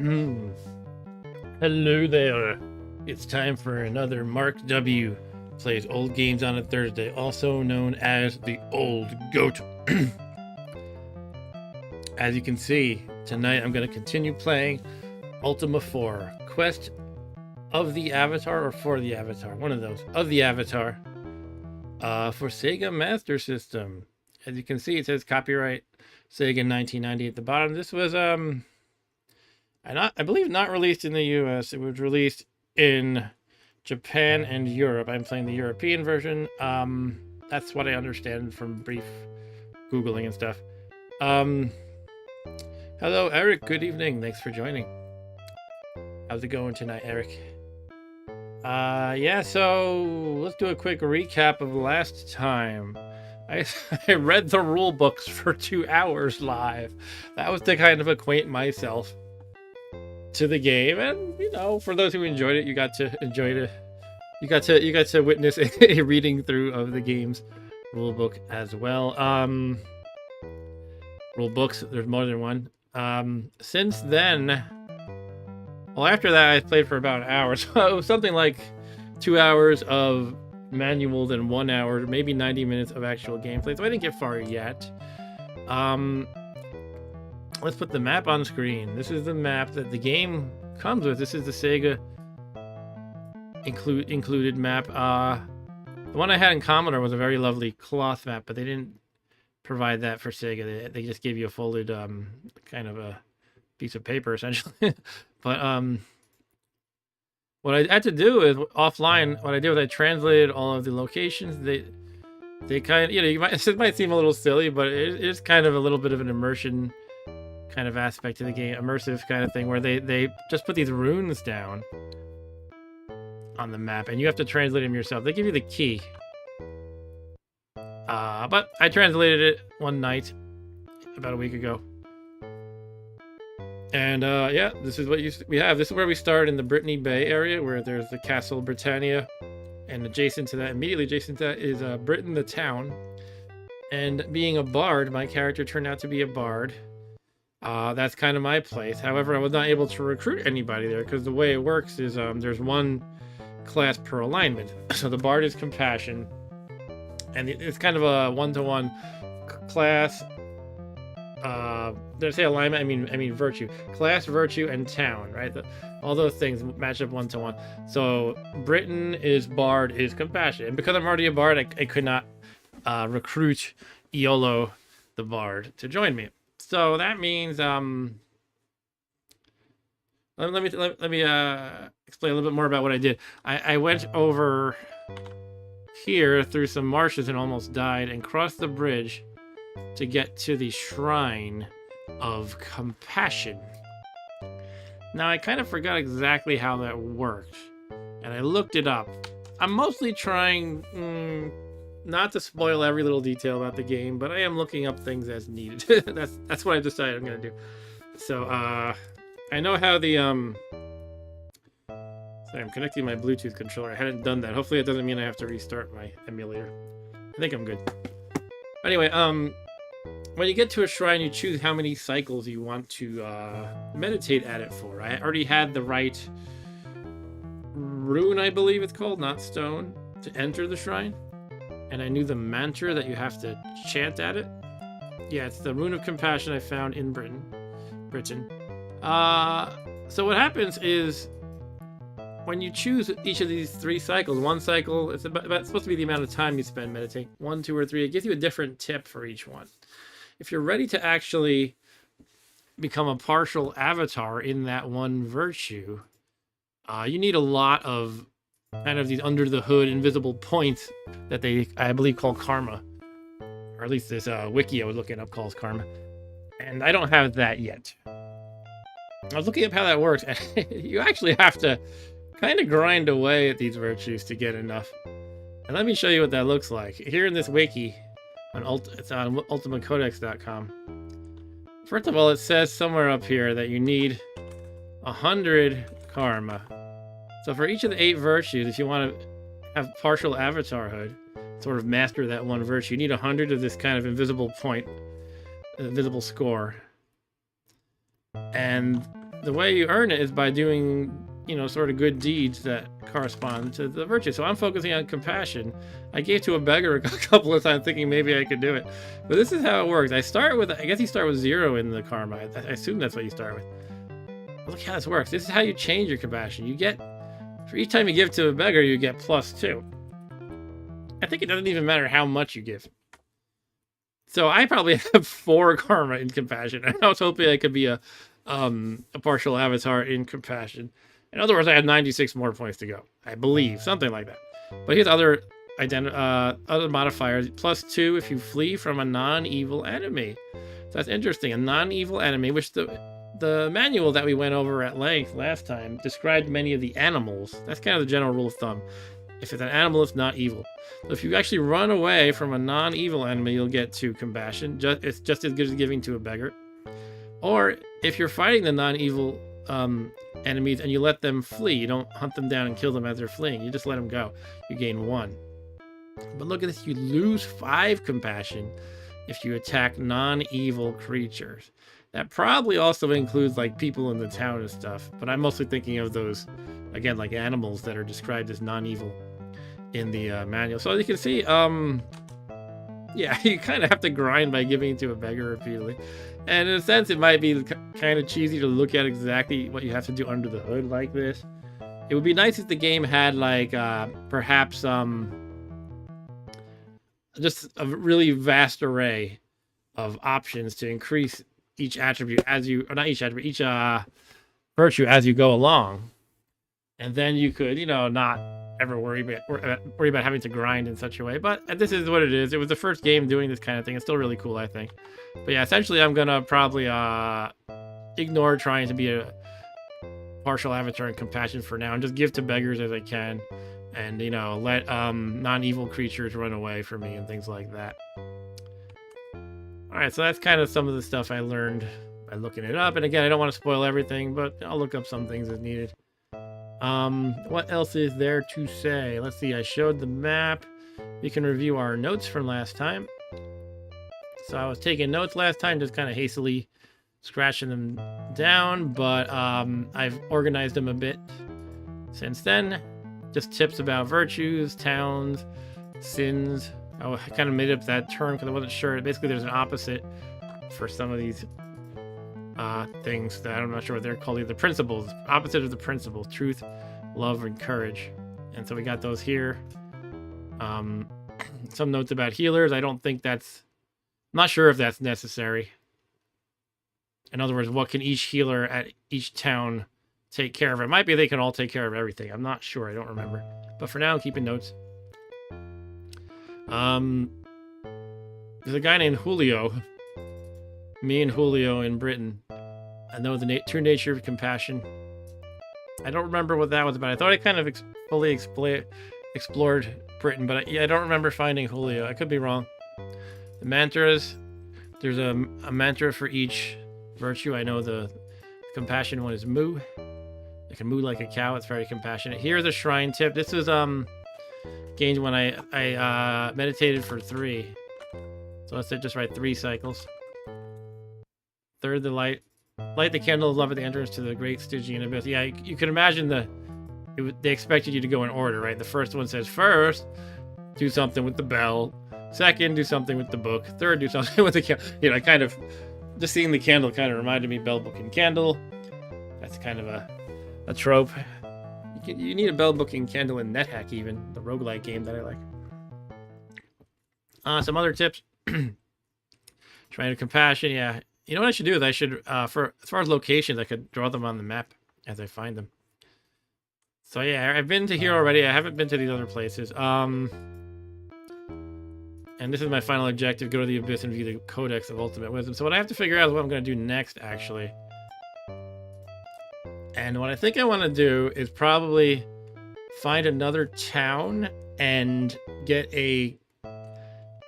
Hello there. It's time for another Mark W. Plays old games on a Thursday, also known as the Old Goat. As you can see, tonight I'm going to continue playing Ultima IV, Quest of the Avatar, or for the Avatar, one of those, of the Avatar, for Sega Master System. As you can see, it says copyright Sega 1990 at the bottom. This was, I believe not released in the US. It was released in Japan and Europe. I'm playing the European version. That's what I understand from brief Googling and stuff. Hello, Eric. Good evening. Thanks for joining. How's it going tonight, Eric? Yeah, so let's do a quick recap of last time. I read the rule books for 2 hours live. That was to kind of acquaint myself to the game, and you know, for those who enjoyed it, you got to enjoy it. You got to witness a reading through of the game's rule book as well. Rule books, there's more than one. Since then, well, after that, I played for about an hour, so it was something like 2 hours of manual, then 1 hour, maybe 90 minutes of actual gameplay. So I didn't get far yet. Let's put the map on screen. This is the map that the game comes with. This is the Sega included map. The one I had in Commodore was a very lovely cloth map, but they didn't provide that for Sega. They just gave you a folded kind of a piece of paper essentially. But what I had to do is offline. What I did was I translated all of the locations. They kind of, you know, it might seem a little silly, but it is kind of a little bit of an immersion kind of aspect to the game, immersive kind of thing, where they just put these runes down on the map and you have to translate them yourself. They give you the key. But I translated it one night about a week ago. And yeah, this is what we have. This is where we start in the Brittany Bay area, where there's the Castle Britannia, and adjacent to that, immediately adjacent to that, is Britain the town. And being a bard, my character turned out to be a bard. That's kind of my place. However, I was not able to recruit anybody there because the way it works is there's one class per alignment. So the bard is compassion, and it's kind of a one-to-one class. Did I say alignment? I mean virtue. Class, virtue, and town, right? All those things match up one-to-one. So Britain is bard, is compassion. And because I'm already a bard, I could not recruit Iolo, the bard, to join me. So that means, let me explain a little bit more about what I did. I went over here through some marshes and almost died, and crossed the bridge to get to the Shrine of Compassion. Now, I kind of forgot exactly how that worked, and I looked it up. I'm mostly trying not to spoil every little detail about the game, but I am looking up things as needed. That's what I decided I'm going to do. So, I know how the, sorry, I'm connecting my Bluetooth controller. I hadn't done that. Hopefully it doesn't mean I have to restart my emulator. I think I'm good. Anyway, when you get to a shrine, you choose how many cycles you want to meditate at it for. I already had the right rune, I believe it's called, not stone, to enter the shrine. And I knew the mantra that you have to chant at it. Yeah, it's the Rune of Compassion I found in Britain. So what happens is, when you choose each of these 3 cycles, one cycle, it's about supposed to be the amount of time you spend meditating. 1, 2, or 3. It gives you a different tip for each one. If you're ready to actually become a partial avatar in that one virtue, you need a lot of kind of these under the hood invisible points that they, I believe, call karma, or at least this wiki I was looking up calls karma, and I don't have that yet. I was looking up how that works, and you actually have to kind of grind away at these virtues to get enough. And let me show you what that looks like. Here in this wiki, it's on ultimacodex.com. First of all, it says somewhere up here that you need 100 karma. So for each of the 8 virtues, if you want to have partial avatarhood, sort of master that one virtue, you need 100 of this kind of invisible point, invisible score. And the way you earn it is by doing, you know, sort of good deeds that correspond to the virtue. So I'm focusing on compassion. I gave to a beggar a couple of times thinking maybe I could do it. But this is how it works. I start with, I guess you start with 0 in the karma. I assume that's what you start with. But look how this works. This is how you change your compassion. You get, for each time you give to a beggar, you get +2. I think it doesn't even matter how much you give. So I probably have 4 karma in compassion. I was hoping I could be a partial avatar in compassion. In other words, I had 96 more points to go. I believe, something like that. But here's other modifiers. +2 if you flee from a non-evil enemy. So that's interesting. A non-evil enemy, which the manual that we went over at length last time described many of the animals. That's kind of the general rule of thumb. If it's an animal, it's not evil. So if you actually run away from a non-evil enemy, you'll get 2 compassion. It's just as good as giving to a beggar. Or if you're fighting the non-evil enemies and you let them flee, you don't hunt them down and kill them as they're fleeing. You just let them go. You gain 1. But look at this. You lose 5 compassion if you attack non-evil creatures. That probably also includes like people in the town and stuff. But I'm mostly thinking of those, again, like animals that are described as non-evil in the manual. So you can see, yeah, you kind of have to grind by giving to a beggar repeatedly. And in a sense, it might be kind of cheesy to look at exactly what you have to do under the hood like this. It would be nice if the game had like perhaps just a really vast array of options to increase each attribute as you, or not each attribute, each virtue as you go along. And then you could, you know, not ever worry about having to grind in such a way. But this is what it is. It was the first game doing this kind of thing. It's still really cool, I think. But yeah, essentially I'm gonna probably ignore trying to be a partial avatar in compassion for now and just give to beggars as I can, and, you know, let non-evil creatures run away from me and things like that. Alright, so that's kind of some of the stuff I learned by looking it up. And again, I don't want to spoil everything, but I'll look up some things as needed. What else is there to say? Let's see, I showed the map. We can review our notes from last time. So I was taking notes last time, just kind of hastily scratching them down, but I've organized them a bit since then. Just tips about virtues, towns, sins. I kind of made up that term because I wasn't sure. Basically, there's an opposite for some of these things that I'm not sure what they're called. The principles, opposite of the principles: truth, love, and courage. And so we got those here. Some notes about healers. I don't think that's, I'm not sure if that's necessary. In other words, what can each healer at each town take care of? It might be they can all take care of everything. I'm not sure. I don't remember. But for now, I'm keeping notes. There's a guy named Julio. Me and Julio in Britain. I know the true nature of compassion. I don't remember what that was about. I thought I kind of fully explored Britain, but I don't remember finding Julio. I could be wrong. The mantras. There's a mantra for each virtue. I know the compassion one is moo. I can moo like a cow. It's very compassionate. Here's a shrine tip. This was gained when I meditated for 3. So let's say just write 3 cycles. Third, the light the candle of love at the entrance to the great Stygian abyss. Yeah, you can imagine they expected you to go in order, right? The first one says, first, do something with the bell. Second, do something with the book. Third, do something with the candle. You know, kind of just seeing the candle kind of reminded me bell, book, and candle. That's kind of a trope. You need a bell, book, and candle in NetHack, even the roguelike game that I like. Some other tips. Trying to compassion, yeah. You know what I should do is I should, as far as locations, I could draw them on the map as I find them. So yeah, I've been to here already. I haven't been to these other places. And this is my final objective: go to the abyss and view the Codex of Ultimate Wisdom. So what I have to figure out is what I'm going to do next, actually. And what I think I want to do is probably find another town and get a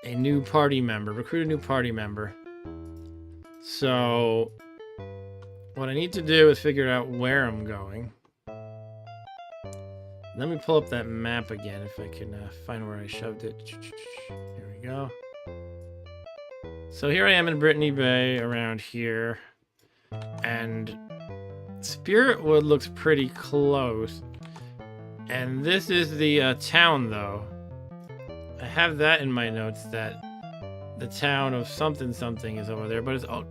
new party member, recruit a new party member. So what I need to do is figure out where I'm going. Let me pull up that map again if I can find where I shoved it. Here we go. So here I am in Brittany Bay, around here. And Spiritwood looks pretty close. And this is the town, though. I have that in my notes that the town of something is over there, but it's on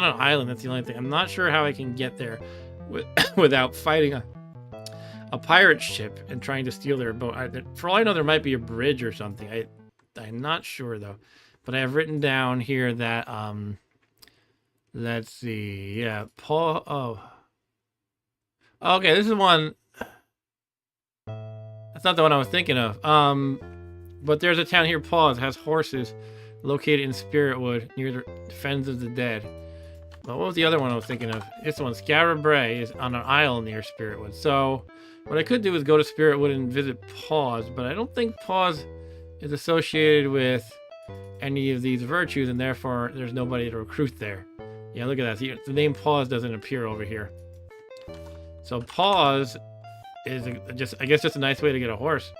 an island. That's the only thing. I'm not sure how I can get there without fighting a pirate ship and trying to steal their boat. For all I know, there might be a bridge or something. I'm not sure though. But I have written down here that let's see. Yeah, Paul. Oh, okay. This is one. That's not the one I was thinking of. But there's a town here, Pause, has horses located in Spiritwood near the Fens of the Dead. Well, what was the other one I was thinking of? This one, Scarabray, is on an isle near Spiritwood. So what I could do is go to Spiritwood and visit Pause, but I don't think Pause is associated with any of these virtues, and therefore there's nobody to recruit there. Yeah, look at that. The name Pause doesn't appear over here. So Pause is I guess just a nice way to get a horse.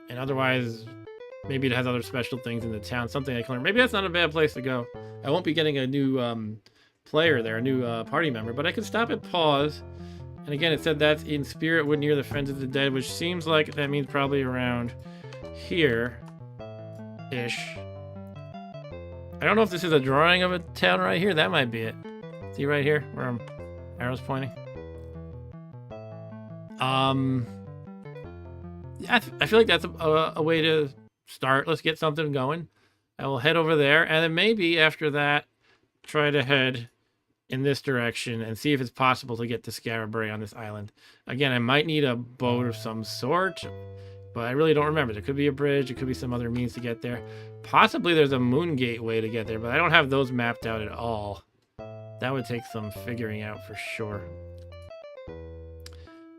And otherwise, maybe it has other special things in the town, something I can learn. Maybe that's not a bad place to go. I won't be getting a new player there, a new party member, but I could stop at Pause. And again, it said that's in Spiritwood near the Fens of the Dead, which seems like that means probably around here-ish. I don't know if this is a drawing of a town right here. That might be it. See right here where arrow's pointing? Yeah, I feel like that's a way to start. Let's get something going. I will head over there, and then maybe after that, try to head in this direction and see if it's possible to get to Scarabray on this island. Again, I might need a boat of some sort, but I really don't remember. There could be a bridge. It could be some other means to get there. Possibly there's a Moongate way to get there, but I don't have those mapped out at all. That would take some figuring out for sure.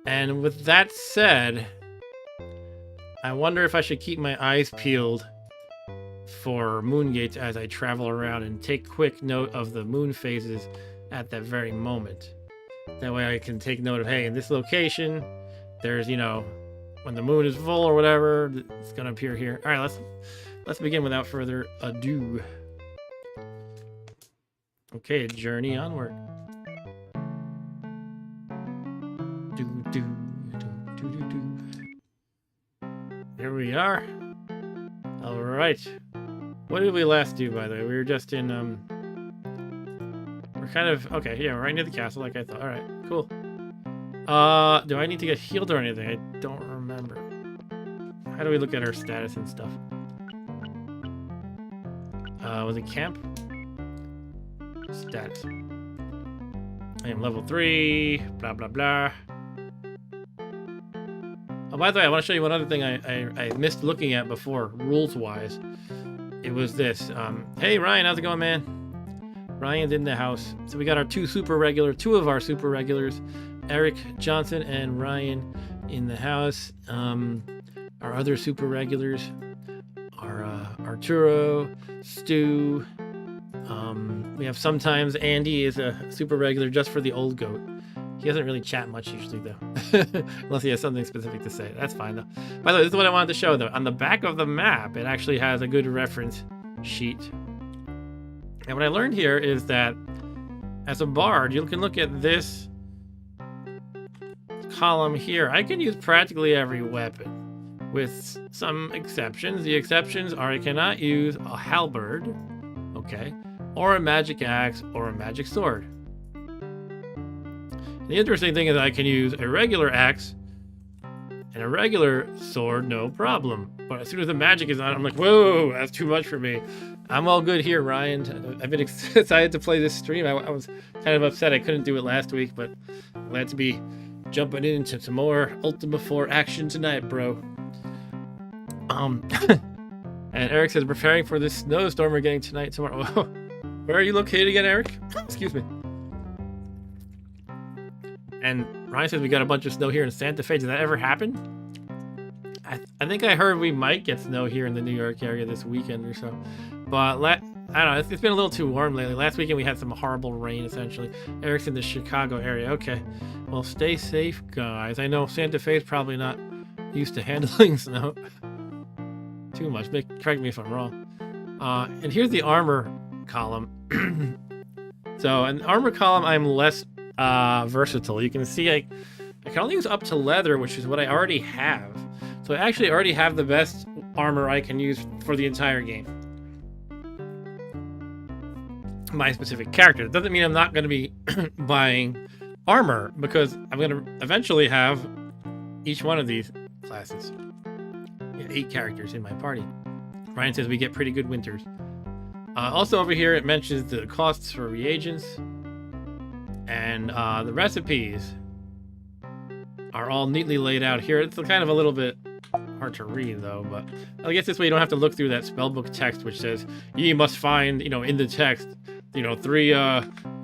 And with that said, I wonder if I should keep my eyes peeled for moongates as I travel around and take quick note of the moon phases at that very moment. That way I can take note of, hey, in this location, there's, when the moon is full or whatever, it's going to appear here. All right, let's begin without further ado. Okay, journey onward. Here we are. All right. What did we last do, by the way? We were just in, we're kind of, okay, yeah, right near the castle, like I thought. All right, cool. Do I need to get healed or anything? I don't remember. How do we look at our status and stuff? Was it camp? Status. I am level 3, blah, blah, blah. Oh, by the way, I want to show you one other thing I missed looking at before, rules-wise. It was this. Hey, Ryan, how's it going, man? Ryan's in the house. So we got our two of our super regulars, Eric Johnson and Ryan in the house. Our other super regulars are Arturo, Stu. We have sometimes Andy is a super regular just for the old goat. He doesn't really chat much usually, though. Unless he has something specific to say. That's fine, though. By the way, this is what I wanted to show, though. On the back of the map, it actually has a good reference sheet. And what I learned here is that as a bard, you can look at this column here. I can use practically every weapon, with some exceptions. The exceptions are I cannot use a halberd, okay, or a magic axe, or a magic sword. The interesting thing is I can use a regular axe and a regular sword, no problem. But as soon as the magic is on, I'm like, whoa, that's too much for me. I'm all good here, Ryan. I've been excited to play this stream. I was kind of upset I couldn't do it last week, but glad to be jumping into some more Ultima IV action tonight, bro. And Eric says, preparing for this snowstorm we're getting tonight, tomorrow. Where are you located again, Eric? Excuse me. And Ryan says we got a bunch of snow here in Santa Fe. Did that ever happen? I think I heard we might get snow here in the New York area this weekend or so. But I don't know. It's been a little too warm lately. Last weekend we had some horrible rain, essentially. Eric's in the Chicago area. Okay. Well, stay safe, guys. I know Santa Fe is probably not used to handling snow too much. Correct me if I'm wrong. And here's the armor column. So, an armor column I'm less versatile. You can see I can only use up to leather, which is what I already have. So I actually already have the best armor I can use for the entire game. My specific character. It doesn't mean I'm not going to be buying armor, because I'm going to eventually have each one of these classes. 8 characters in my party. Ryan says we get pretty good winters. Also over here it mentions the costs for reagents, and the recipes are all neatly laid out here. It's kind of a little bit hard to read though, but I guess this way you don't have to look through that spellbook text which says ye must find, you know, in the text, you know, 3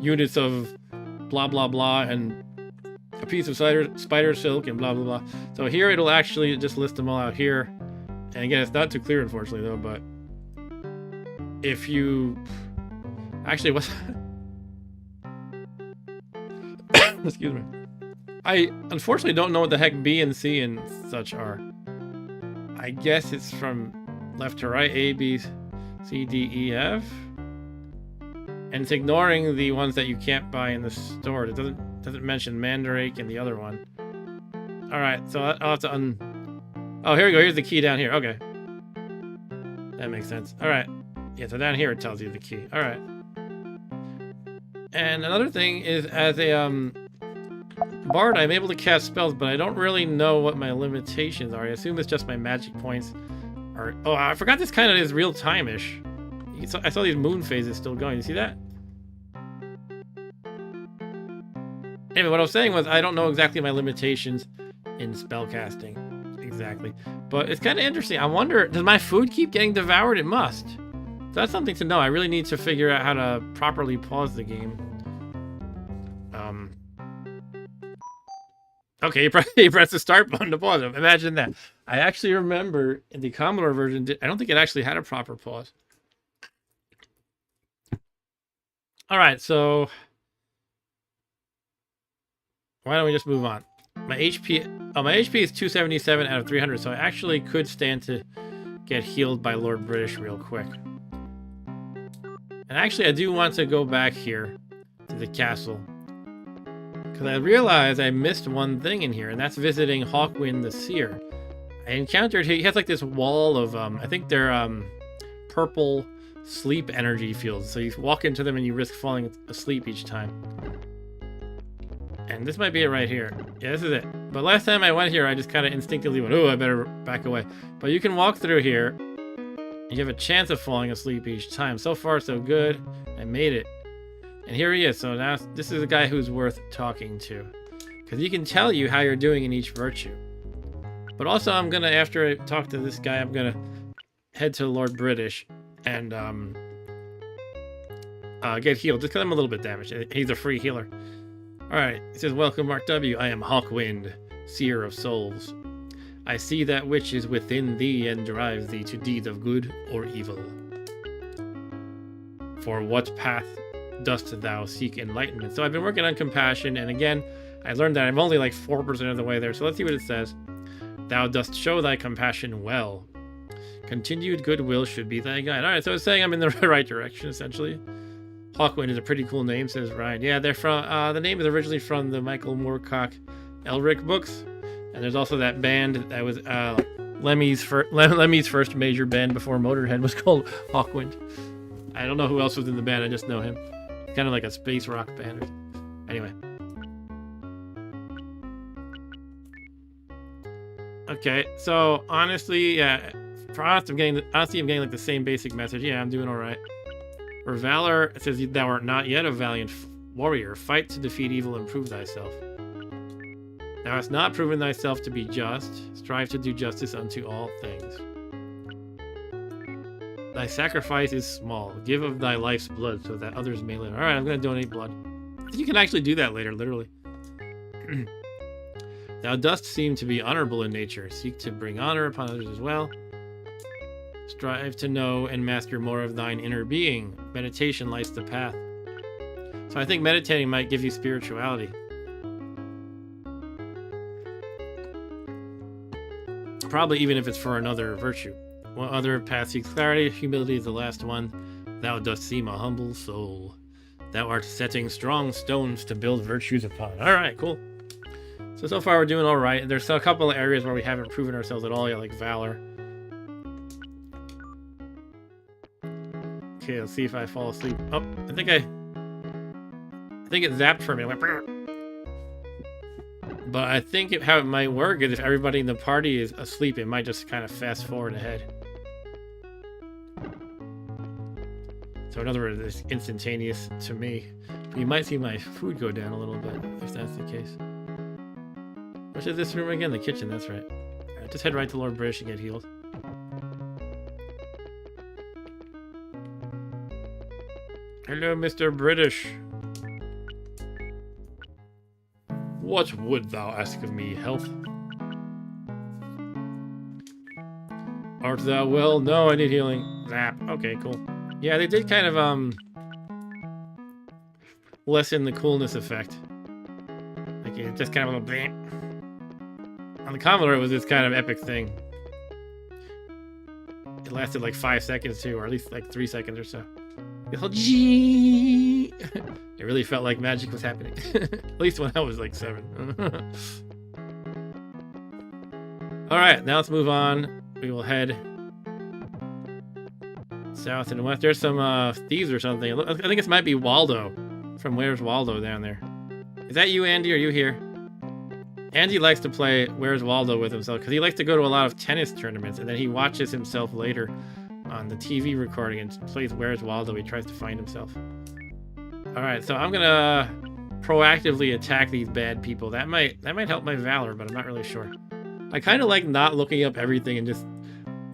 units of blah blah blah and a piece of spider silk and blah blah blah. So here it'll actually just list them all out here. And again, it's not too clear unfortunately though, but if you actually what's excuse me. I unfortunately don't know what the heck B and C and such are. I guess it's from left to right, A, B, C, D, E, F. And it's ignoring the ones that you can't buy in the store. It doesn't mention Mandrake and the other one. Alright, so I'll have to oh, here we go. Here's the key down here. Okay. That makes sense. Alright. Yeah, so down here it tells you the key. Alright. And another thing is, as a bard, I'm able to cast spells, but I don't really know what my limitations are. I assume it's just my magic points are... Oh, I forgot this kind of is real-time-ish. I saw these moon phases still going. You see that? Anyway, what I was saying was I don't know exactly my limitations in spellcasting. Exactly. But it's kind of interesting. I wonder, does my food keep getting devoured? It must. So that's something to know. I really need to figure out how to properly pause the game. Okay, you press the start button to pause it. Imagine that. I actually remember in the Commodore version, I don't think it actually had a proper pause. Alright, so why don't we just move on? My HP is 277 out of 300, so I actually could stand to get healed by Lord British real quick. And actually, I do want to go back here to the castle, because I realized I missed one thing in here, and that's visiting Hawkwind the Seer. I encountered, he has like this wall of, I think they're purple sleep energy fields. So you walk into them and you risk falling asleep each time. And this might be it right here. Yeah, this is it. But last time I went here, I just kind of instinctively went, oh, I better back away. But you can walk through here, and you have a chance of falling asleep each time. So far, so good. I made it. And here he is. So now this is a guy who's worth talking to, because he can tell you how you're doing in each virtue. But also, I'm gonna, after I talk to this guy, I'm gonna head to Lord British and get healed, just because I'm a little bit damaged. He's a free healer. Alright, it says, welcome Mark W. I am Hawkwind, seer of souls. I see that which is within thee and drives thee to deeds of good or evil. For what path dost thou seek enlightenment? So I've been working on compassion, and again, I learned that I'm only like 4% of the way there, so let's see what it says. Thou dost show thy compassion well. Continued goodwill should be thy guide. Alright, so it's saying I'm in the right direction, essentially. Hawkwind is a pretty cool name, says Ryan. Yeah, they're from, the name is originally from the Michael Moorcock Elric books. And there's also that band that was Lemmy's first major band before Motorhead was called Hawkwind. I don't know who else was in the band, I just know him. It's kind of like a space rock band. Anyway. Okay, so honestly, yeah, I'm getting like the same basic message. Yeah, I'm doing alright. For valor, it says, thou art not yet a valiant warrior. Fight to defeat evil and prove thyself. Thou hast not proven thyself to be just. Strive to do justice unto all things. Thy sacrifice is small. Give of thy life's blood so that others may live. Alright, I'm going to donate blood. I think you can actually do that later, literally. Thou dost seem to be honorable in nature. Seek to bring honor upon others as well. Strive to know and master more of thine inner being. Meditation lights the path. So I think meditating might give you spirituality. Probably even if it's for another virtue. One other path seeks clarity. Humility is the last one. Thou dost seem a humble soul. Thou art setting strong stones to build virtues upon. Alright, cool. So far we're doing alright. There's a couple of areas where we haven't proven ourselves at all yet, like Valor. Okay, let's see if I fall asleep. Oh, I think it zapped for me. It went... But I think how it might work is if everybody in the party is asleep, it might just kind of fast forward ahead. So in other words, it's instantaneous to me. But you might see my food go down a little bit, if that's the case. Which is this room again? The kitchen, that's right. Alright, just head right to Lord British and get healed. Hello, Mr. British. What would thou ask of me, health? Art thou well? No, I need healing. Zap. Okay, cool. Yeah, they did kind of, lessen the coolness effect. Like, it just kind of a little bam. On the Commodore, it was this kind of epic thing. It lasted like 5 seconds, too, or at least like 3 seconds or so. It really felt like magic was happening. At least when I was like 7. Alright, now let's move on. We will head south and west. There's some thieves or something. I think this might be Waldo from Where's Waldo down there. Is that you, Andy? Are you here? Andy likes to play Where's Waldo with himself because he likes to go to a lot of tennis tournaments and then he watches himself later on the TV recording and plays Where's Waldo. He tries to find himself. Alright, so I'm gonna proactively attack these bad people. That might help my valor, but I'm not really sure. I kind of like not looking up everything and just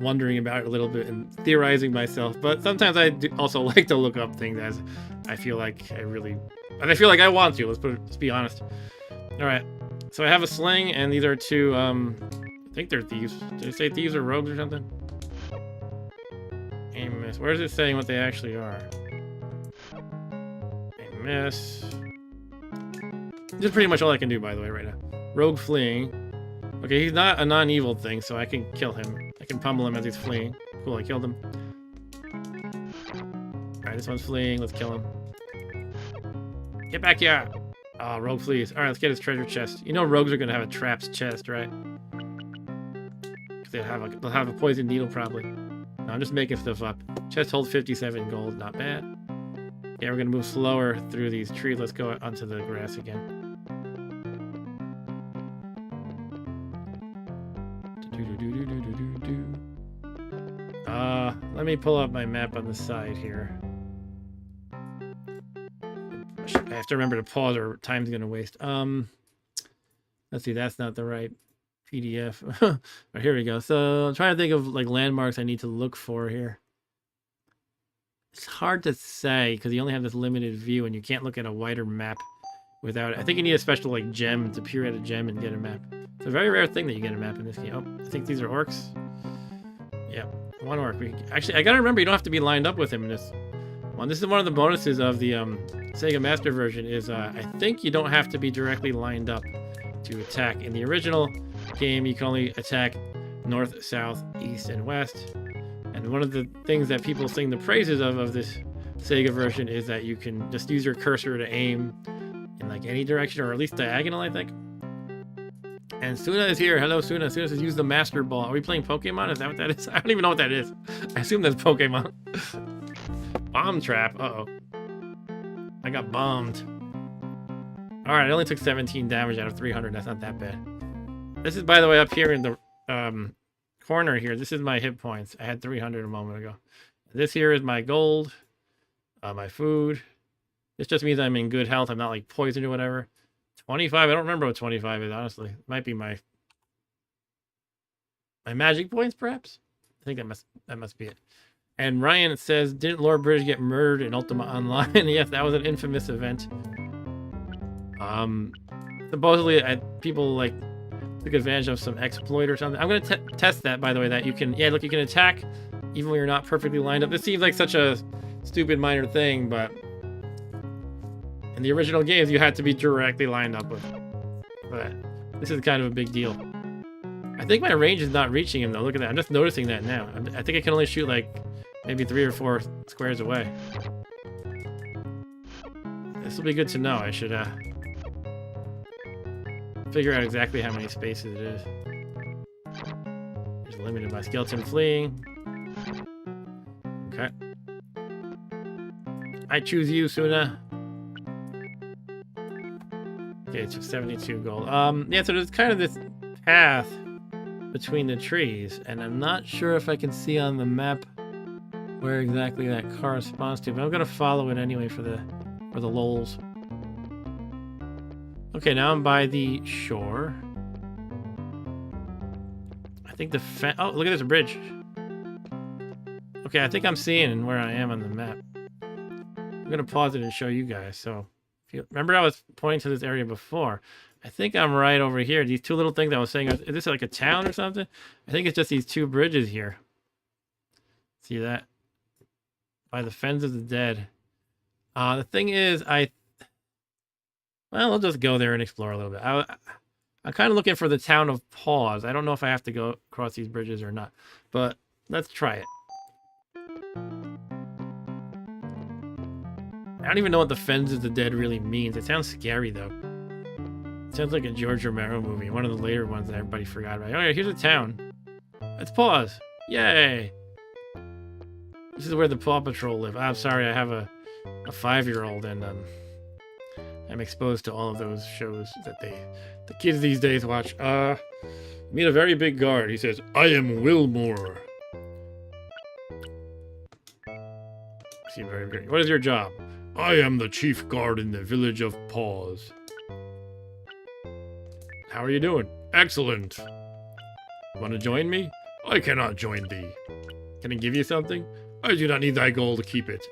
wondering about it a little bit and theorizing myself, but sometimes I do also like to look up things as I feel like I want to. Let's be honest. Alright, so I have a sling and these are two, I think they're thieves. Did it say thieves or rogues or something? Aim miss. Where is it saying what they actually are? Aim miss. This is pretty much all I can do, by the way, right now. Rogue fleeing. Okay, he's not a non-evil thing, so I can kill him. I can pummel him as he's fleeing. Cool, I killed him. Alright, this one's fleeing. Let's kill him. Get back here! Oh, rogue flees. Alright, let's get his treasure chest. You know rogues are going to have a traps chest, right? They'll have a poison needle, probably. No, I'm just making stuff up. Chest holds 57 gold. Not bad. Yeah, we're going to move slower through these trees. Let's go onto the grass again. Let me pull up my map on the side here. I have to remember to pause or time's gonna waste. Let's see, that's not the right PDF. Right, here we go. So I'm trying to think of like landmarks I need to look for here. It's hard to say because you only have this limited view and you can't look at a wider map without it. I think you need a special like gem to peer at a gem and get a map. It's a very rare thing that you get a map in this game. Oh, I think these are orcs. Yeah, one orc. Actually, I gotta remember you don't have to be lined up with him in this one. This is one of the bonuses of the Sega Master version is I think you don't have to be directly lined up to attack. In the original game, you can only attack north, south, east, and west. And one of the things that people sing the praises of this Sega version is that you can just use your cursor to aim in like any direction, or at least diagonal, I think. And Suna is here. Hello, Suna. Suna says use the Master Ball. Are we playing Pokemon? Is that what that is? I don't even know what that is. I assume that's Pokemon. Bomb trap. Uh-oh. I got bombed. Alright, I only took 17 damage out of 300. That's not that bad. This is, by the way, up here in the corner here. This is my hit points. I had 300 a moment ago. This here is my gold. My food. This just means I'm in good health. I'm not like poisoned or whatever. 25. I don't remember what 25 is, honestly. It might be my magic points, perhaps? I think that must be it. And Ryan says, didn't Lord British get murdered in Ultima Online? Yes, that was an infamous event. Supposedly, people like took advantage of some exploit or something. I'm going to test that, by the way, that you can, yeah, look, you can attack even when you're not perfectly lined up. This seems like such a stupid minor thing, but in the original games, you had to be directly lined up with it. But this is kind of a big deal. I think my range is not reaching him, though. Look at that. I'm just noticing that now. I think I can only shoot, like, maybe 3 or 4 squares away. This will be good to know. I should figure out exactly how many spaces it is. It's limited by skeleton fleeing. Okay. I choose you, Suna. Okay, it's 72 gold. Yeah, so there's kind of this path between the trees, and I'm not sure if I can see on the map where exactly that corresponds to, but I'm gonna follow it anyway for the lols. Okay, now I'm by the shore. I think the oh, look at this bridge. Okay, I think I'm seeing where I am on the map. I'm gonna pause it and show you guys. So, if you remember, I was pointing to this area before. I think I'm right over here. These two little things I was saying, is this like a town or something? I think it's just these two bridges here. See that? By the Fens of the Dead. The thing is, well, I'll just go there and explore a little bit. I'm kind of looking for the town of Pause. I don't know if I have to go across these bridges or not, but let's try it. I don't even know what the Fens of the Dead really means. It sounds scary, though. It sounds like a George Romero movie, one of the later ones that everybody forgot about. Oh yeah, here's a town. Let's pause. Yay! This is where the Paw Patrol live. I'm sorry, I have a 5-year-old, and I'm exposed to all of those shows that the kids these days watch. Meet a very big guard. He says, "I am Wilmore." Seem very great. What is your job? I am the chief guard in the village of Paws. How are you doing? Excellent. Want to join me? I cannot join thee. Can I give you something? I do not need thy gold to keep it.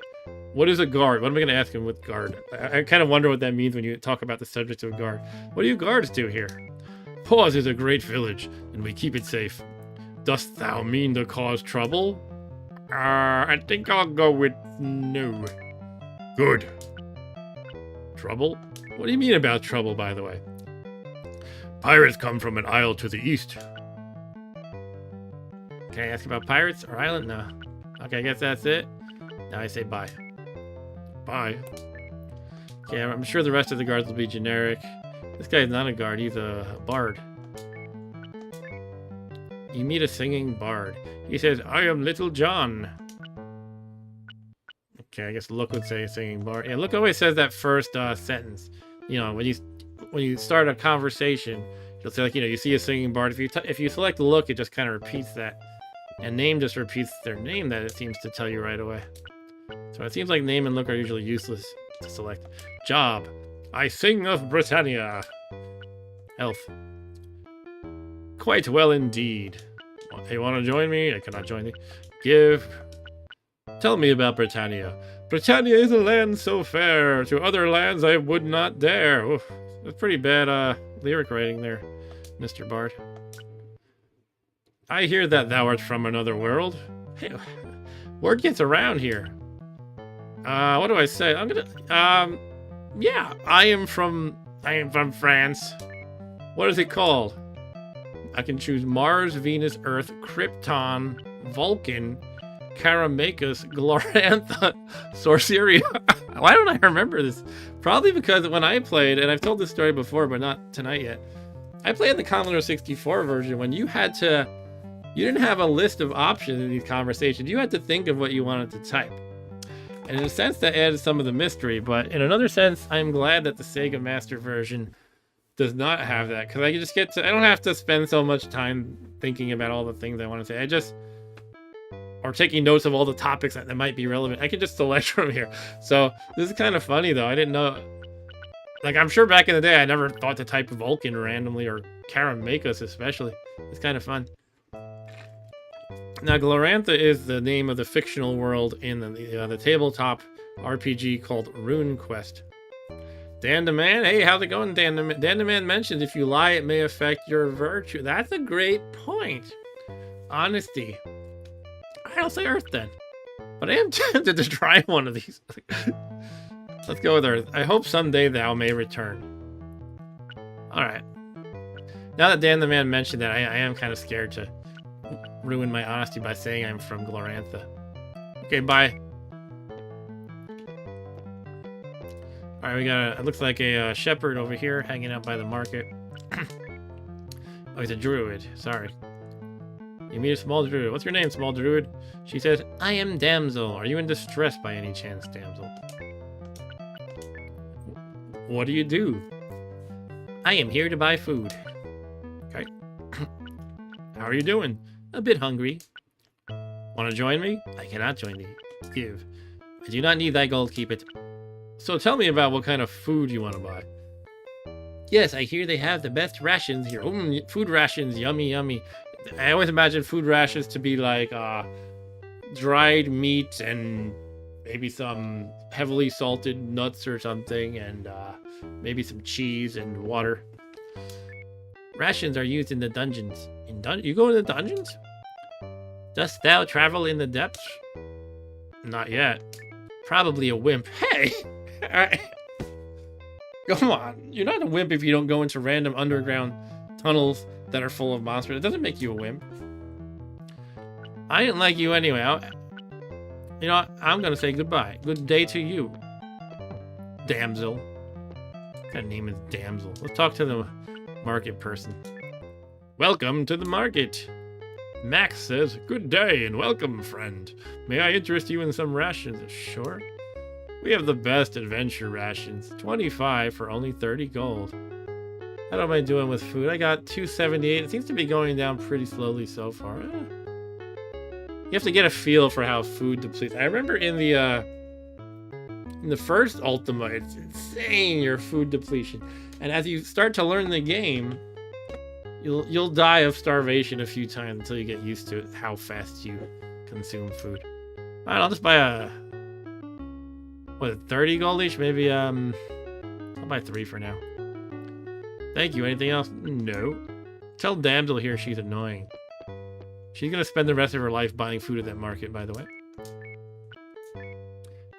What is a guard? What am I going to ask him with guard? I kind of wonder what that means when you talk about the subject of a guard. What do you guards do here? Paws is a great village, and we keep it safe. Dost thou mean to cause trouble? I think I'll go with no. Good. Trouble? What do you mean about trouble, by the way? Pirates come from an isle to the east. Can I ask about pirates or island? No. Okay, I guess that's it. Now I say bye. Bye. Okay, I'm sure the rest of the guards will be generic. This guy's not a guard, he's a bard. You meet a singing bard. He says, I am Little John. Okay, I guess Look would say singing bard. Yeah, Look always says that first sentence. You know, when you start a conversation, you'll say, like, you know, you see a singing bard. If you select Look, it just kind of repeats that. And Name just repeats their name that it seems to tell you right away. So it seems like Name and Look are usually useless to select. Job. I sing of Britannia. Elf. Quite well indeed. Hey, want to join me? I cannot join thee. Give. Tell me about Britannia. Britannia is a land so fair. To other lands I would not dare. Oof. That's pretty bad lyric writing there, Mr. Bard. I hear that thou art from another world. Hey, word gets around here. What do I say? I'm gonna, yeah, I am from France. What is it called? I can choose Mars, Venus, Earth, Krypton, Vulcan, Karamakis, Glorantha, Sorceria. Why don't I remember this? Probably because when I played, and I've told this story before, but not tonight yet. I played the Commodore 64 version when you didn't have a list of options in these conversations. You had to think of what you wanted to type. And in a sense, that added some of the mystery, but in another sense, I'm glad that the Sega Master version does not have that, because I don't have to spend so much time thinking about all the things I want to say. Or taking notes of all the topics that might be relevant. I can just select from here. So this is kind of funny, though. I didn't know. Like, I'm sure back in the day, I never thought to type Vulcan randomly, or Karamakis especially. It's kind of fun. Now, Glorantha is the name of the fictional world in the tabletop RPG called Rune Quest. Dan the Man, hey, how's it going, Dan the Man? Dan the Man mentions if you lie, it may affect your virtue. That's a great point. Honesty. I'll say Earth then. But I am tempted to try one of these. Let's go with Earth. I hope someday thou may return. Alright. Now that Dan the Man mentioned that, I am kind of scared to ruin my honesty by saying I'm from Glorantha. Okay, bye. Alright, we got it looks like a shepherd over here hanging out by the market. Oh, he's a druid. Sorry. You meet a small druid. What's your name, small druid? She says, I am damsel. Are you in distress by any chance, damsel? What do you do? I am here to buy food. Okay. How are you doing? A bit hungry. Want to join me? I cannot join thee. Give. I do not need thy gold, keep it. So tell me about what kind of food you want to buy. Yes, I hear they have the best rations here. Food rations, yummy, yummy. I always imagine food rations to be like dried meat and maybe some heavily salted nuts or something, and maybe some cheese and water. Rations are used in the dungeons. You go in the dungeons? Dost thou travel in the depths? Not yet. Probably a wimp. Hey! Come on. You're not a wimp if you don't go into random underground tunnels that are full of monsters. It doesn't make you a wimp. I didn't like you anyway. You know what? I'm gonna say goodbye. Good day to you, damsel. What kind of name is damsel? Let's talk to the market person. Welcome to the market. Max says, good day and welcome, friend. May I interest you in some rations? Sure. We have the best adventure rations. 25 for only 30 gold. How am I doing with food? I got 278. It seems to be going down pretty slowly so far. You have to get a feel for how food depletes. I remember in the first Ultima, it's insane, your food depletion. And as you start to learn the game, you'll die of starvation a few times until you get used to it, how fast you consume food. Alright, I'll just buy a 30 gold each? Maybe I'll buy 3 for now. Thank you. Anything else? No. Tell damsel here she's annoying. She's gonna spend the rest of her life buying food at that market, by the way.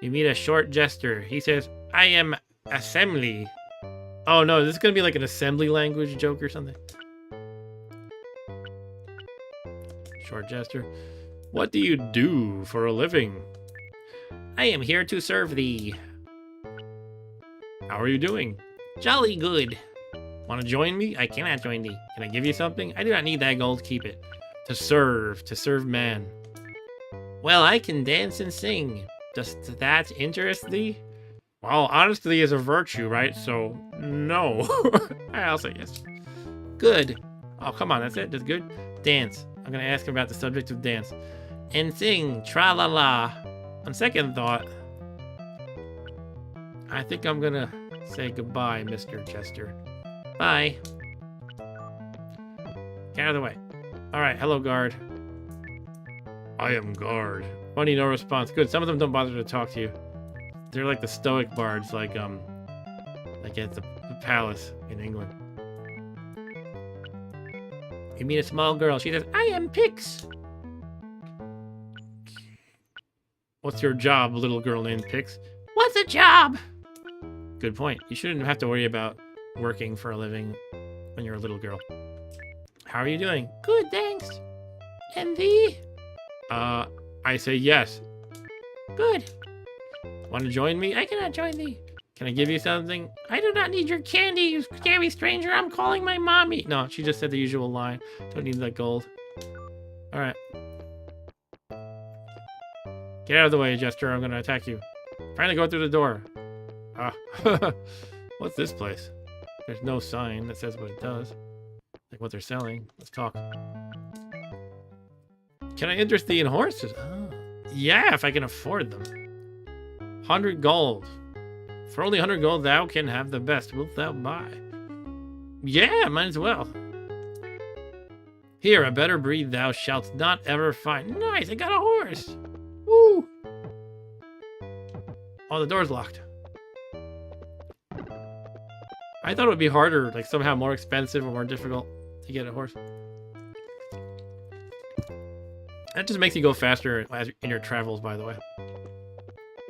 You meet a short jester. He says, I am assembly. Oh no, this is gonna be like an assembly language joke or something. Short jester. What do you do for a living? I am here to serve thee. How are you doing? Jolly good. Want to join me? I cannot join thee. Can I give you something? I do not need that gold, keep it. To serve man. Well, I can dance and sing. Does that interest thee? Well, honesty is a virtue, right? So, no. I'll say yes. Good. Oh, come on, that's it? That's good? Dance. I'm going to ask him about the subject of dance. And sing, tra-la-la. On second thought, I think I'm going to say goodbye, Mr. Chester. Bye. Get out of the way. Alright, hello, guard. I am guard. Funny, no response. Good, some of them don't bother to talk to you. They're like the stoic bards, like at the palace in England. You meet a small girl. She says, I am Pix. What's your job, little girl named Pix? What's a job? Good point. You shouldn't have to worry about working for a living when you're a little girl. How are you doing? Good, thanks. And thee? I say yes. Good. Want to join me? I cannot join thee. Can I give you something? I do not need your candy, you scary stranger. I'm calling my mommy. No, she just said the usual line. Don't need that gold. Alright. Get out of the way, Jester. I'm going to attack you. Trying to go through the door. What's this place? There's no sign that says what it does. Like what they're selling. Let's talk. Can I interest thee in horses? Oh. Yeah, if I can afford them. 100 gold. For only 100 gold, thou can have the best. Wilt thou buy? Yeah, might as well. Here, a better breed thou shalt not ever find. Nice, I got a horse. Woo! Oh, the door's locked. I thought it would be harder, like somehow more expensive or more difficult to get a horse. That just makes you go faster in your travels, by the way.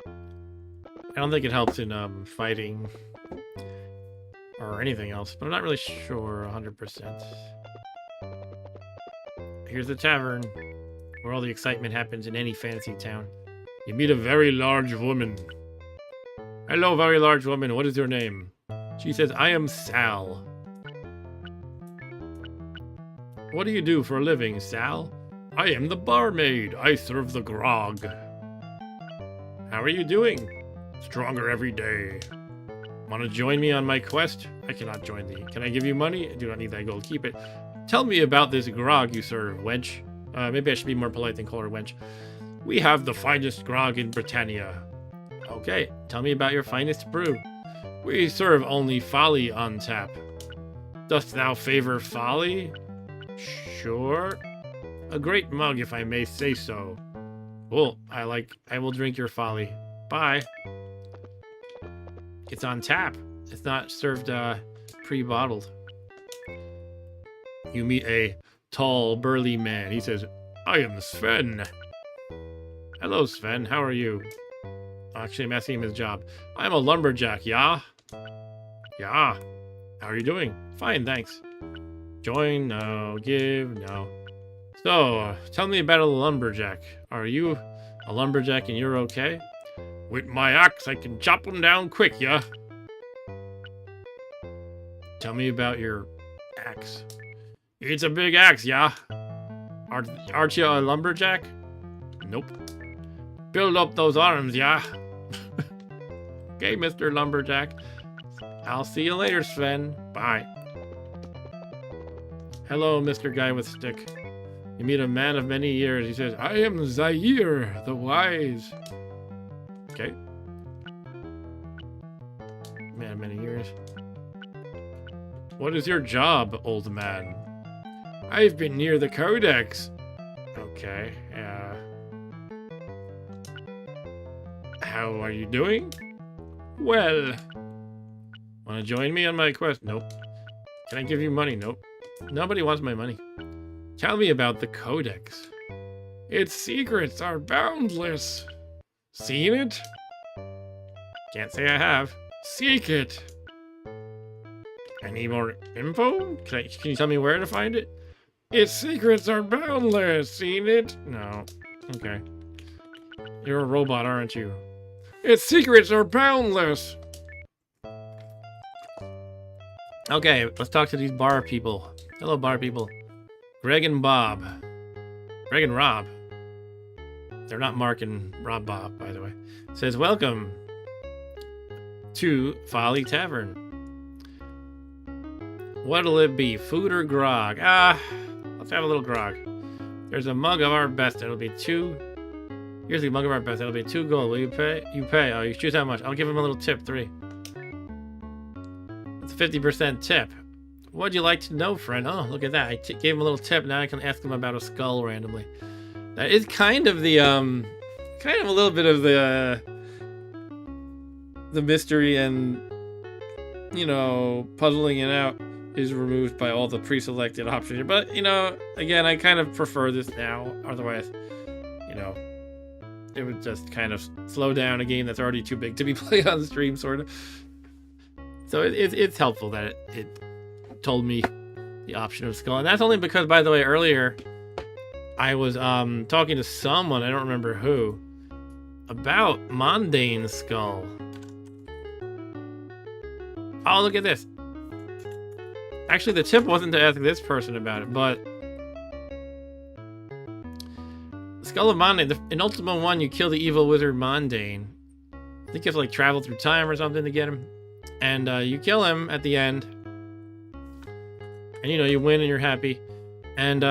I don't think it helps in fighting or anything else, but I'm not really sure 100%. Here's the tavern, where all the excitement happens in any fantasy town. You meet a very large woman. Hello, very large woman. What is your name? She says, I am Sal. What do you do for a living, Sal? I am the barmaid. I serve the grog. How are you doing? Stronger every day. Want to join me on my quest? I cannot join thee. Can I give you money? I do not need thy gold. Keep it. Tell me about this grog you serve, wench. Maybe I should be more polite than call her wench. We have the finest grog in Britannia. Okay, tell me about your finest brew. We serve only folly on tap. Dost thou favor folly? Sure. A great mug, if I may say so. Well, I will drink your folly. Bye. It's on tap. It's not served pre-bottled. You meet a tall, burly man. He says, I am Sven. Hello, Sven. How are you? Actually, I'm asking him his job. I'm a lumberjack, yeah? Yeah. How are you doing? Fine, thanks. Join? No. Give? No. So, tell me about a lumberjack. Are you a lumberjack and you're okay? With my axe, I can chop them down quick, yeah? Tell me about your axe. It's a big axe, yeah? Aren't you a lumberjack? Nope. Build up those arms, yeah? Okay, Mr. Lumberjack. I'll see you later, Sven. Bye. Hello, Mr. Guy with Stick. You meet a man of many years. He says, I am Zaire, the wise. Okay. Man of many years. What is your job, old man? I've been near the Codex. Okay, how are you doing? Well. Want to join me on my quest? Nope. Can I give you money? Nope. Nobody wants my money. Tell me about the Codex. Its secrets are boundless. Seen it? Can't say I have. Seek it. Any more info? Can you tell me where to find it? Its secrets are boundless. Seen it? No. Okay. You're a robot, aren't you? Its secrets are boundless. Okay, let's talk to these bar people. Hello, bar people. Greg and Bob. Greg and Rob. They're not Mark and Rob Bob, by the way. It says, welcome to Folly Tavern. What'll it be? Food or grog? Let's have a little grog. There's a mug of our best. It'll be 2. Here's the mug of our best. It'll be 2 gold. Will you pay? You pay. Oh, you choose how much. I'll give him a little tip. 3. It's a 50% tip. What'd you like to know, friend? Oh, look at that. I gave him a little tip. Now I can ask him about a skull randomly. That is kind of the, kind of a little bit of the mystery and, you know, puzzling it out is removed by all the pre-selected options. But, you know, again, I kind of prefer this now. Otherwise, you know, it would just kind of slow down a game that's already too big to be played on the stream, sort of. So it's helpful that it told me the option of skull. And that's only because, by the way, earlier I was talking to someone, I don't remember who, about Mondane's skull. Oh, look at this. Actually, the tip wasn't to ask this person about it, but Skull of Mondane. In Ultima 1, you kill the evil wizard Mondane. I think you have to like travel through time or something to get him. And you kill him at the end. And you know, you win and you're happy. And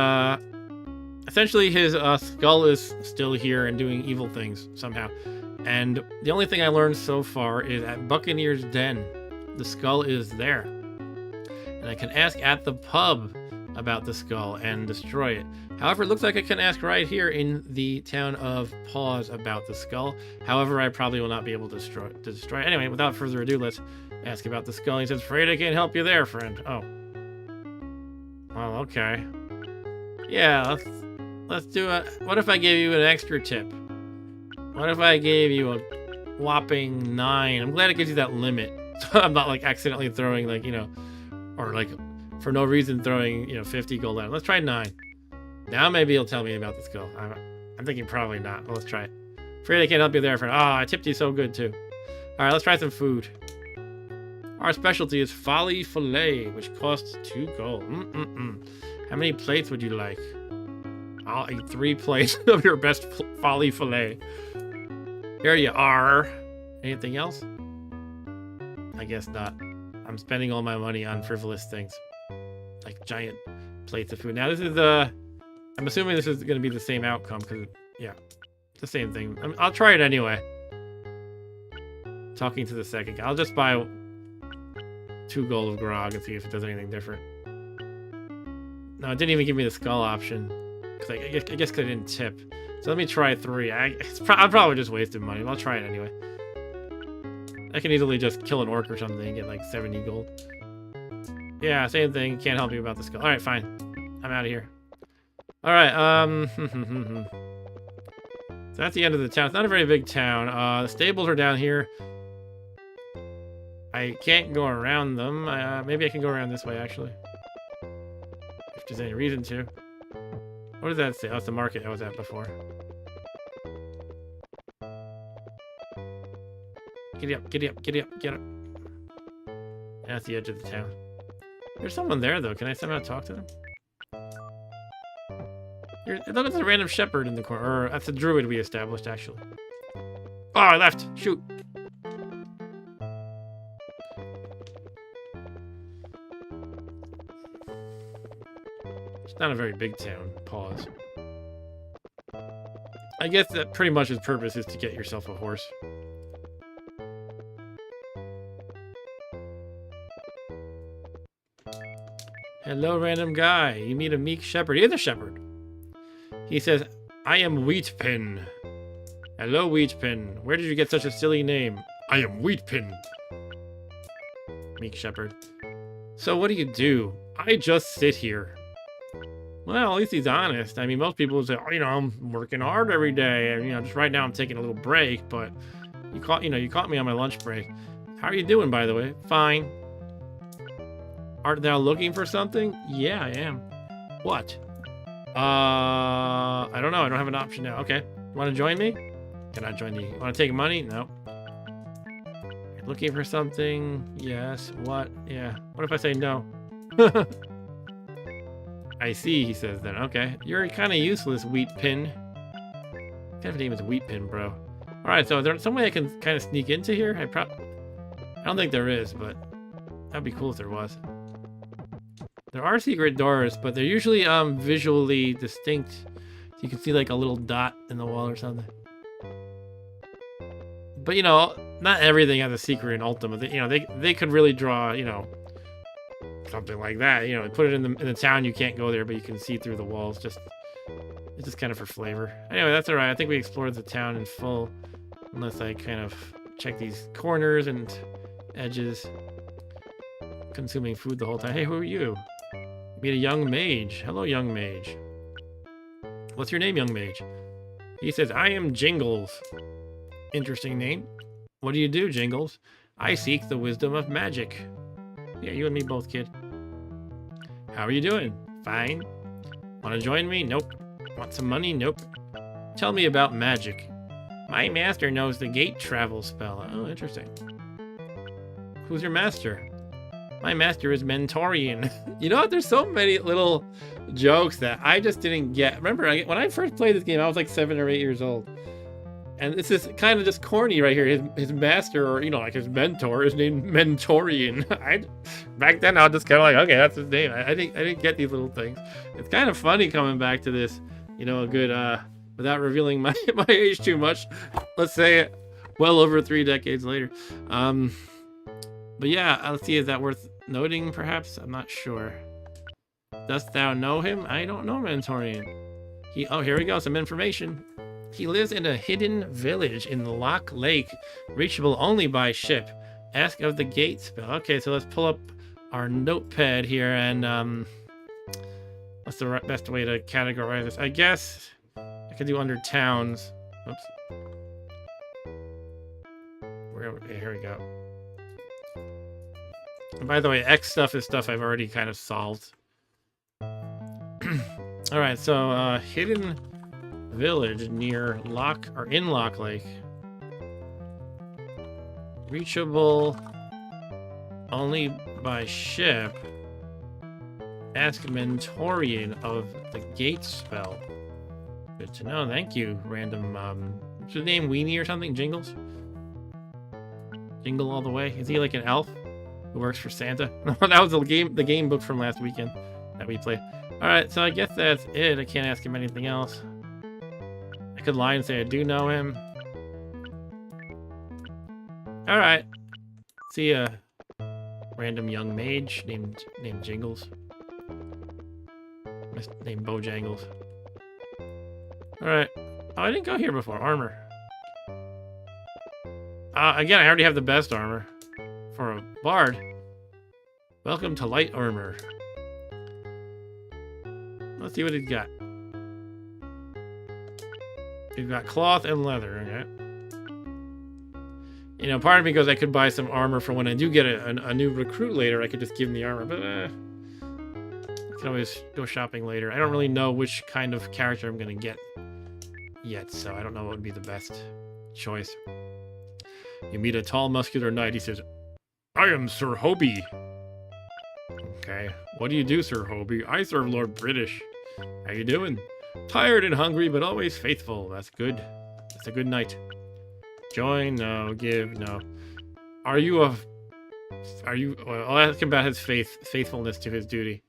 essentially his skull is still here and doing evil things somehow. And the only thing I learned so far is at Buccaneer's Den, the skull is there. And I can ask at the pub about the skull and destroy it. However, it looks like I can ask right here in the town of Paws about the skull. However, I probably will not be able to destroy it. Anyway, without further ado, let's ask about the skull. He says, afraid I can't help you there, friend. Oh. Well, okay. Yeah, let's do it. What if I gave you an extra tip? What if I gave you a whopping 9? I'm glad it gives you that limit. So I'm not like accidentally throwing like, you know, or like for no reason throwing, you know, 50 gold out. Let's try 9. Now maybe he'll tell me about the skull. I'm thinking probably not. Well, let's try it. Afraid I can't help you there, friend. Oh, I tipped you so good too. Alright, let's try some food. Our specialty is Folly Filet, which costs 2 gold. How many plates would you like? I'll eat 3 plates of your best Folly Filet. Here you are. Anything else? I guess not. I'm spending all my money on frivolous things. Like giant plates of food. Now this is I'm assuming this is going to be the same outcome, because, yeah, it's the same thing. I'll try it anyway. Talking to the second guy. I'll just buy 2 gold of grog and see if it does anything different. No, it didn't even give me the skull option. Because I guess because I didn't tip. So let me try 3. I'm probably just wasting money, but I'll try it anyway. I can easily just kill an orc or something and get like 70 gold. Yeah, same thing. Can't help you about the skull. Alright, fine. I'm out of here. Alright, so that's the end of the town. It's not a very big town. The stables are down here. I can't go around them. Maybe I can go around this way, actually. If there's any reason to. What does that say? Oh, it's the market I was at before. Giddy up, giddy up, giddy up, get up. That's the edge of the town. There's someone there, though. Can I somehow talk to them? I thought it's a random shepherd in the corner. Or that's a druid we established, actually. Oh, I left. Shoot. It's not a very big town. Pause. I guess that pretty much its purpose is to get yourself a horse. Hello, random guy. You meet a meek shepherd. He is a shepherd. He says, I am Wheatpin. Hello, Wheatpin. Where did you get such a silly name? I am Wheatpin. Meek shepherd. So what do? I just sit here. Well, at least he's honest. I mean, most people would say, oh, I'm working hard every day. And, just right now I'm taking a little break, but you caught me on my lunch break. How are you doing, by the way? Fine. Art thou looking for something? Yeah, I am. What? I don't know. I don't have an option now. Okay. You want to join me? Can I join you? Want to take money? No. You're looking for something? Yes. What? Yeah. What if I say no? I see, he says then. Okay. You're kind of useless, Wheatpin. What kind of name is Wheatpin, bro? Alright, so is there some way I can kind of sneak into here? I don't think there is, but that'd be cool if there was. There are secret doors, but they're usually visually distinct. So you can see like a little dot in the wall or something. But not everything has a secret in Ultima. They could really draw, something like that. Put it in the town, you can't go there, but you can see through the walls. It's just kind of for flavor. Anyway, that's alright. I think we explored the town in full. Unless I kind of check these corners and edges. Consuming food the whole time. Hey, who are you? Meet a young mage. Hello, young mage. What's your name, young mage? He says, I am Jingles. Interesting name. What do you do, Jingles? I seek the wisdom of magic. Yeah, you and me both, kid. How are you doing? Fine. Want to join me? Nope. Want some money? Nope. Tell me about magic. My master knows the gate travel spell. Oh, interesting. Who's your master? My master is Mentorian. You know what? There's so many little jokes that I just didn't get. Remember, when I first played this game, I was like 7 or 8 years old. And this is kind of just corny right here. His master, or, like his mentor, is named Mentorian. Back then, I was just kind of like, okay, that's his name. I didn't get these little things. It's kind of funny coming back to this, a good, without revealing my age too much. Let's say well over 3 decades later. But yeah, let's see, is that worth noting, perhaps? I'm not sure. Dost thou know him? I don't know Mentorian. Oh, here we go, some information. He lives in a hidden village in Loch Lake, reachable only by ship. Ask of the gate spell. Okay, so let's pull up our notepad here, and what's the best way to categorize this? I guess I could do under towns. Oops. Here we go. And by the way, X stuff is stuff I've already kind of solved. Alright, so hidden village near in Loch Lake. Reachable only by ship. Ask Mentorian of the Gate spell. Good to know. Thank you, random. What's his name? Weenie or something? Jingles? Jingle all the way. Is he like an elf who works for Santa? That was the game book from last weekend that we played. All right, so I guess that's it. I can't ask him anything else. I could lie and say I do know him. All right. See a random young mage named Jingles. Named Bojangles. All right. Oh, I didn't go here before. Armor. Again, I already have the best armor for a bard. Welcome to light armor. Let's see what he's got. He's got cloth and leather. Okay. You know, part of me goes, I could buy some armor for when I do get a new recruit later. I could just give him the armor, but I can always go shopping later. I don't really know which kind of character I'm going to get yet, so I don't know what would be the best choice. You meet a tall, muscular knight. He says, I am Sir Hobie. Okay. What do you do, Sir Hobie? I serve Lord British. How you doing? Tired and hungry, but always faithful. That's good. That's a good knight. Join? No. Give? No. Well, I'll ask him about his faithfulness to his duty.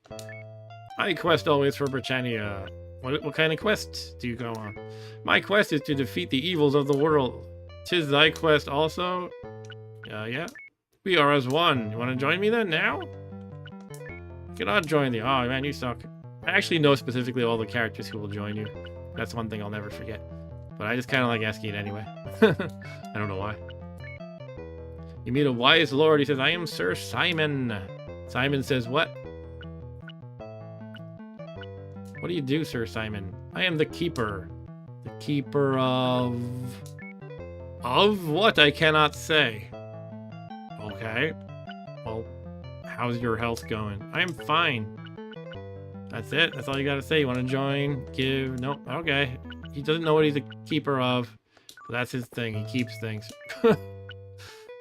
I quest always for Britannia. What kind of quest do you go on? My quest is to defeat the evils of the world. 'Tis thy quest also? Yeah. We are as one. You want to join me then, now? I cannot join thee. Oh, man, you suck. I actually know specifically all the characters who will join you. That's one thing I'll never forget. But I just kind of like asking it anyway. I don't know why. You meet a wise lord. He says, I am Sir Simon. Simon says, what? What do you do, Sir Simon? I am the keeper. The keeper of... Of what? I cannot say. Okay. Well, how's your health going? I'm fine. That's it? That's all you gotta say? You want to join? Give? Nope. Okay. He doesn't know what he's a keeper of. But that's his thing. He keeps things.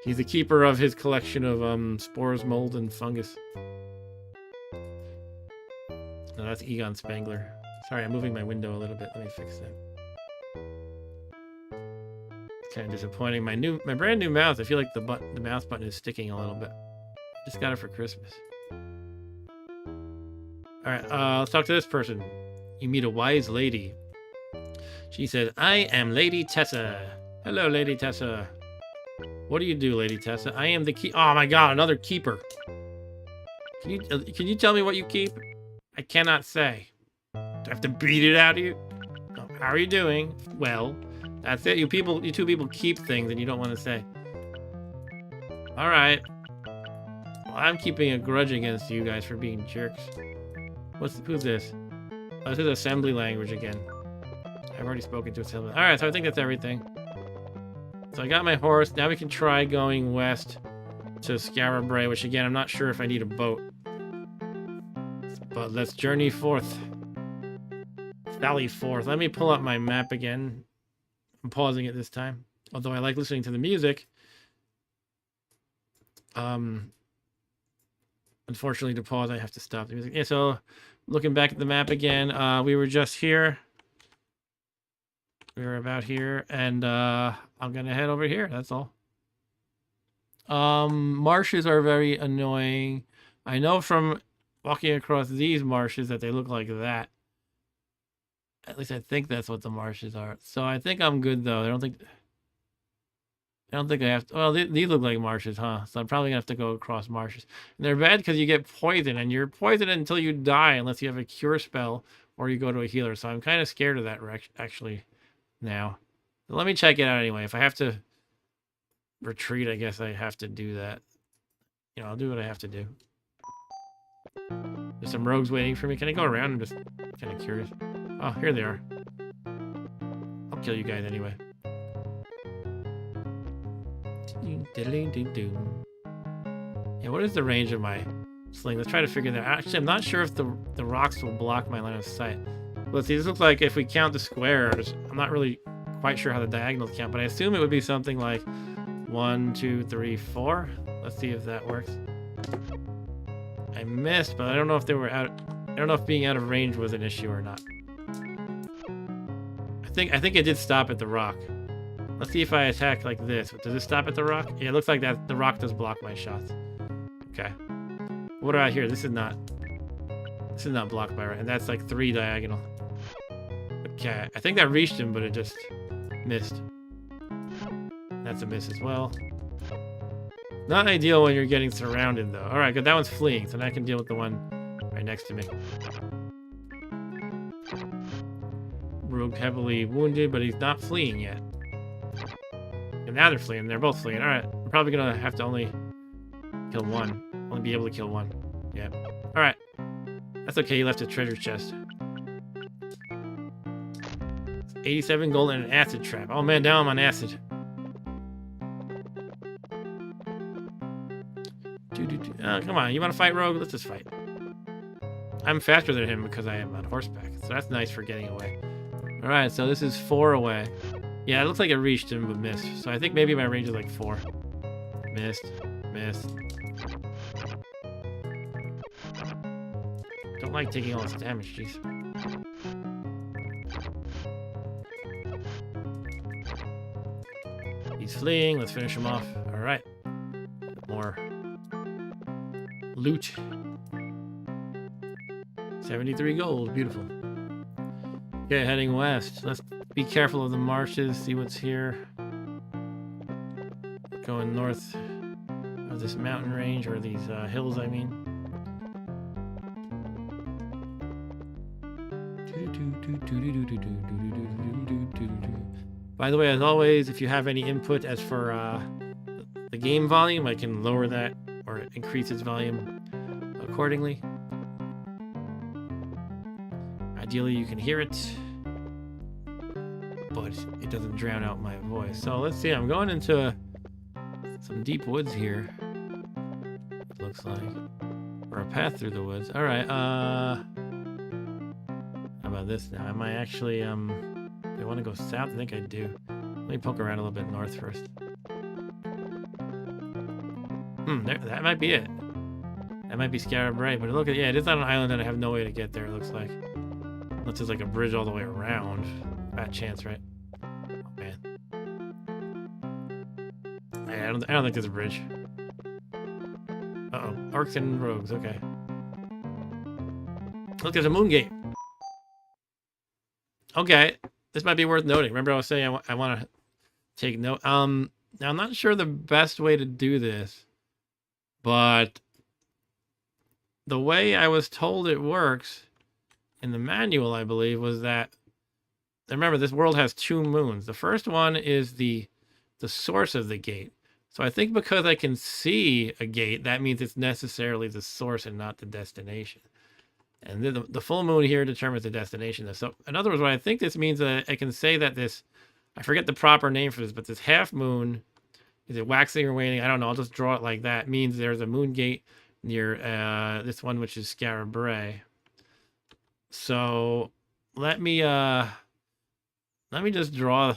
He's a keeper of his collection of spores, mold, and fungus. No, that's Egon Spangler. Sorry, I'm moving my window a little bit. Let me fix that. It's kind of disappointing. My brand new mouse. I feel like the mouse button is sticking a little bit. Just got it for Christmas. All right, let's talk to this person. You meet a wise lady. She says, I am Lady Tessa. Hello, Lady Tessa. What do you do, Lady Tessa? I am the key. Oh my God, another keeper. Can you tell me what you keep? I cannot say. Do I have to beat it out of you? Oh, how are you doing? Well, that's it. You two people keep things and you don't want to say. All right. Well, I'm keeping a grudge against you guys for being jerks. Who's this? Oh, this is assembly language again. I've already spoken to assembly. All right, so I think that's everything. So I got my horse. Now we can try going west to Scarabray, which again, I'm not sure if I need a boat. But let's journey forth. Sally forth. Let me pull up my map again. I'm pausing it this time. Although I like listening to the music. Unfortunately, to pause, I have to stop the music. Yeah, so looking back at the map again, we were just here. We were about here, and I'm gonna head over here. That's all. Marshes are very annoying. I know from walking across these marshes that they look like that. At least I think that's what the marshes are. So I think I'm good though. I don't think I have to. Well, these look like marshes, huh? So I'm probably gonna have to go across marshes. And they're bad because you get poisoned, and you're poisoned until you die, unless you have a cure spell or you go to a healer. So I'm kind of scared of that actually now. So let me check it out anyway. If I have to retreat, I guess I have to do that. You know, I'll do what I have to do. There's some rogues waiting for me. Can I go around? I'm just kind of curious. Oh, here they are. I'll kill you guys anyway. Yeah, what is the range of my sling? Let's try to figure that out. Actually, I'm not sure if the rocks will block my line of sight. Let's see, this looks like if we count the squares, I'm not really quite sure how the diagonals count, but I assume it would be something like 1, 2, 3, 4. Let's see if that works. I missed, but I don't know if they were out. I don't know if being out of range was an issue or not. I think it did stop at the rock. Let's see if I attack like this. Does it stop at the rock? Yeah, it looks like that the rock does block my shots. Okay. What about here? This is not blocked by right, and that's like 3 diagonal. Okay, I think that reached him, but it just missed. That's a miss as well. Not ideal when you're getting surrounded, though. All right, good. That one's fleeing, so now I can deal with the one right next to me. Rogue heavily wounded, but he's not fleeing yet. And now they're fleeing. They're both fleeing. All right, I'm probably gonna have to only kill one. Only be able to kill one. Yeah. All right. That's okay. He left a treasure chest. 87 gold and an acid trap. Oh man, now I'm on acid. Come on, you want to fight Rogue? Let's just fight. I'm faster than him because I am on horseback, so that's nice for getting away. All right, so this is 4 away. Yeah, it looks like it reached him but missed. So I think maybe my range is like 4. Missed. Don't like taking all this damage, jeez. He's fleeing. Let's finish him off. All right. More loot. 73 gold. Beautiful. Okay, heading west. Let's be careful of the marshes. See what's here. Going north of this mountain range, or these hills, I mean. By the way, as always, if you have any input as for the game volume, I can lower that or increase its volume accordingly. Ideally, you can hear it, but it doesn't drown out my voice. So let's see, I'm going into some deep woods here, it looks like, or a path through the woods. All right, how about this now? Am I actually, do I want to go south? I think I do. Let me poke around a little bit north first. That might be it. That might be Scarab Ray, but look at, yeah, it is on an island and I have no way to get there, it looks like. Unless there's like a bridge all the way around. Bad chance, right? Oh, man. Yeah, I don't think there's a bridge. Uh-oh. Orcs and rogues, okay. Look, there's a moon gate. Okay. This might be worth noting. Remember I was saying I want to take note. Now I'm not sure the best way to do this, but the way I was told it works in the manual, I believe, was that, remember, this world has 2 moons. The first one is the source of the gate. So I think because I can see a gate, that means it's necessarily the source and not the destination. And then the full moon here determines the destination. So in other words, what I think this means, that I can say that this, I forget the proper name for this, but this half moon, is it waxing or waning? I don't know. I'll just draw it like that. It means there's a moon gate near this one, which is Scarab Ray. So let me just draw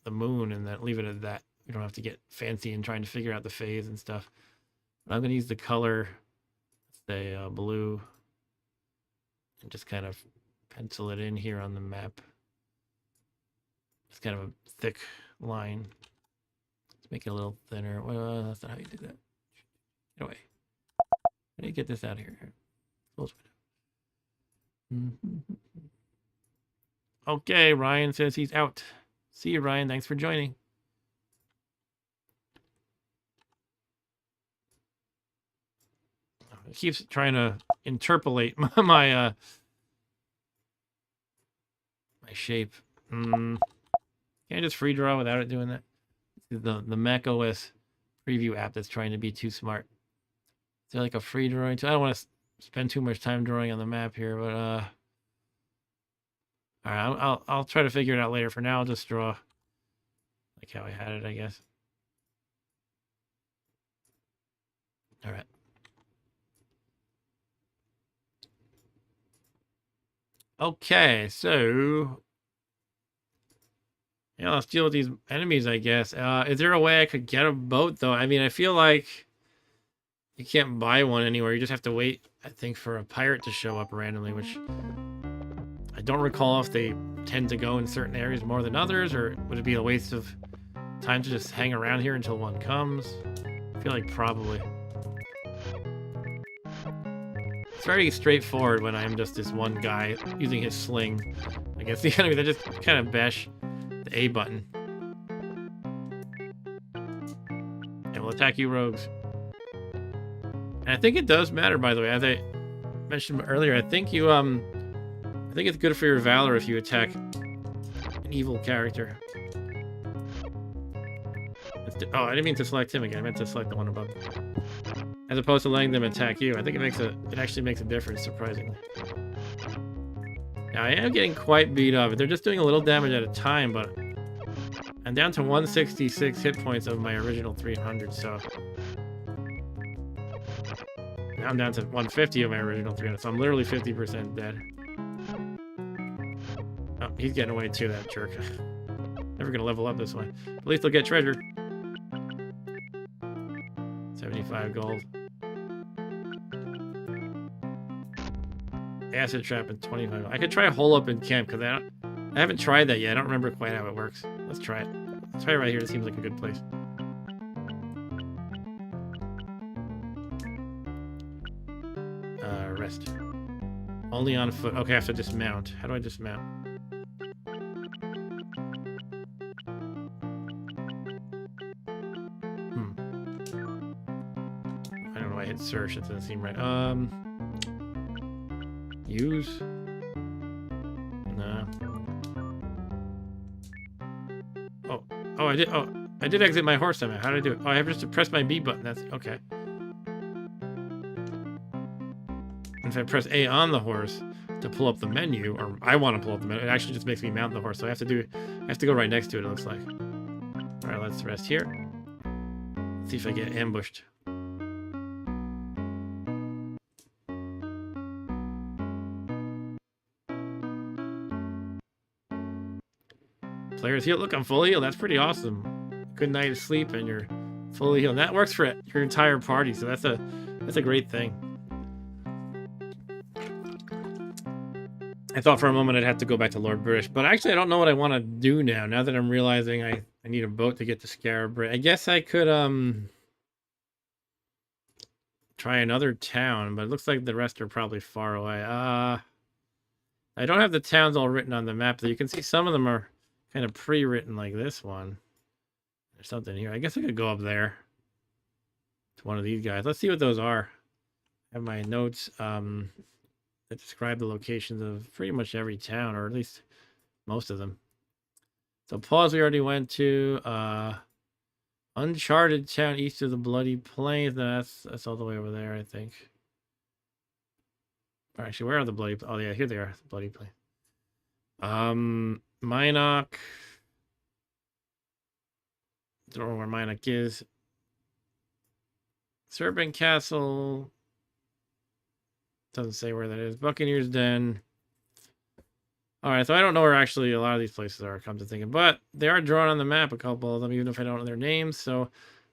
the moon and then leave it at that. You don't have to get fancy and trying to figure out the phase and stuff. I'm going to use the color, say blue, and just kind of pencil it in here on the map. Just kind of a thick line. Let's make it a little thinner. Well, that's not how you do that. Get away. How do you get this out of here? Close window. Okay, Ryan says he's out. See you, Ryan. Thanks for joining. It keeps trying to interpolate my my shape. Can I just free draw without it doing that? This is the Mac OS preview app that's trying to be too smart. Is there like a free drawing tool? I don't want to spend too much time drawing on the map here, but all right, I'll try to figure it out later. For now, I'll just draw like how I had it, I guess. All right. Okay, so Yeah, let's deal with these enemies, I guess. Is there a way I could get a boat, though? I mean, I feel like you can't buy one anywhere. You just have to wait, I think, for a pirate to show up randomly, which I don't recall if they tend to go in certain areas more than others, or would it be a waste of time to just hang around here until one comes? I feel like probably. It's very straightforward when I'm just this one guy using his sling against the enemy. They just kind of bash the A button. And we'll attack you rogues. And I think it does matter, by the way. As I mentioned earlier, I think it's good for your valor if you attack an evil character. Oh, I didn't mean to select him again. I meant to select the one above. As opposed to letting them attack you. I think it actually makes a difference, surprisingly. Now, I am getting quite beat up. They're just doing a little damage at a time, but I'm down to 166 hit points of my original 300, so now I'm down to 150 of my original 300, so I'm literally 50% dead. Oh, he's getting away too, that jerk. Never gonna level up this way. At least they'll get treasure. 75 gold. Acid trap and 25. I could try a hole up in camp because I haven't tried that yet. I don't remember quite how it works. Let's try it. Let's try it right here. It seems like a good place. Rest. Only on foot. Okay, I have to dismount. How do I dismount? I don't know why I hit search. It doesn't seem right. Use? No. Oh, I did exit my horse somehow. How did I do it? Oh, I have just to press my B button. That's okay. If I press A on the horse to pull up the menu, or I want to pull up the menu, it actually just makes me mount the horse. So I have to go right next to it, it looks like. All right, let's rest here. Let's see if I get ambushed. Players heal. Look, I'm fully healed. That's pretty awesome. Good night of sleep and you're fully healed. And that works for your entire party, so that's a great thing. I thought for a moment I'd have to go back to Lord British, but actually I don't know what I want to do now. Now that I'm realizing I need a boat to get to Scarab. I guess I could try another town, but it looks like the rest are probably far away. I don't have the towns all written on the map, though. You can see some of them are kind of pre-written like this one. There's something here. I guess I could go up there to one of these guys. Let's see what those are. I have my notes that describe the locations of pretty much every town, or at least most of them. So Pause we already went to. Uncharted town east of the Bloody Plains. No, that's all the way over there, I think. Or actually, where are the Bloody... Oh, yeah, here they are. The Bloody Plains. Minnock. Don't know where Minnock is. Serpent Castle. Doesn't say where that is. Buccaneer's Den. Alright, so I don't know where actually a lot of these places are, come to thinking. But they are drawn on the map, a couple of them, even if I don't know their names. So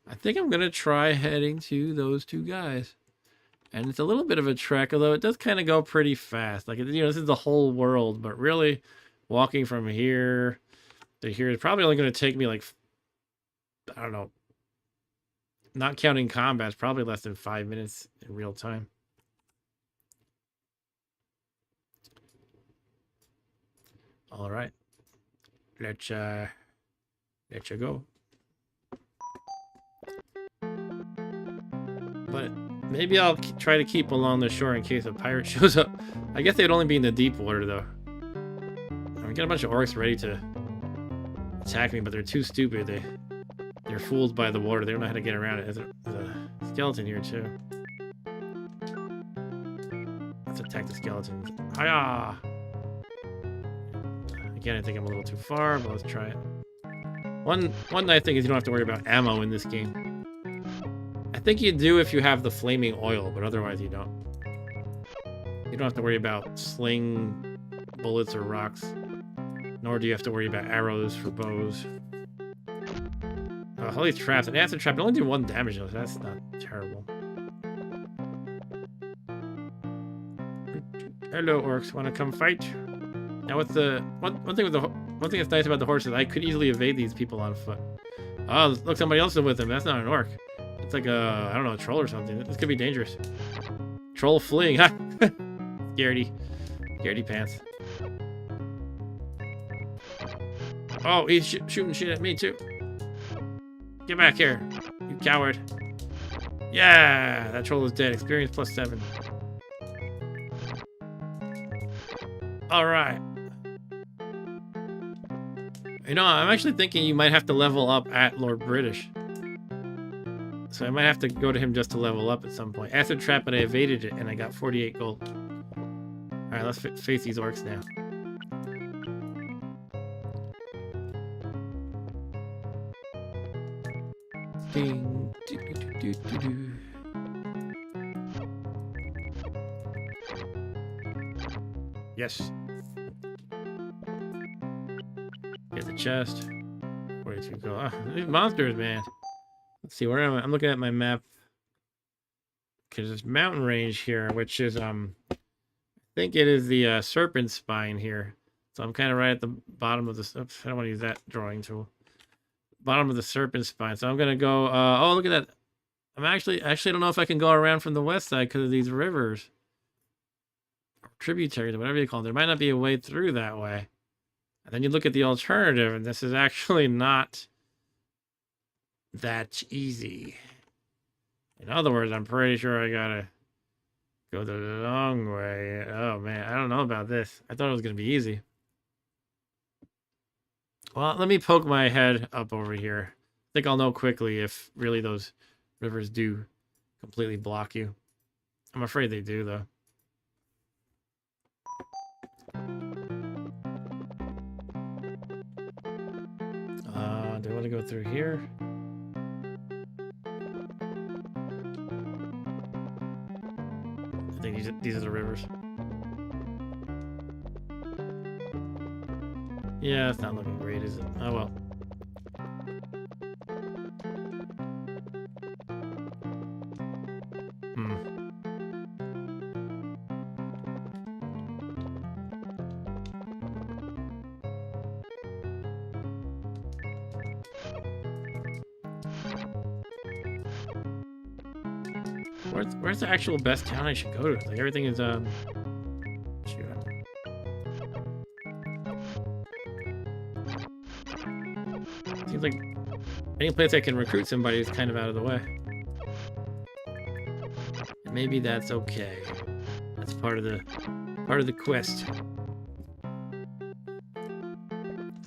I think I'm going to try heading to those two guys. And it's a little bit of a trek, although it does kind of go pretty fast. Like, you know, this is the whole world, but really walking from here to here is probably only going to take me like, I don't know, not counting combat, it's probably less than 5 minutes in real time. All right, let's you go. But maybe I'll try to keep along the shore in case a pirate shows up. I guess they'd only be in the deep water though. I got a bunch of orcs ready to attack me, but they're too stupid. They're fooled by the water. They don't know how to get around it. There's a skeleton here too. Let's attack the skeletons. Hiya! Again, I think I'm a little too far, but let's try it. One nice thing is you don't have to worry about ammo in this game. I think you do if you have the flaming oil, but otherwise you don't. You don't have to worry about sling bullets or rocks. Nor do you have to worry about arrows for bows. All these traps. An acid trap. It only do 1 damage though, so that's not terrible. Hello, orcs. Want to come fight? Now, what's the one thing that's nice about the horses? I could easily evade these people on foot. Oh, look, somebody else is with them. That's not an orc. It's like a, I don't know, a troll or something. This could be dangerous. Troll fleeing. Ha! Scaredy. Scaredy pants. Oh, he's shooting shit at me too. Get back here, you coward. Yeah, that troll is dead. Experience +7. All right. You know, I'm actually thinking you might have to level up at Lord British. So I might have to go to him just to level up at some point. Acid trap, but I evaded it and I got 48 gold. All right, let's face these orcs now. Ding, do, do, do, do, do. Yes. Get the chest. 42 gold. Ah, these monsters, man. Let's see, where am I? I'm looking at my map. Because there's mountain range here, which is, I think it is the serpent spine here. So I'm kind of right at the bottom of the, oops, I don't want to use that drawing tool. Bottom of the serpent spine. So I'm going to go, oh, look at that. I'm actually don't know if I can go around from the west side because of these rivers. Or tributaries, or whatever you call them. There might not be a way through that way. And then you look at the alternative, and this is actually not that easy. In other words, I'm pretty sure I gotta go the long way. Oh man, I don't know about this. I thought it was gonna be easy. Well, let me poke my head up over here. I think I'll know quickly if really those rivers do completely block you. I'm afraid they do, though. Do I want to go through here? I think these are the rivers. Yeah, it's not looking great, is it? Oh well. Where's the actual best town I should go to? Like everything is shoot. Seems like any place I can recruit somebody is kind of out of the way. And maybe that's okay. That's part of the quest.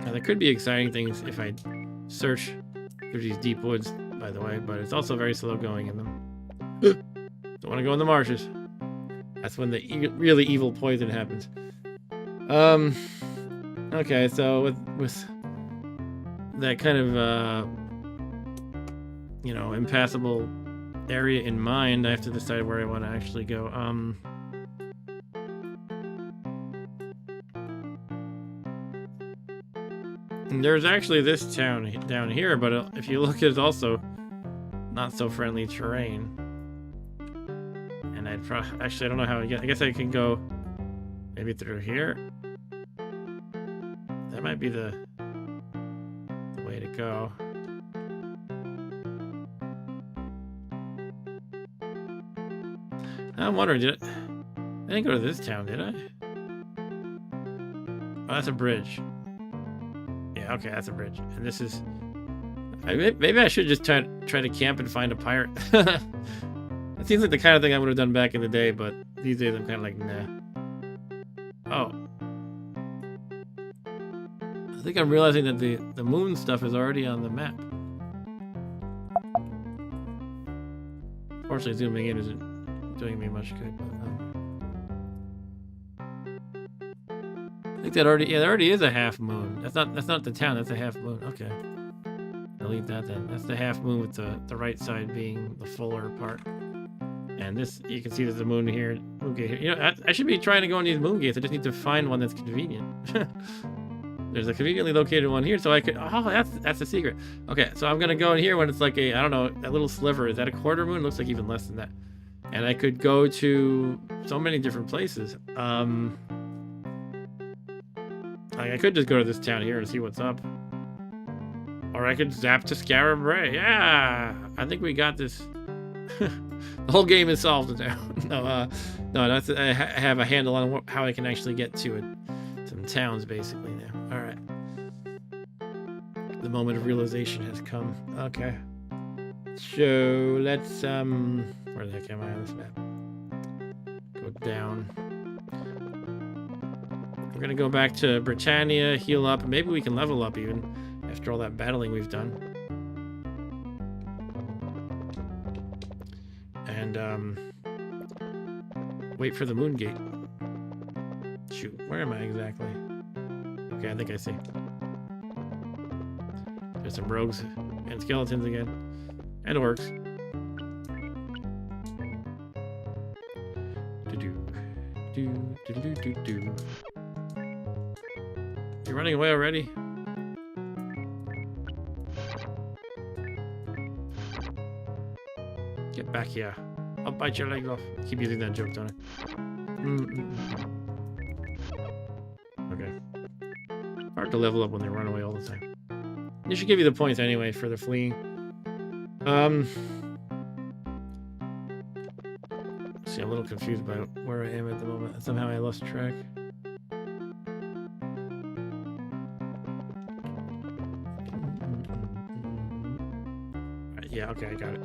Now there could be exciting things if I search through these deep woods, by the way, but it's also very slow going in them. Don't want to go in the marshes. That's when the really evil poison happens. Okay, so with that kind of you know, impassable area in mind, I have to decide where I want to actually go. And there's actually this town down here, but if you look, it's also not so friendly terrain. And actually, I don't know how I guess I can go maybe through here. That might be the way to go. I'm wondering, I didn't go to this town, did I? Oh, that's a bridge. Yeah, okay, that's a bridge. And this is... Maybe I should just try to camp and find a pirate. It seems like the kind of thing I would have done back in the day, but these days I'm kind of like, nah. Oh. I think I'm realizing that the moon stuff is already on the map. Unfortunately, zooming in isn't doing me much good. But, I think that already, yeah, there already is a half moon. That's not the town. That's a half moon. Okay, I'll leave that then. That's the half moon with the right side being the fuller part. And this, you can see there's a moon here, moon gate here. You know, I should be trying to go on these moon gates. I just need to find one that's convenient. There's a conveniently located one here, so I could. Oh, that's the secret. Okay, so I'm gonna go in here when it's like a, I don't know, a little sliver. Is that a quarter moon? Looks like even less than that. And I could go to so many different places. Like I could just go to this town here and see what's up. Or I could zap to Scarab Ray. Yeah, I think we got this. The whole game is solved now. No, that's I have a handle on how I can actually get to it. Some towns basically now. All right. The moment of realization has come. Okay. So let's where the heck am I on this map? Go down. We're gonna go back to Britannia, heal up, and maybe we can level up even after all that battling we've done. And wait for the moon gate. Shoot, where am I exactly? Okay, I think I see. There's some rogues and skeletons again. And orcs. You're running away already? Get back here. I'll bite your legs off. I keep using that joke, don't I? Okay. Hard to level up when they run away all the time. They should give you the points anyway for the fleeing. See, I'm a little confused about where I am at the moment. Somehow I lost track. Right, yeah, okay, I got it.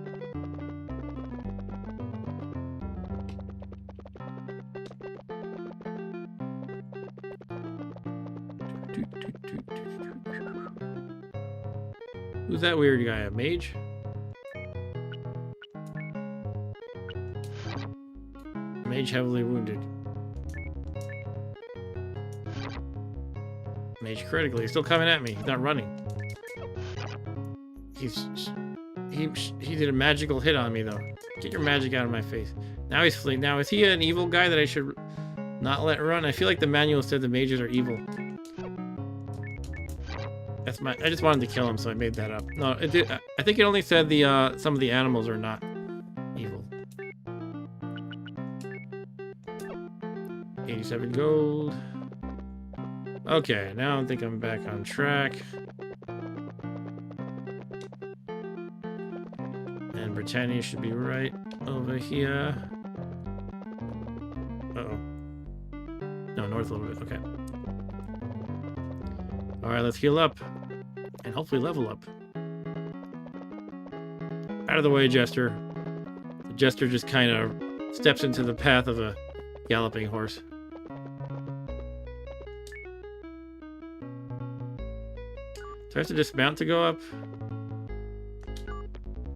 Who's that weird guy? A mage? Mage heavily wounded. Mage critically. He's still coming at me. He's not running. He did a magical hit on me though. Get your magic out of my face. Now he's fleeing. Now is he an evil guy that I should not let run? I feel like the manual said the mages are evil. That's my. I just wanted to kill him, so I made that up. No, it did. I think it only said the some of the animals are not evil. 87 gold. Okay, now I think I'm back on track. And Britannia should be right over here. Uh-oh. No, north a little bit. Okay. Alright, let's heal up. And hopefully level up. Out of the way, Jester. The Jester just kind of steps into the path of a galloping horse. Do I have to dismount to go up?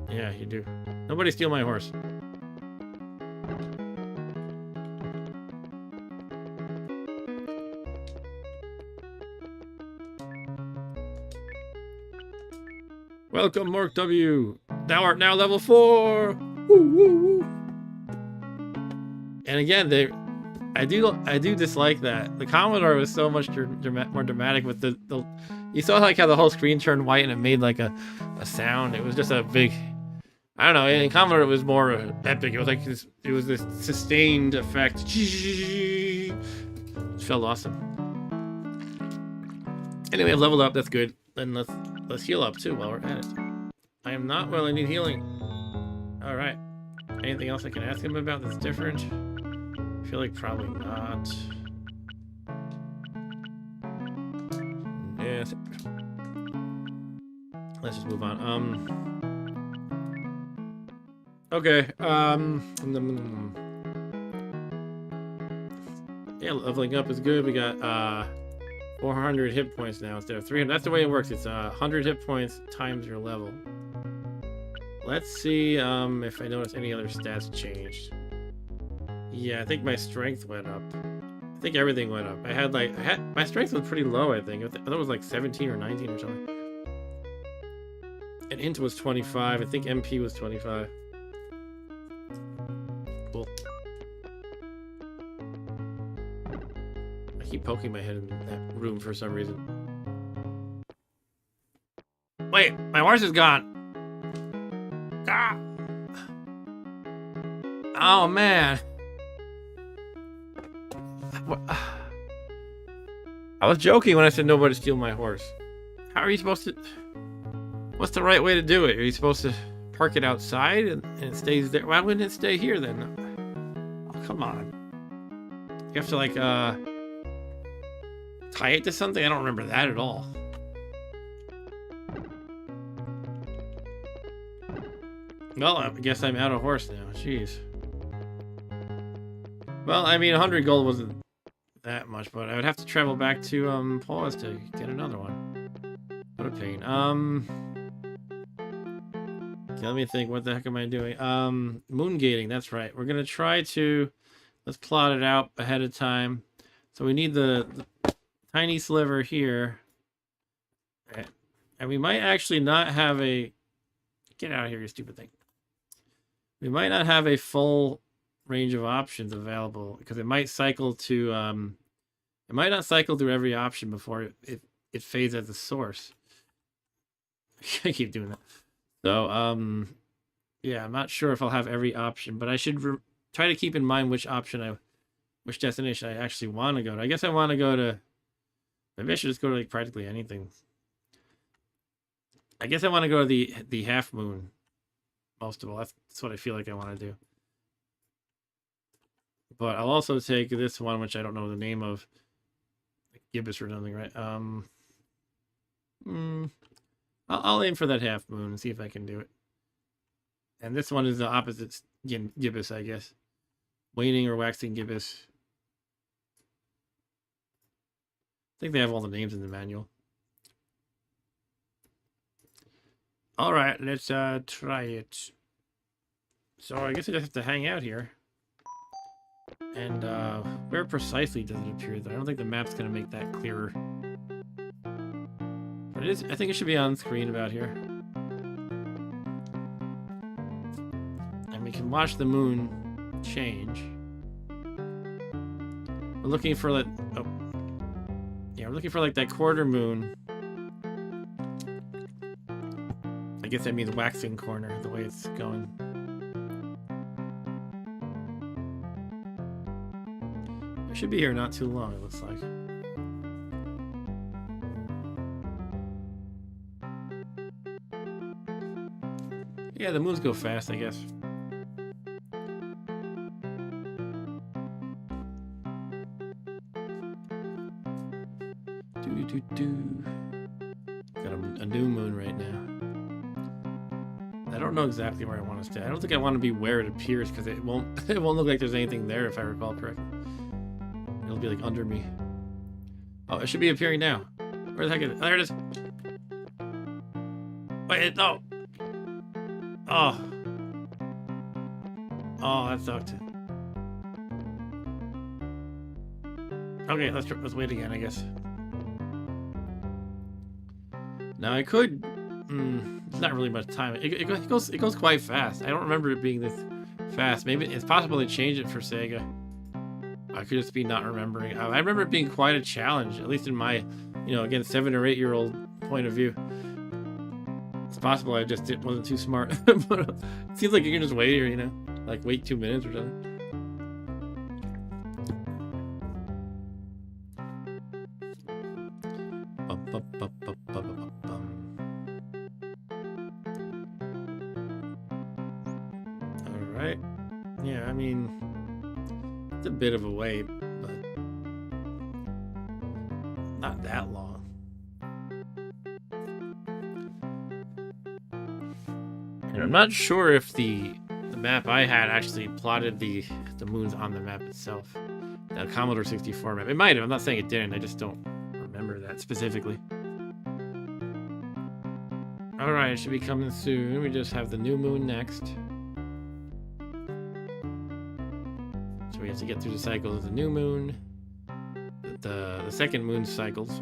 Yeah, you do. Nobody steal my horse. Welcome, Mork W. Thou art now level 4. Woo, woo, woo. And again, I do dislike that. The Commodore was so much more dramatic with the you saw like how the whole screen turned white and it made like a sound. It was just a big, I don't know. In Commodore it was more epic. It was like this. It was this sustained effect. It felt awesome. Anyway, I've leveled up. That's good. Then let's heal up too while we're at it. I am not well. I need healing. All right. Anything else I can ask him about that's different? I feel like probably not. Yeah. Let's just move on. Okay. Yeah, leveling up is good. We got 400 hit points now instead of 300. That's the way it works. It's 100 hit points times your level. Let's see if I notice any other stats changed. Yeah, I think my strength went up. I think everything went up. My strength was pretty low, I think. I thought it was like 17 or 19 or something. And int was 25. I think MP was 25. Cool. I keep poking my head in that room for some reason. Wait, my horse is gone. Ah. Oh, man. I was joking when I said nobody steal my horse. How are you supposed to... What's the right way to do it? Are you supposed to park it outside and it stays there? Why wouldn't it stay here then? Oh, come on. You have to, like, tie it to something? I don't remember that at all. Well, I guess I'm out of horse now. Jeez. Well, I mean, 100 gold wasn't that much, but I would have to travel back to Paul's to get another one. What a pain. Okay, let me think. What the heck am I doing? Moon gating. That's right. We're gonna try to... Let's plot it out ahead of time. So we need the tiny sliver here. And we might actually not have a... Get out of here, you stupid thing. We might not have a full range of options available because it might cycle to... it might not cycle through every option before it fades at the source. I keep doing that. So, yeah, I'm not sure if I'll have every option, but I should... try to keep in mind which destination I actually want to go to. I guess I want to go to... Maybe I should just go to, like, practically anything. I guess I want to go to the half moon. Most of all. That's what I feel like I want to do. But I'll also take this one, which I don't know the name of. Like Gibbous or something, right? I'll aim for that half moon and see if I can do it. And this one is the opposite gibbous, I guess. Waning or waxing gibbous. I think they have all the names in the manual. Alright, let's try it. So I guess I just have to hang out here. And where precisely does it appear though? I don't think the map's gonna make that clearer. But it is, I think it should be on screen about here. We can watch the moon change. We're looking for like... Oh. Yeah, we're looking for like that quarter moon. I guess that means waxing corner, the way it's going. It should be here not too long, it looks like. Yeah, the moons go fast, I guess. Got a new moon right now. I don't know exactly where I want to stay. I don't think I want to be where it appears because it won't look like there's anything there if I recall correctly. It'll be like under me. Oh, it should be appearing now. Where the heck is it? Oh, there it is. Wait, no. Oh. Oh, that sucked. Okay, let's wait again, I guess. Now I could... it's not really much time. It goes quite fast. I don't remember it being this fast. Maybe it's possible they changed it for Sega. I could just be not remembering. I remember it being quite a challenge, at least in my, again, 7 or 8 year old point of view. It's possible I just wasn't too smart. But it seems like you can just wait here, like wait 2 minutes or something. Alright. Yeah, I mean, it's a bit of a wait, but not that long. And I'm not sure if the map I had actually plotted the moons on the map itself. The Commodore 64 map. It might have. I'm not saying it didn't. I just don't remember that specifically. Alright, it should be coming soon. We just have the new moon next. So we have to get through the cycle of the new moon. The second moon cycles.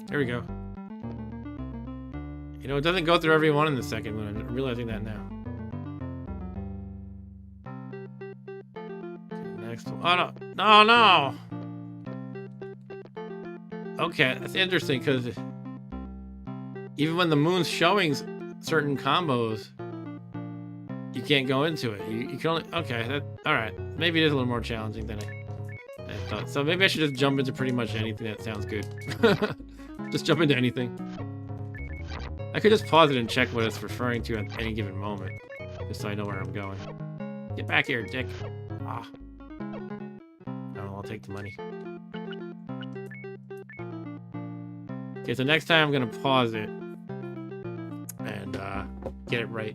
There we go. It doesn't go through every one in the second moon. I'm realizing that now. Next one. Oh no. No, no. Okay, that's interesting because even when the moon's showing certain combos, you can't go into it. You can only... Okay, alright. Maybe it is a little more challenging than I thought. So maybe I should just jump into pretty much anything that sounds good. Just jump into anything. I could just pause it and check what it's referring to at any given moment. Just so I know where I'm going. Get back here, dick. Ah. No, I'll take the money. Okay, so next time I'm gonna pause it and get it right.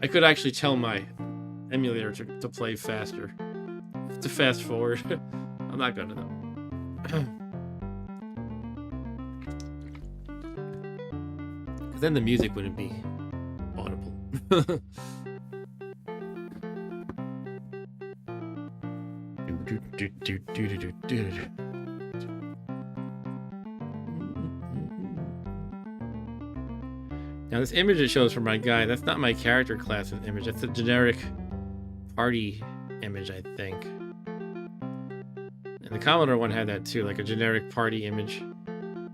I could actually tell my emulator to play faster, to fast forward. I'm not gonna though. Because then the music wouldn't be audible. Now this image it shows for my guy, that's not my character class image, that's a generic party image, I think. And the Commodore one had that too, like a generic party image.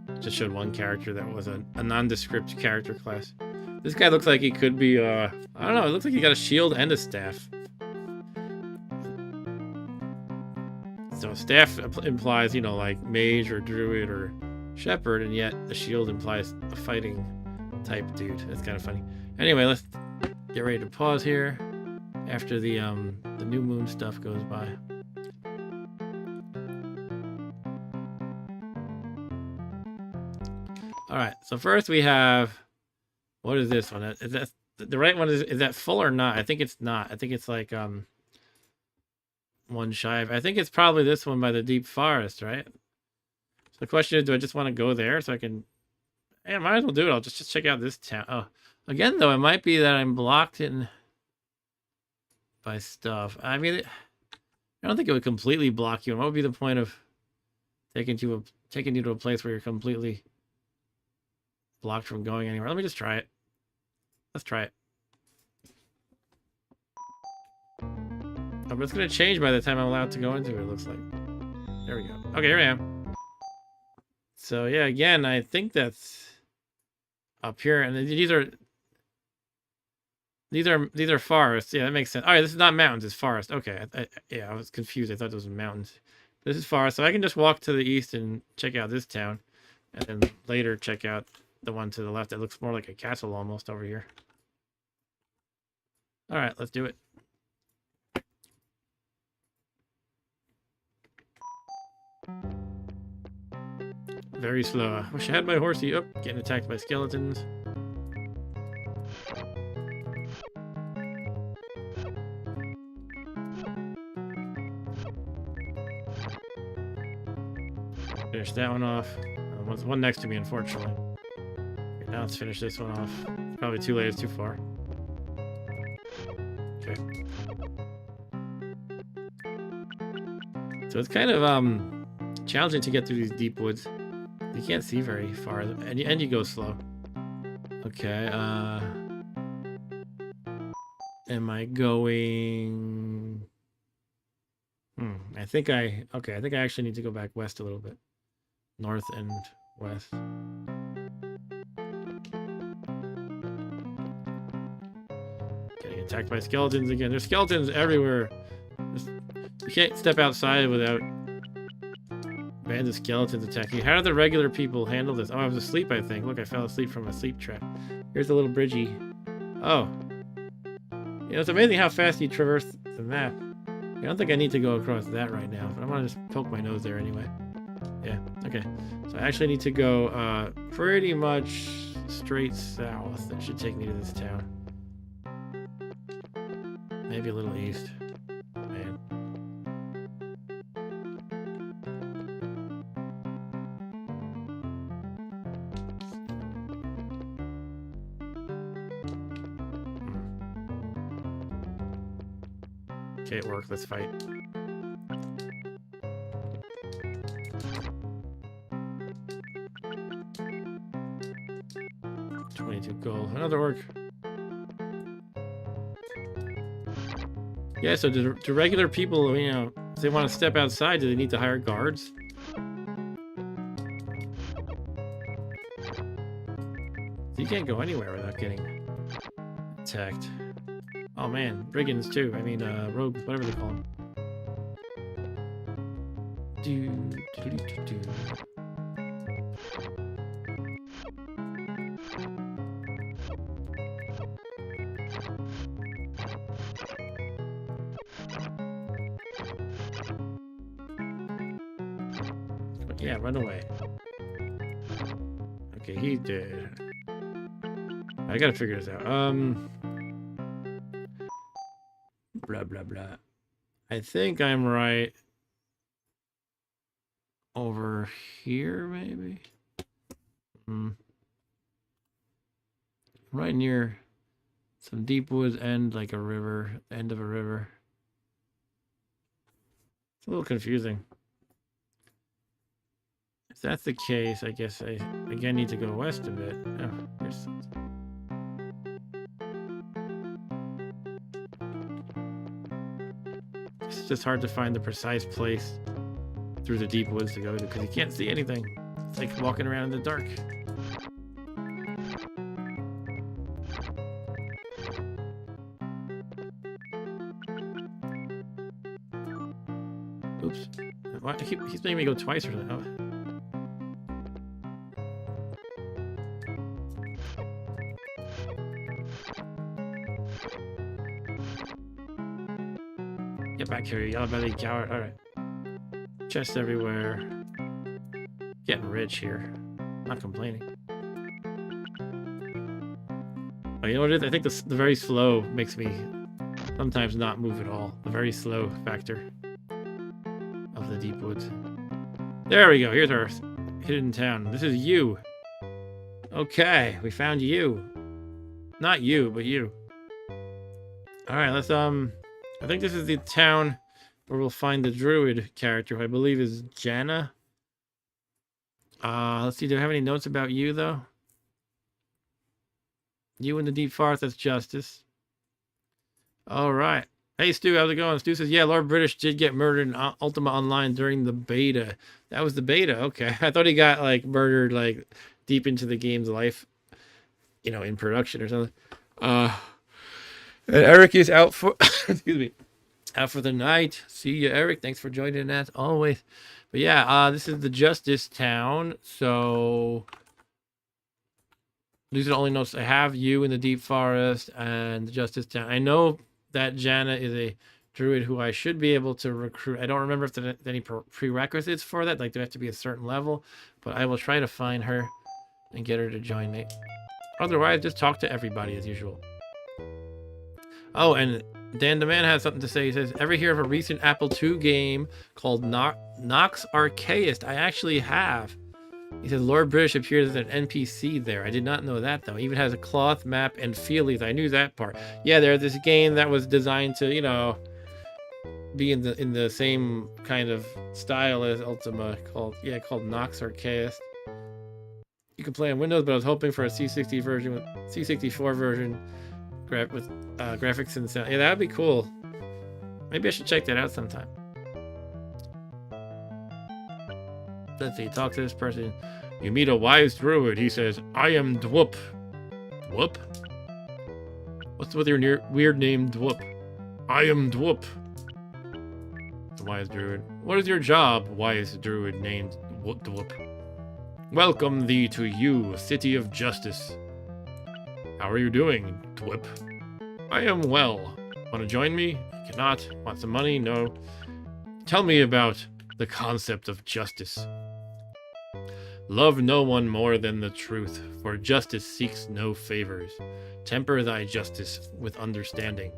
It just showed one character that was a nondescript character class. This guy looks like he could be, I don't know, it looks like he got a shield and a staff. So staff implies, you know, like mage or druid or shepherd, and yet the shield implies a fighting type dude. That's kind of funny. Anyway, let's get ready to pause here after the new moon stuff goes by. All right, so first we have, what is this one? Is that the right one? Is that full or not? I think it's not. I think it's like one shy of, I think it's probably this one by the deep forest, right? So the question is, do I just want to go there so I can, yeah, I might as well do it. I'll just check out this town. Oh, again though, it might be that I'm blocked in by stuff. I mean, I don't think it would completely block you. And what would be the point of taking you to a place where you're completely blocked from going anywhere? Let me just try it. Let's try it. Oh, but it's gonna change by the time I'm allowed to go into it, it looks like. There we go. Okay, here I am. So yeah, again, I think that's up here, and these are forests. Yeah, that makes sense. All right, this is not mountains; it's forest. Okay, yeah, I was confused. I thought those were mountains. This is forest, so I can just walk to the east and check out this town, and then later check out the one to the left that looks more like a castle almost over here. All right, let's do it. Very slow. I wish I had my horsey. Oh, getting attacked by skeletons. Finish that one off. One next to me, unfortunately. Okay, now let's finish this one off. It's probably too late. It's too far. Okay. So it's kind of challenging to get through these deep woods. You can't see very far, and you go slow. Okay, am I going... I think I actually need to go back west a little bit. North and west. Getting attacked by skeletons again. There's skeletons everywhere. You can't step outside without bands of skeletons attacking. How do the regular people handle this? Oh, I was asleep, I think. Look, I fell asleep from a sleep trap. Here's a little bridgey. Oh. You know, it's amazing how fast you traverse the map. I don't think I need to go across that right now, but I want to just poke my nose there anyway. Yeah, okay. So I actually need to go pretty much straight south. That should take me to this town. Maybe a little east. Man. Okay, it worked. Let's fight. $22 gold. Another orc. Yeah, so do regular people, you know, if they want to step outside, do they need to hire guards? You can't go anywhere without getting attacked. Oh man, brigands too. I mean, rogues, whatever they call them. Yeah, run away. Okay, he's dead. I gotta figure this out. Blah, blah, blah. I think I'm right over here, maybe? Right near some deep woods and like a river, end of a river. It's a little confusing. If that's the case, I guess I again need to go west a bit. Oh, here's something. It's just hard to find the precise place through the deep woods to go to because you can't see anything. It's like walking around in the dark. Oops. Why, he's making me go twice or something. Oh. Get back here, you yellow belly coward. Alright. Chests everywhere. Getting rich here. Not complaining. Oh, you know what it is? I think the very slow makes me sometimes not move at all. The very slow factor of the deep woods. There we go. Here's our hidden town. This is you. Okay, we found you. Not you, but you. Alright, let's I think this is the town where we'll find the druid character, who I believe is Janna. Let's see, do I have any notes about you, though? You in the deep forest, that's Justice. Alright. Hey, Stu, how's it going? Stu says, yeah, Lord British did get murdered in Ultima Online during the beta. That was the beta, okay. I thought he got, like, murdered, like, deep into the game's life. You know, in production or something. And Eric is out for, excuse me, out for the night. See you, Eric. Thanks for joining as always. But yeah, this is the Justice Town. So these are the only notes I have. You in the deep forest and the Justice Town. I know that Janna is a druid who I should be able to recruit. I don't remember if there's any prerequisites for that. Like, there have to be a certain level. But I will try to find her and get her to join me. Otherwise, just talk to everybody as usual. Oh, and Dan the Man has something to say. He says, ever hear of a recent Apple II game called Nox Archaeist? I actually have. He says, Lord British appears as an NPC there. I did not know that, though. He even has a cloth, map, and feelies. I knew that part. Yeah, there's this game that was designed to, you know, be in the same kind of style as Ultima, called Nox Archaeist. You can play on Windows, but I was hoping for a C64 version with graphics and sound. Yeah, that'd be cool. Maybe I should check that out sometime. Let's see. Talk to this person. You meet a wise druid. He says, I am Dwup. Dwup? What's with your weird name, Dwup? I am Dwup. The wise druid. What is your job, wise druid named Dwup? Welcome thee to you, city of justice. How are you doing, Dwip? I am well. Want to join me? I cannot. Want some money? No. Tell me about the concept of justice. Love no one more than the truth, for justice seeks no favors. Temper thy justice with understanding.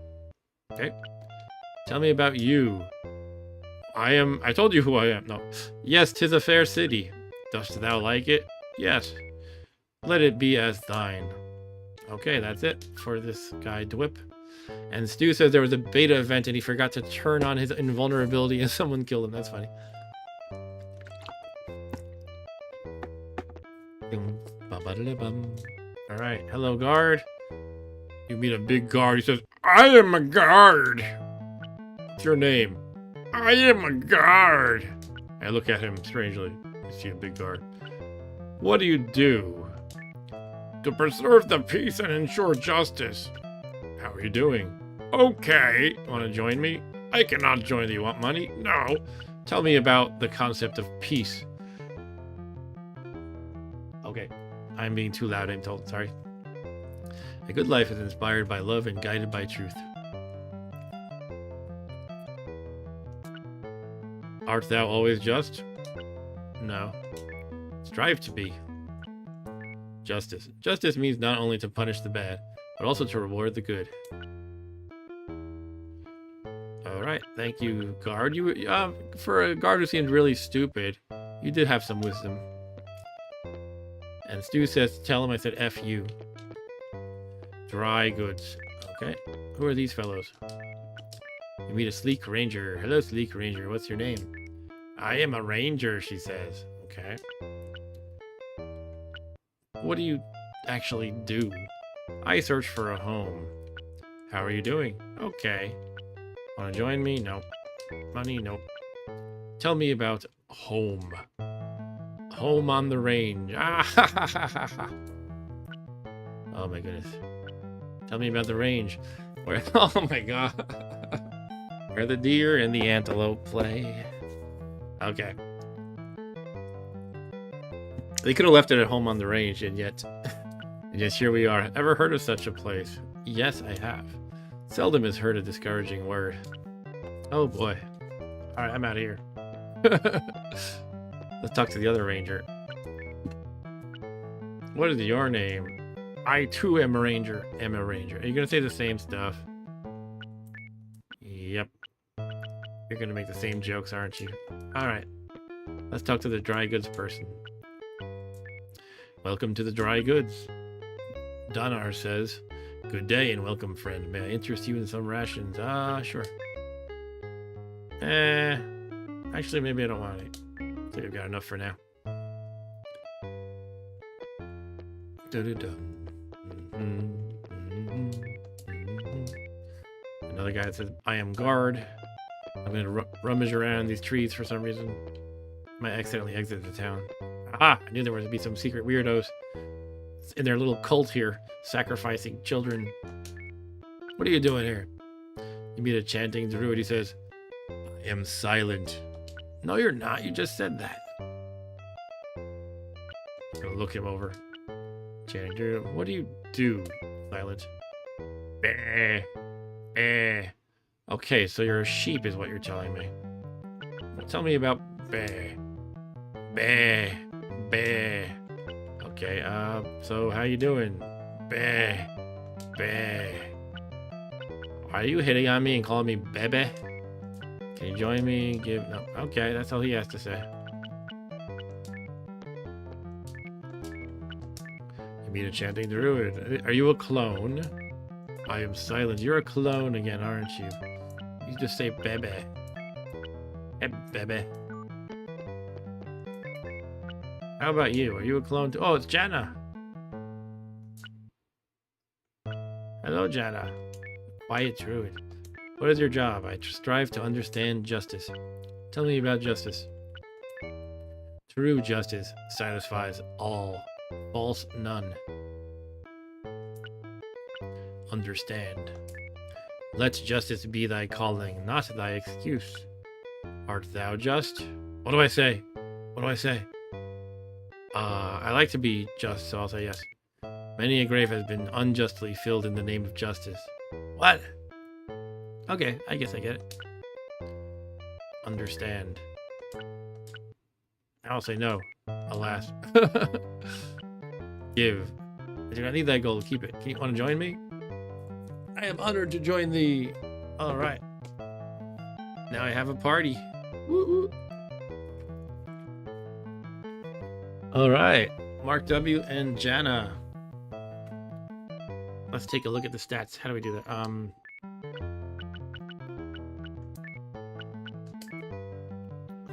Okay. Tell me about you. I told you who I am. No. Yes, 'tis a fair city. Dost thou like it? Yes. Let it be as thine. Okay, that's it for this guy, Dwip. And Stu says there was a beta event and he forgot to turn on his invulnerability and someone killed him. That's funny. Alright, hello, guard. You meet a big guard. He says, I am a guard. What's your name? I am a guard. I look at him strangely. I see a big guard. What do you do? To preserve the peace and ensure justice. How are you doing? Okay. Want to join me? I cannot join. Do you want money? No. Tell me about the concept of peace. Okay. I'm being too loud, I'm told. Sorry. A good life is inspired by love and guided by truth. Art thou always just? No. Strive to be. Justice. Justice means not only to punish the bad, but also to reward the good. Alright, thank you, guard. You, for a guard who seemed really stupid, you did have some wisdom. And Stu says, tell him I said F you. Dry goods. Okay. Who are these fellows? You meet a sleek ranger. Hello, sleek ranger. What's your name? I am a ranger, she says. Okay. What do you actually do? I search for a home. How are you doing? Okay. Want to join me? Nope. Money? Nope. Tell me about home. Home on the range. Ah, oh my goodness. Tell me about the range. Where? Oh my god. Where the deer and the antelope play. Okay. They could have left it at home on the range, and yet here we are. Ever heard of such a place? Yes, I have. Seldom is heard a discouraging word. Oh boy. Alright, I'm out of here. Let's talk to the other ranger. What is your name? I too am a ranger. Are you gonna say the same stuff? Yep. You're gonna make the same jokes, aren't you? Alright. Let's talk to the dry goods person. Welcome to the dry goods. Donar says, good day and welcome, friend. May I interest you in some rations? Sure. Actually, maybe I don't want any. I think I've got enough for now. Another guy that says, I am guard. I'm going to rummage around these trees for some reason. Might accidentally exit the town. Aha! I knew there would be some secret weirdos in their little cult here, sacrificing children. What are you doing here? You meet a chanting druid. He says, I am silent. No, you're not. You just said that. I'm gonna look him over. Chanting druid. What do you do, silent? Bah. Bah. Okay, so you're a sheep is what you're telling me. Tell me about bah. Bah. Bah. Okay, so how you doing? Bah. Bah. Are you hitting on me and calling me Bebe? Can you join me? No. Okay, that's all he has to say. You meet a chanting druid. Are you a clone? I am silent. You're a clone again, aren't you? You just say Bebe. Hey, Bebe. How about you? Are you a clone too? Oh, it's Jana. Hello, Jana. Quiet druid. What is your job? I strive to understand justice. Tell me about justice. True justice satisfies all. False none. Understand. Let justice be thy calling, not thy excuse. Art thou just? What do I say? What do I say? I like to be just, so I'll say yes. Many a grave has been unjustly filled in the name of justice. What? Okay, I guess I get it. Understand. I'll say no. Alas. Give. I do not need that gold. Keep it. You want to join me? I am honored to join thee. Alright. Now I have a party. Woo-woo. Alright. Mark W. and Jana. Let's take a look at the stats. How do we do that?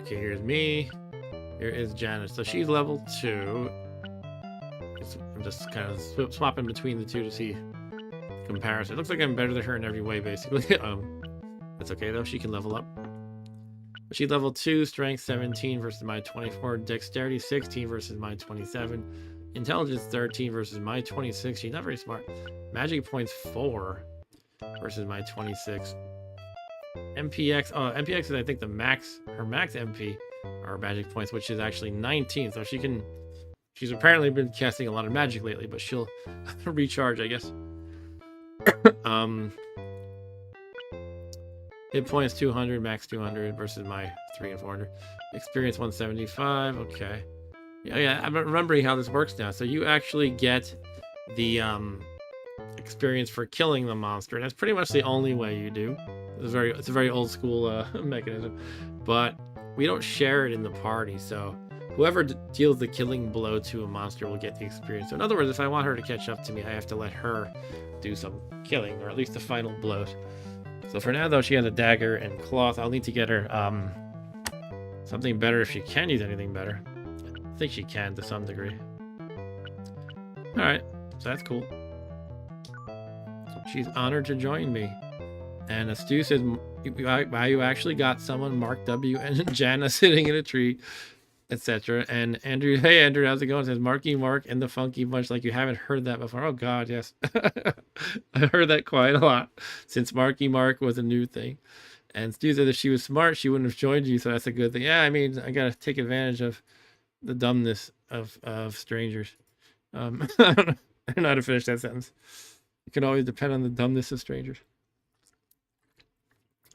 Okay, here's me. Here is Jana. So she's level 2. I'm just kind of swapping between the two to see comparison. It looks like I'm better than her in every way, basically. That's okay though. She can level up. She level 2, strength 17 versus my 24, dexterity 16 versus my 27, intelligence 13 versus my 26. She's not very smart. Magic points 4 versus my 26. MPX, MPX is I think the max, her max MP are magic points, which is actually 19. So she's apparently been casting a lot of magic lately, but she'll recharge, I guess. Hit points 200, max 200 versus my 3 and 400. Experience 175. Okay. Yeah, I'm remembering how this works now. So you actually get the experience for killing the monster, and that's pretty much the only way you do. It's a very old school mechanism, but we don't share it in the party. So whoever deals the killing blow to a monster will get the experience. So in other words, if I want her to catch up to me, I have to let her do some killing, or at least the final blows. So for now, though, she has a dagger and cloth. I'll need to get her something better if she can use anything better. I think she can to some degree. Alright, so that's cool. She's honored to join me. And Stu says, you actually got someone, Mark W. and Jana sitting in a tree, etc. And Andrew, hey Andrew, how's it going? It says Marky Mark and the Funky Bunch, like you haven't heard that before. Oh God, yes. I heard that quite a lot since Marky Mark was a new thing. And Stu said if she was smart, she wouldn't have joined you, so that's a good thing. Yeah, I mean, I gotta take advantage of the dumbness of strangers. I don't know how to finish that sentence. You can always depend on the dumbness of strangers.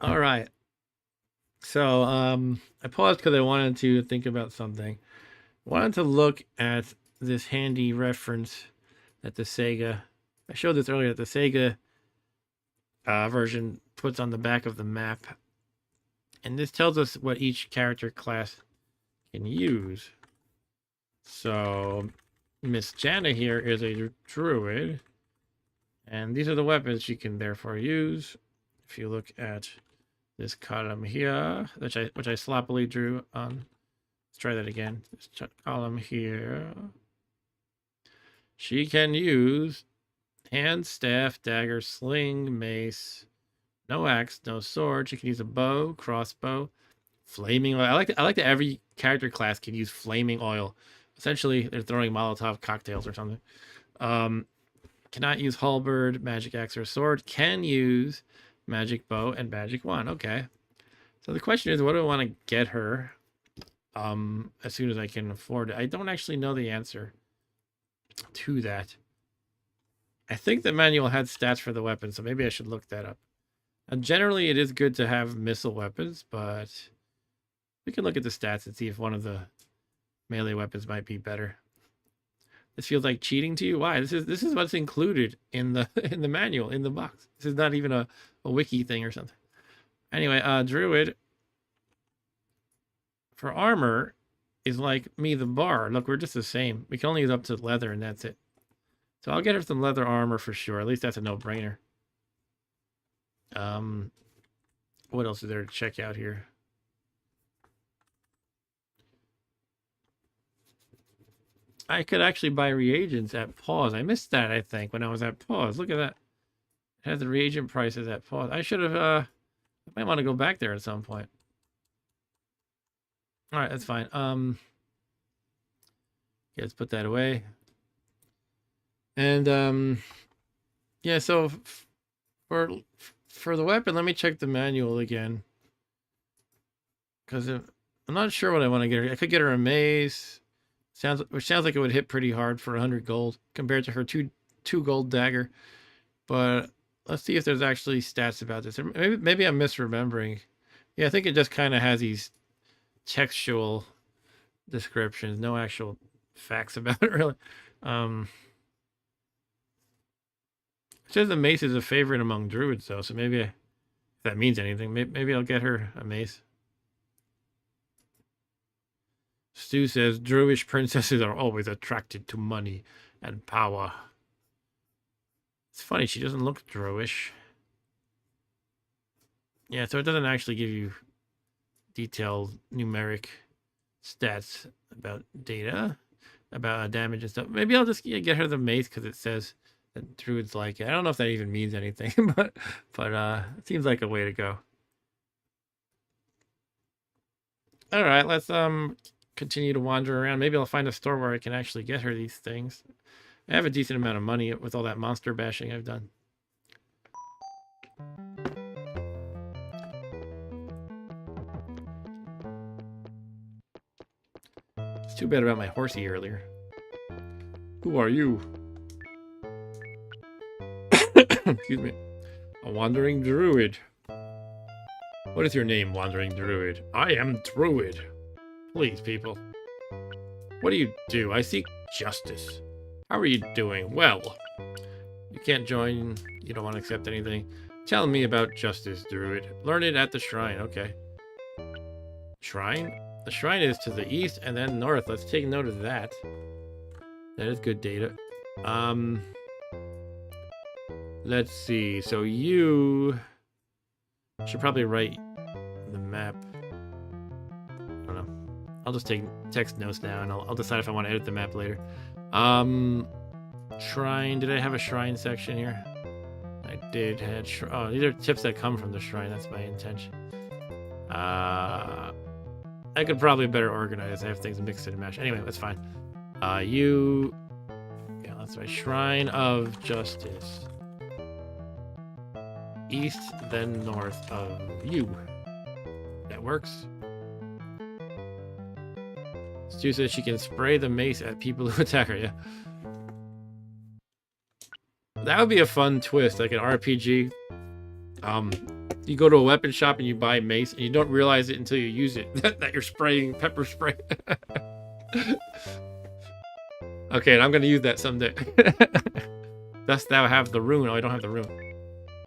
All right. So I paused because I wanted to think about something. I wanted to look at this handy reference that the Sega, I showed this earlier, that the Sega version puts on the back of the map. And this tells us what each character class can use. So Miss Jana here is a druid. And these are the weapons she can therefore use. If you look at this column here, which I sloppily drew on. Let's try that again. This column here. She can use hand, staff, dagger, sling, mace, no axe, no sword. She can use a bow, crossbow, flaming oil. I like that every character class can use flaming oil. Essentially, they're throwing Molotov cocktails or something. Cannot use halberd, magic axe, or sword. Can use magic bow and magic wand. Okay. So the question is, what do I want to get her as soon as I can afford it? I don't actually know the answer to that. I think the manual had stats for the weapons, so maybe I should look that up. And generally, it is good to have missile weapons, but we can look at the stats and see if one of the melee weapons might be better. This feels like cheating to you. Why? This is what's included in the manual, in the box. This is not even a wiki thing or something. Anyway, druid for armor is like me, the bar. Look, we're just the same. We can only use up to leather, and that's it. So I'll get her some leather armor for sure. At least that's a no-brainer. What else is there to check out here? I could actually buy reagents at pause. I missed that, I think, when I was at pause. Look at that. It has the reagent prices at pause. I should have, I might want to go back there at some point. All right, that's fine. Yeah, let's put that away. And, yeah, so for the weapon, let me check the manual again. Because I'm not sure what I want to get her. I could get her a mace. Which sounds like it would hit pretty hard for 100 gold compared to her two gold dagger. But let's see if there's actually stats about this. Maybe I'm misremembering. Yeah, I think it just kind of has these textual descriptions, no actual facts about it really. It says the mace is a favorite among druids though, so maybe if that means anything, maybe I'll get her a mace. Stu says, Druish princesses are always attracted to money and power. It's funny, she doesn't look Druish. Yeah, so it doesn't actually give you detailed numeric stats about data, about damage and stuff. Maybe I'll just get her the mace because it says that druids like it. I don't know if that even means anything, but it seems like a way to go. All right, let's continue to wander around. Maybe I'll find a store where I can actually get her these things. I have a decent amount of money with all that monster bashing I've done. It's too bad about my horsey earlier. Who are you? Excuse me. A wandering druid. What is your name, wandering druid? I am druid. Please, people. What do you do? I seek justice. How are you doing? Well. You can't join. You don't want to accept anything. Tell me about justice, druid. Learn it at the shrine. Okay. Shrine? The shrine is to the east and then north. Let's take note of that. That is good data. Let's see. So you should probably write the map. I don't know. I'll just take text notes now, and I'll decide if I want to edit the map later. Shrine. Did I have a shrine section here? I did. Oh, these are tips that come from the shrine. That's my intention. I could probably better organize. I have things mixed and matched. Anyway, that's fine. Yeah, that's right. Shrine of Justice. East, then north of you. That works. Stu says she can spray the mace at people who attack her. Yeah. That would be a fun twist, like an RPG. You go to a weapon shop and you buy mace, and you don't realize it until you use it that you're spraying pepper spray. Okay, and I'm gonna use that someday. Dost thou have the rune? Oh, I don't have the rune.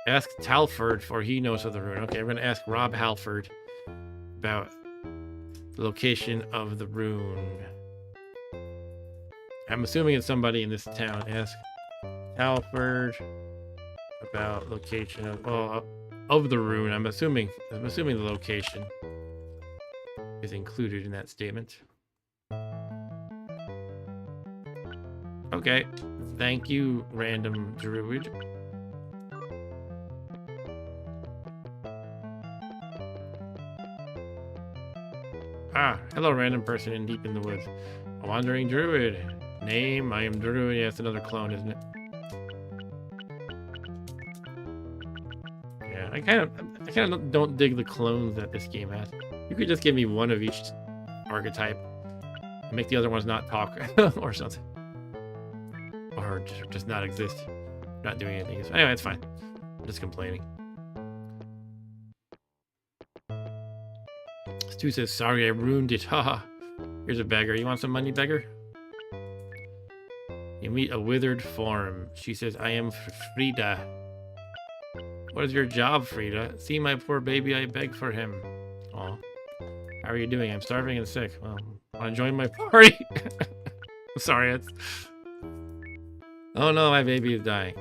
Ask Talford, for he knows of the rune. Okay, I'm gonna ask Rob Halford about the location of the rune. I'm assuming it's somebody in this town. Ask Halford about location of the rune. I'm assuming the location is included in that statement. Okay, thank you, random druid. Ah, hello, random person in deep in the woods. A wandering druid. Name, I am druid. Yeah, it's another clone, isn't it? Yeah, I kind of don't dig the clones that this game has. You could just give me one of each archetype and make the other ones not talk or something. Or just not exist. Not doing anything. Anyway, it's fine. I'm just complaining. Stu says, sorry, I ruined it. Haha. Here's a beggar. You want some money, beggar? You meet a withered form. She says, I am Frida. What is your job, Frida? See my poor baby, I beg for him. Aw. How are you doing? I'm starving and sick. Well, want to join my party? I'm sorry, it's... Oh no, my baby is dying.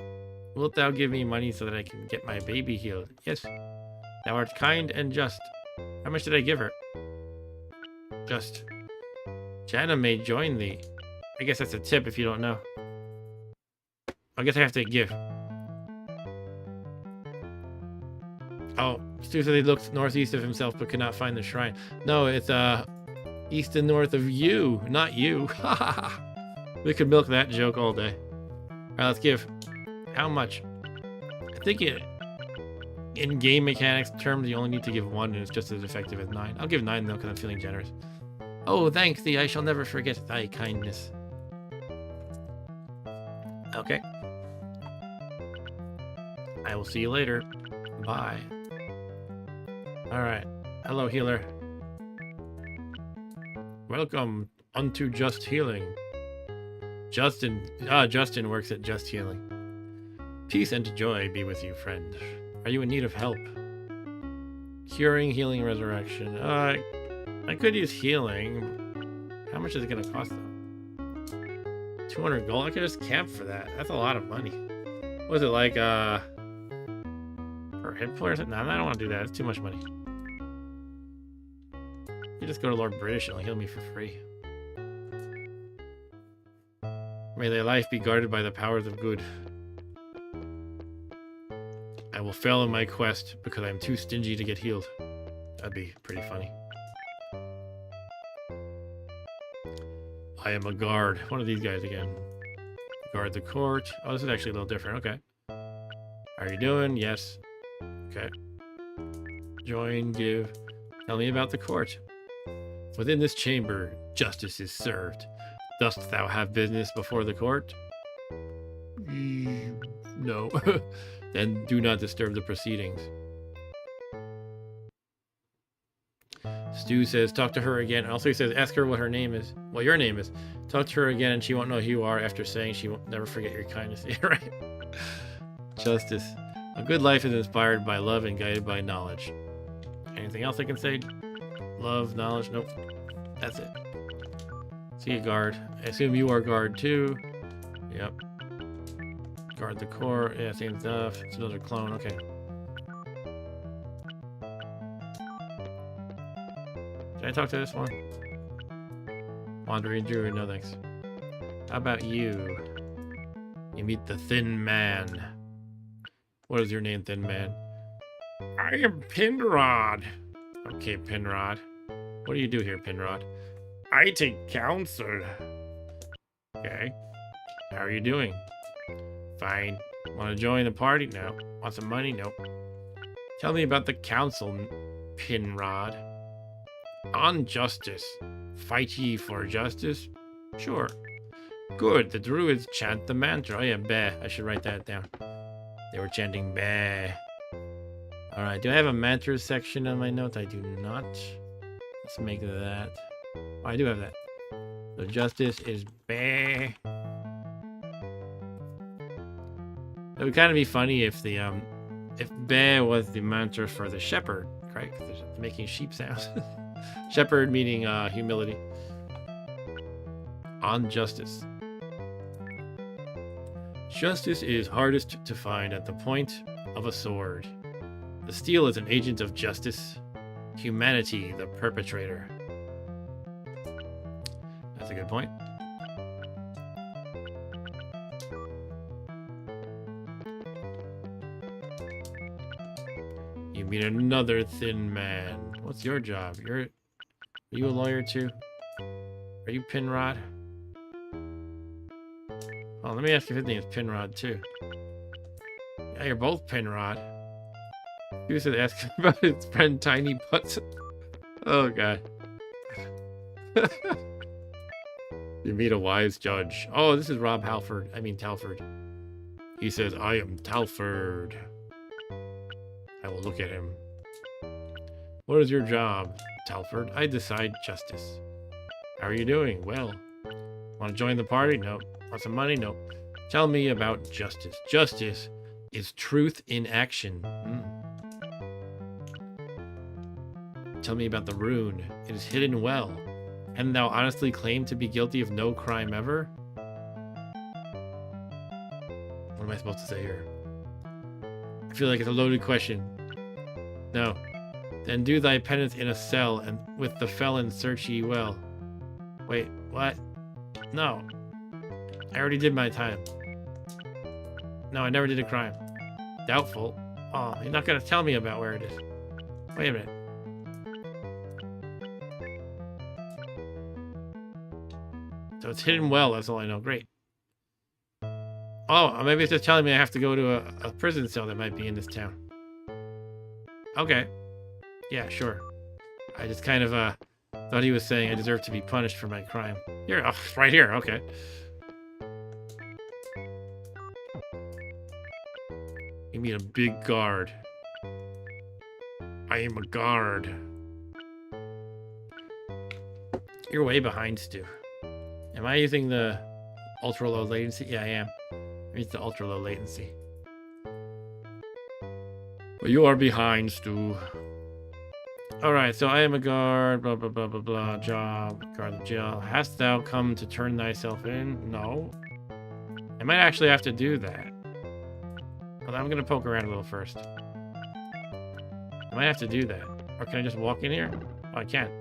Wilt thou give me money so that I can get my baby healed? Yes. Thou art kind and just. How much did I give her? Just. Jana may join thee. I guess that's a tip if you don't know. I guess I have to give. Oh, Stu said he looked northeast of himself but could not find the shrine. No, it's east and north of you, not you. We could milk that joke all day. Alright, let's give. How much? I think in game mechanics terms, you only need to give 1 and it's just as effective as 9. I'll give 9 though, because I'm feeling generous. Oh, thank thee, I shall never forget thy kindness. Okay. I will see you later. Bye. Alright. Hello, healer. Welcome unto Just Healing. Justin works at Just Healing. Peace and joy be with you, friend. Are you in need of help? Curing, healing, resurrection. I could use healing. How much is it gonna cost though? 200 gold? I could just camp for that. That's a lot of money. Was it like per hit point or something? No, I don't want to do that. It's too much money. You just go to Lord British and he'll heal me for free. May thy life be guarded by the powers of good. I will fail in my quest because I'm too stingy to get healed. That'd be pretty funny. I am a guard. One of these guys again. Guard the court. Oh, this is actually a little different. Okay. How are you doing? Yes. Okay. Join, give. Tell me about the court. Within this chamber, justice is served. Dost thou have business before the court? No. Then do not disturb the proceedings. Stu says, talk to her again. Also, he says, ask her what her name is. Well, your name is. Talk to her again and she won't know who you are after saying she won't never forget your kindness. Yeah, right. Justice. A good life is inspired by love and guided by knowledge. Anything else I can say? Love, knowledge? Nope. That's it. See you, guard. I assume you are guard too. Yep. Guard the core. Yeah, same stuff. It's another clone. Okay. Did I talk to this one? Wandering Druid, no thanks. How about you? You meet the Thin Man. What is your name, Thin Man? I am Penrod. Okay, Penrod. What do you do here, Penrod? I take counsel. Okay. How are you doing? Fine. Want to join the party? No. Want some money? Nope. Tell me about the council, Penrod. On justice. Fight ye for justice? Sure. Good. The druids chant the mantra. Oh yeah, bah. I should write that down. They were chanting bah. Alright, do I have a mantra section on my notes? I do not. Let's make that. Oh, I do have that. So justice is bah. It would kind of be funny if the if bah was the mantra for the shepherd, right? Because they're making sheep sounds. Shepherd meaning humility. On justice. Justice is hardest to find at the point of a sword. The steel is an agent of justice. Humanity, the perpetrator. That's a good point. You meet another Thin Man. What's your job? Are you a lawyer too? Are you Penrod? Oh, let me ask if his name is Penrod too. Yeah, you're both Penrod. He was asking about his friend Tiny Butts. Oh god. You meet a wise judge. Oh, this is Rob Halford. I mean Talford. He says, I am Talford. I will look at him. What is your job, Talford? I decide justice. How are you doing? Well. Want to join the party? No. Want some money? No. Tell me about justice. Justice is truth in action. Tell me about the rune. It is hidden well. And thou honestly claim to be guilty of no crime ever? What am I supposed to say here? I feel like it's a loaded question. No. Then do thy penance in a cell, and with the felon search ye well. Wait, what? No. I already did my time. No, I never did a crime. Doubtful. Oh, you're not going to tell me about where it is. Wait a minute. So it's hidden well, that's all I know. Great. Oh, maybe it's just telling me I have to go to a prison cell that might be in this town. Okay. Yeah, sure. I just kind of thought he was saying I deserve to be punished for my crime. Here, oh, right here, okay. You mean a big guard. I am a guard. You're way behind, Stu. Am I using the ultra low latency? Yeah, I am. It's the ultra low latency. But you are behind, Stu. Alright, so I am a guard, blah, blah, blah, blah, blah, job, guard the jail. Hast thou come to turn thyself in? No. I might actually have to do that. But I'm gonna poke around a little first. I might have to do that. Or can I just walk in here? Oh, I can't.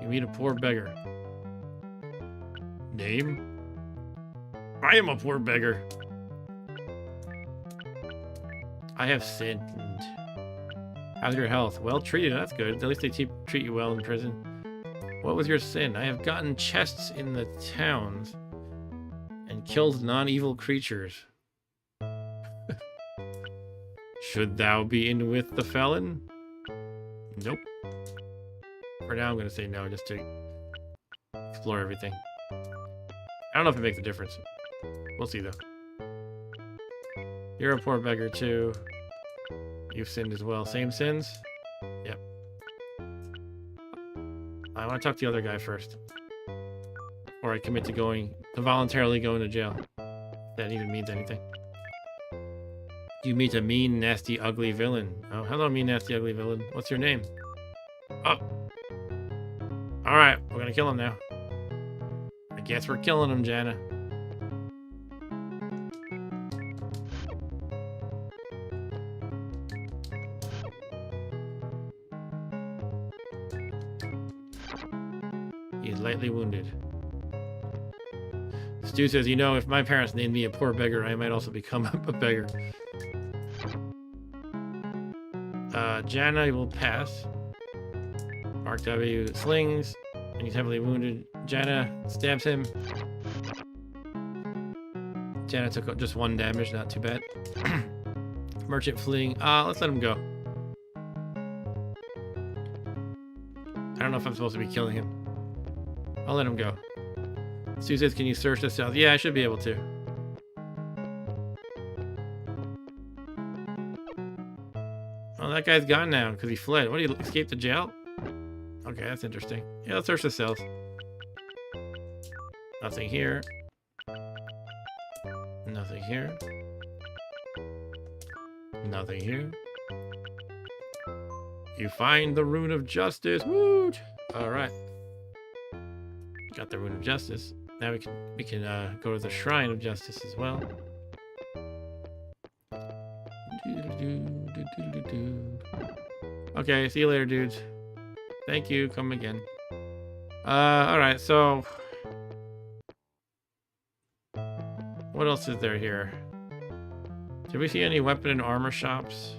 You meet a poor beggar. Name? I am a poor beggar. I have sinned. How's your health? Well treated, that's good. At least they treat you well in prison. What was your sin? I have gotten chests in the towns and killed non-evil creatures. Should thou be in with the felon? Nope. For now, I'm going to say no, just to explore everything. I don't know if it makes a difference. We'll see, though. You're a poor beggar, too. You've sinned as well. Same sins? Yep. I want to talk to the other guy first. Before I commit to voluntarily going to jail. If that even means anything. You meet a mean, nasty, ugly villain. Oh, hello, mean, nasty, ugly villain. What's your name? Oh. Alright, we're gonna kill him now. I guess we're killing him, Jana. He is lightly wounded. Stu says, you know, if my parents named me a poor beggar, I might also become a beggar. Jana will pass. Mark W slings, and he's heavily wounded. Jana stabs him. Jana took just 1 damage, not too bad. Merchant fleeing. Let's let him go. I don't know if I'm supposed to be killing him. I'll let him go. Stu says, can you search the south? Yeah, I should be able to. Oh, that guy's gone now because he fled. What, he escaped the jail? Okay, that's interesting. Yeah, let's search the cells. Nothing here. Nothing here. Nothing here. You find the Rune of Justice. Woo! Alright. Got the Rune of Justice. Now we can go to the Shrine of Justice as well. Okay, see you later, dudes. Thank you. Come again. Alright, so what else is there here? Did we see any weapon and armor shops?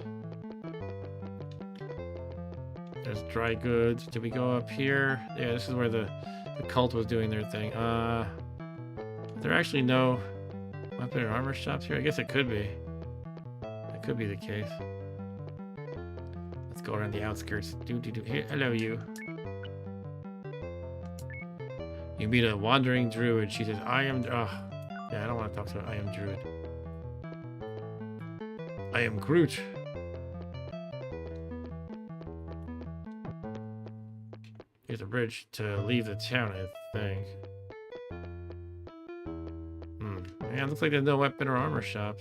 There's dry goods. Did we go up here? Yeah, this is where the cult was doing their thing. There are actually no weapon and armor shops here. I guess it could be. That could be the case. Let's go around the outskirts. Here, hello, you. You meet a wandering druid. She says, I am... Oh, yeah, I don't want to talk to her. I am druid. I am Groot. Here's a bridge to leave the town, I think. Yeah, it looks like there's no weapon or armor shop.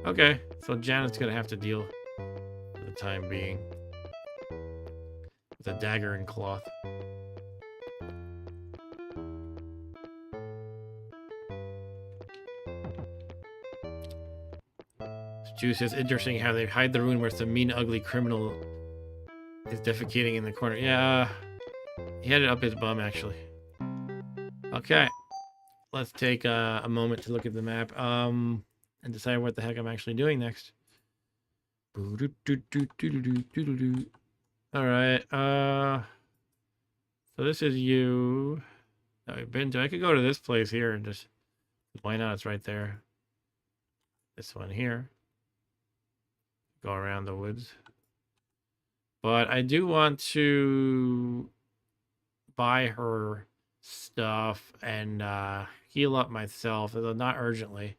Okay, so Janet's gonna have to deal for the time being with a dagger and cloth. Juice is interesting how they hide the rune where some mean, ugly criminal is defecating in the corner. Yeah, he had it up his bum, actually. Okay, let's take a moment to look at the map and decide what the heck I'm actually doing next. Alright, so this is you that we've been to. I could go to this place here and just, why not? It's right there. This one here. Go around the woods. But I do want to buy her stuff and heal up myself, although not urgently.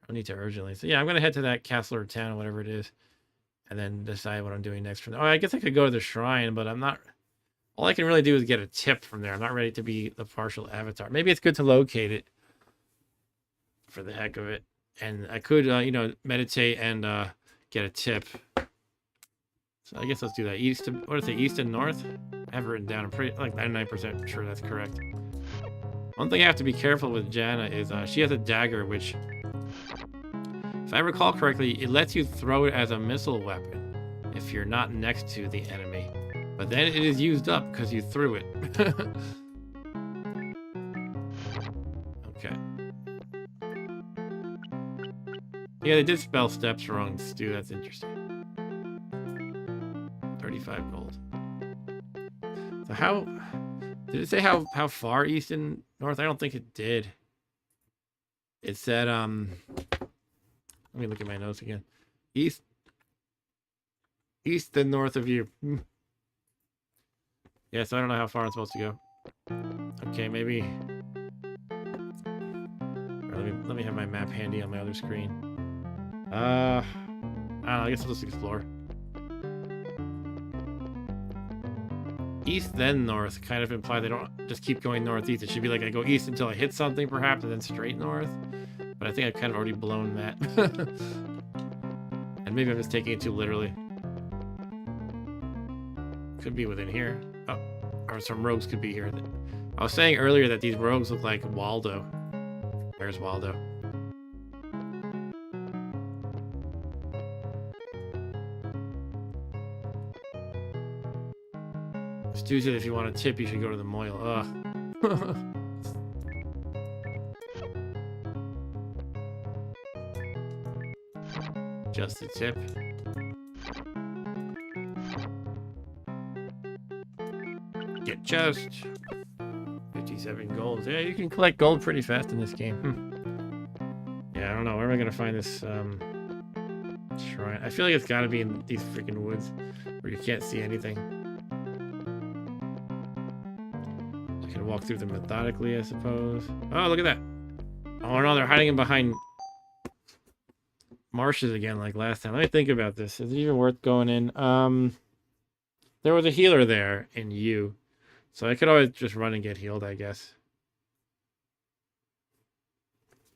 I don't need to urgently. So yeah, I'm going to head to that castle or town, whatever it is, and then decide what I'm doing next from there. Oh, I guess I could go to the shrine, but I'm not... All I can really do is get a tip from there. I'm not ready to be the partial avatar. Maybe it's good to locate it for the heck of it. And I could, you know, meditate and get a tip. So I guess let's do that. East to, what did I say, east and north? I have it written down. I'm pretty, like 99% sure that's correct. One thing I have to be careful with Jana is she has a dagger, which, if I recall correctly, it lets you throw it as a missile weapon if you're not next to the enemy. But then it is used up because you threw it. Okay. Yeah, they did spell steps wrong, Stu. That's interesting. 35 gold. So how... Did it say how far east and north? I don't think it did. It said, let me look at my notes again. East and north of you. Yeah, so I don't know how far I'm supposed to go. Okay, maybe... Let me have my map handy on my other screen. I don't know, I guess I'll just explore. East then north kind of imply they don't just keep going northeast. It should be like I go east until I hit something perhaps and then straight north. But I think I've kind of already blown that. And maybe I'm just taking it too literally. Could be within here. Oh, or some rogues could be here. I was saying earlier that these rogues look like Waldo. Where's Waldo? Stu said if you want a tip, you should go to the Moyle. Ugh. Just a tip. Get chest. 57 gold. Yeah, you can collect gold pretty fast in this game. Yeah, I don't know. Where am I going to find this shrine? I feel like it's got to be in these freaking woods where you can't see anything. I can walk through them methodically, I suppose. Oh, look at that. Oh, no, they're hiding in behind marshes again like last time. Let me think about this. Is it even worth going in? There was a healer there in U. So I could always just run and get healed, I guess.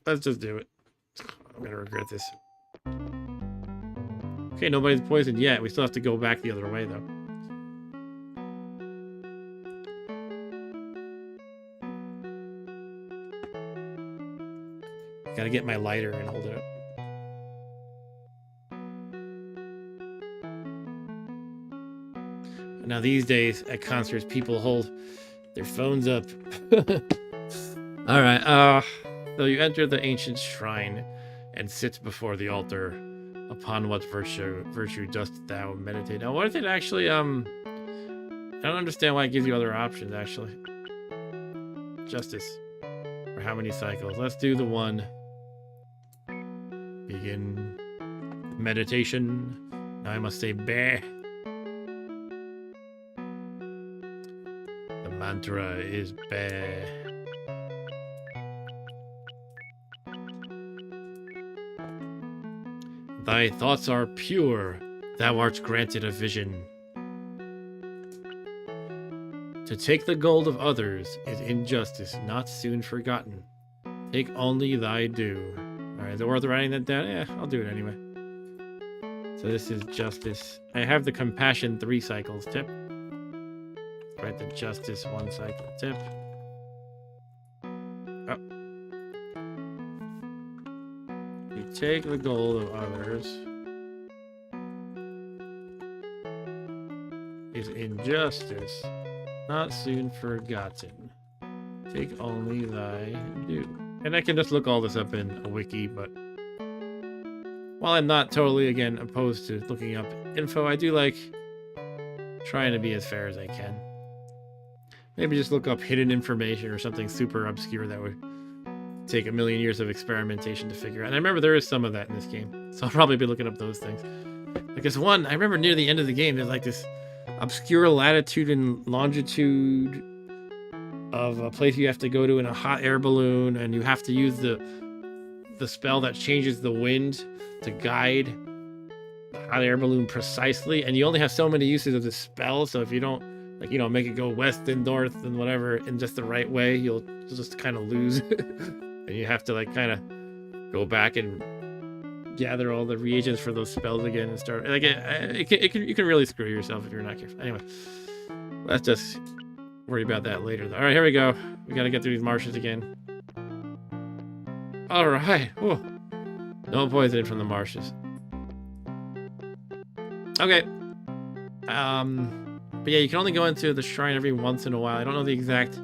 Let's just do it. I'm gonna regret this. Okay, nobody's poisoned yet. We still have to go back the other way, though. Gotta get my lighter and hold it up. Now these days at concerts, people hold their phones up. All right. So you enter the ancient shrine and sit before the altar. Upon what virtue dost thou meditate? Now, what if it actually? I don't understand why it gives you other options. Actually, justice. For how many cycles? Let's do the one. Begin meditation. Now I must say "Bah." Mantra is bah. Thy thoughts are pure, thou art granted a vision. To take the gold of others is injustice, not soon forgotten. Take only thy due. Alright, is it worth writing that down? Yeah, I'll do it anyway. So this is justice. I have the compassion 3 cycles tip. Write the justice 1 cycle tip. Oh. You take the gold of others is injustice, not soon forgotten. Take only thy due. And I can just look all this up in a wiki, but while I'm not totally, again, opposed to looking up info, I do like trying to be as fair as I can. Maybe just look up hidden information or something super obscure that would take a million years of experimentation to figure out. And I remember there is some of that in this game. So I'll probably be looking up those things. Like this one, I remember near the end of the game, there's like this obscure latitude and longitude of a place you have to go to in a hot air balloon. And you have to use the spell that changes the wind to guide the hot air balloon precisely. And you only have so many uses of the spell. So if you don't, like, you know, make it go west and north and whatever in just the right way, you'll just kind of lose. And you have to, like, kind of go back and gather all the reagents for those spells again and start. Like, you can really screw yourself if you're not careful. Anyway, let's just worry about that later. All right, here we go. We got to get through these marshes again. All right. Whoa. No poisoning from the marshes. Okay. But yeah, you can only go into the shrine every once in a while. I don't know the exact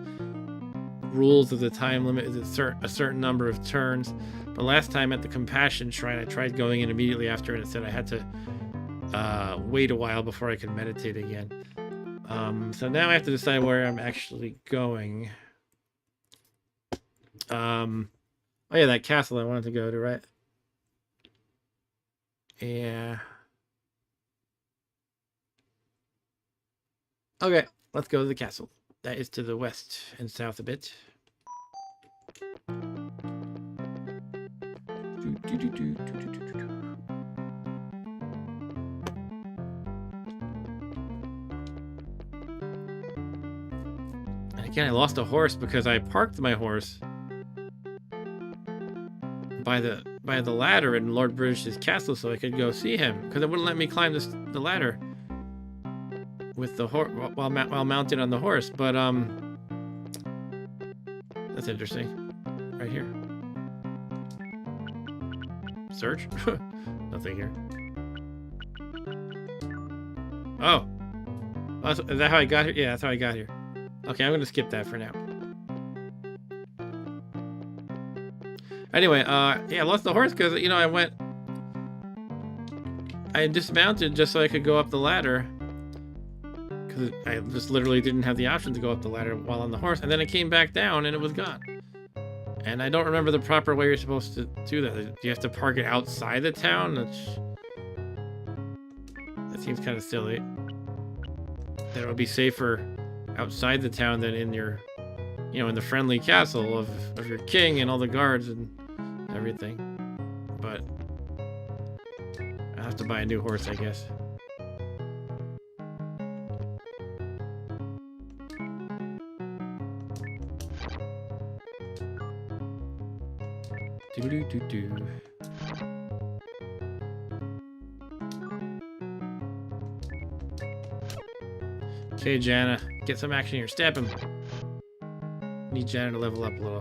rules of the time limit. Is it a certain number of turns? But last time at the Compassion Shrine, I tried going in immediately after, and it said I had to wait a while before I could meditate again. So now I have to decide where I'm actually going. Oh yeah, that castle I wanted to go to, right? Yeah. Okay, let's go to the castle. That is to the west and south a bit. And again, I lost a horse because I parked my horse by the ladder in Lord British's castle so I could go see him, because it wouldn't let me climb the ladder with the horse while mounted on the horse. But that's interesting. Right here. Search. Nothing here. Oh, is that how I got here? Yeah, that's how I got here. Okay, I'm gonna skip that for now. Anyway, yeah, I lost the horse because, you know, I dismounted just so I could go up the ladder, because I just literally didn't have the option to go up the ladder while on the horse, and then it came back down and it was gone. And I don't remember the proper way you're supposed to do that. Do you have to park it outside the town? That seems kind of silly. That it would be safer outside the town than in your, you know, in the friendly castle of your king and all the guards and everything. But I'll have to buy a new horse, I guess. Do. Okay, Janna, get some action here. Stab him. Need Janna to level up a little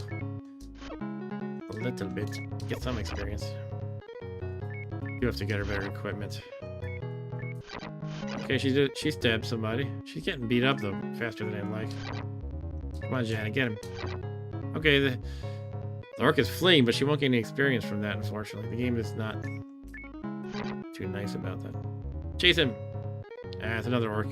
bit. Get some experience. You have to get her better equipment. Okay, she stabbed somebody. She's getting beat up though, faster than I'd like. Come on, Janna, get him. Okay, the orc is fleeing, but she won't get any experience from that, unfortunately. The game is not too nice about that. Chase him! Ah, it's another orc.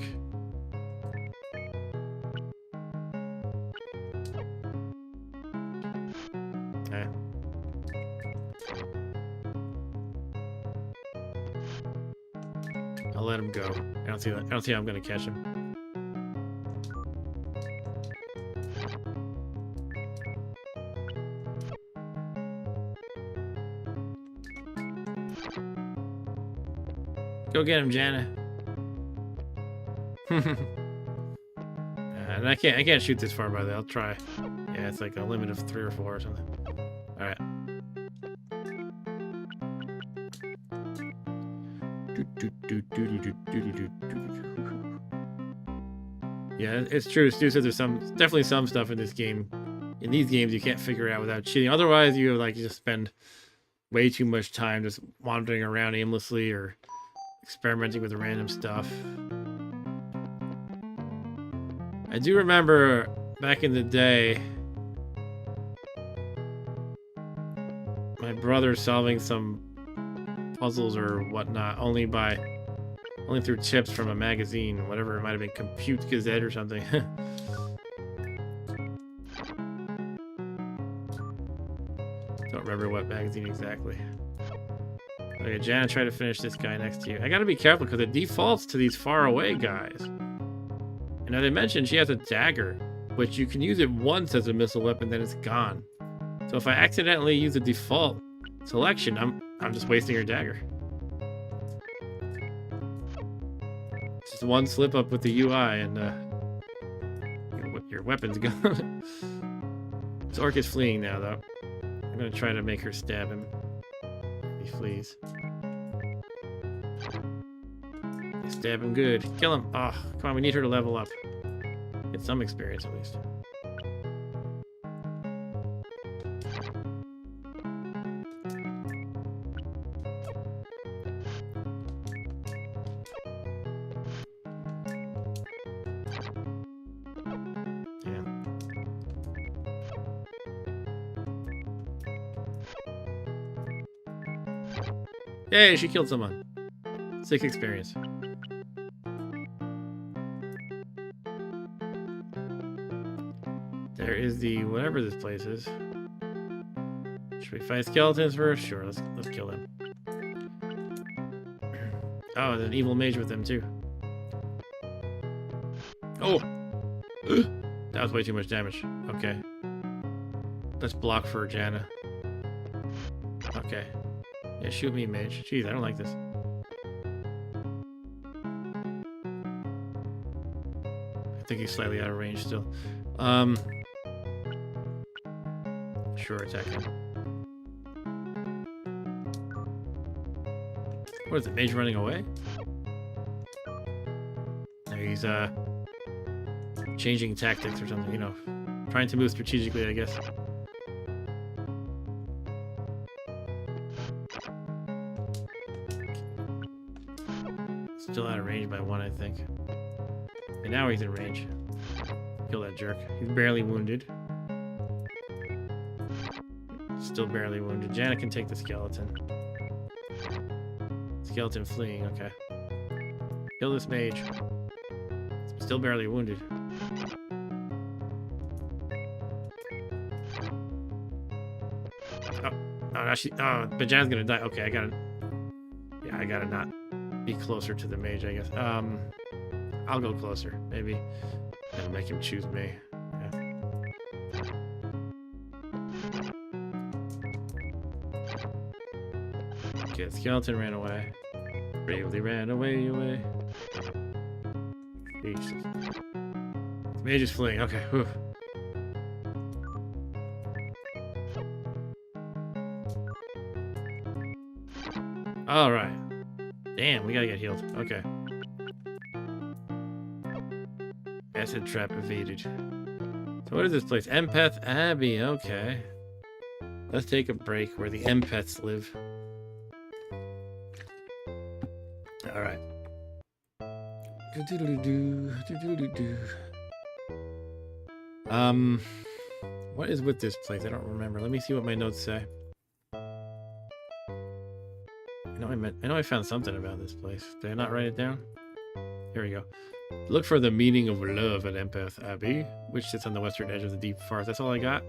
Ah. I'll let him go. I don't see how I'm gonna catch him. Go get him, Janna. And I can't shoot this far, by the way. I'll try. Yeah, it's like a limit of 3 or 4 or something. All right. Yeah, it's true. Stu said there's definitely some stuff in this game. In these games, you can't figure it out without cheating. Otherwise, you just spend way too much time just wandering around aimlessly or experimenting with random stuff. I do remember back in the day, my brother solving some puzzles or whatnot only through tips from a magazine, whatever it might have been, Compute Gazette or something. Don't remember what magazine exactly. Okay, Janna, try to finish this guy next to you. I gotta be careful because it defaults to these far away guys. And as I mentioned, she has a dagger, which you can use it once as a missile weapon, then it's gone. So if I accidentally use a default selection, I'm just wasting her dagger. Just one slip up with the UI and your weapon's gone. This orc is fleeing now, though. I'm gonna try to make her stab him. He flees. Stab him good. Kill him. Oh, come on, we need her to level up. Get some experience at least. Yay, she killed someone. 6 experience. There is the whatever this place is. Should we fight skeletons first? Sure, let's kill them. Oh, there's an evil mage with them too. Oh! That was way too much damage. Okay. Let's block for Jana. Okay. Yeah, shoot me, mage. Jeez, I don't like this. I think he's slightly out of range still. Sure, attack him. What is it, mage running away? No, he's changing tactics or something, you know. Trying to move strategically, I guess. Still out of range by 1, I think. And now he's in range. Kill that jerk. He's barely wounded. Still barely wounded. Janet can take the skeleton. Skeleton fleeing, okay. Kill this mage. Still barely wounded. Oh, now she. Oh, but Jan's gonna die. Okay, I gotta. Yeah, I gotta not be closer to the mage, I guess. I'll go closer, maybe. That'll make him choose me. Yeah. Okay, the skeleton ran away. Bravely ran away. Jesus. The mage is fleeing. Okay. Whew. All right. Damn, we gotta get healed. Okay. Acid trap evaded. So what is this place? Empath Abbey. Okay. Let's take a break where the empaths live. All right. What is with this place? I don't remember. Let me see what my notes say. I know I found something about this place. Did I not write it down? Here we go. Look for the meaning of love at Empath Abbey, which sits on the western edge of the deep forest. That's all I got?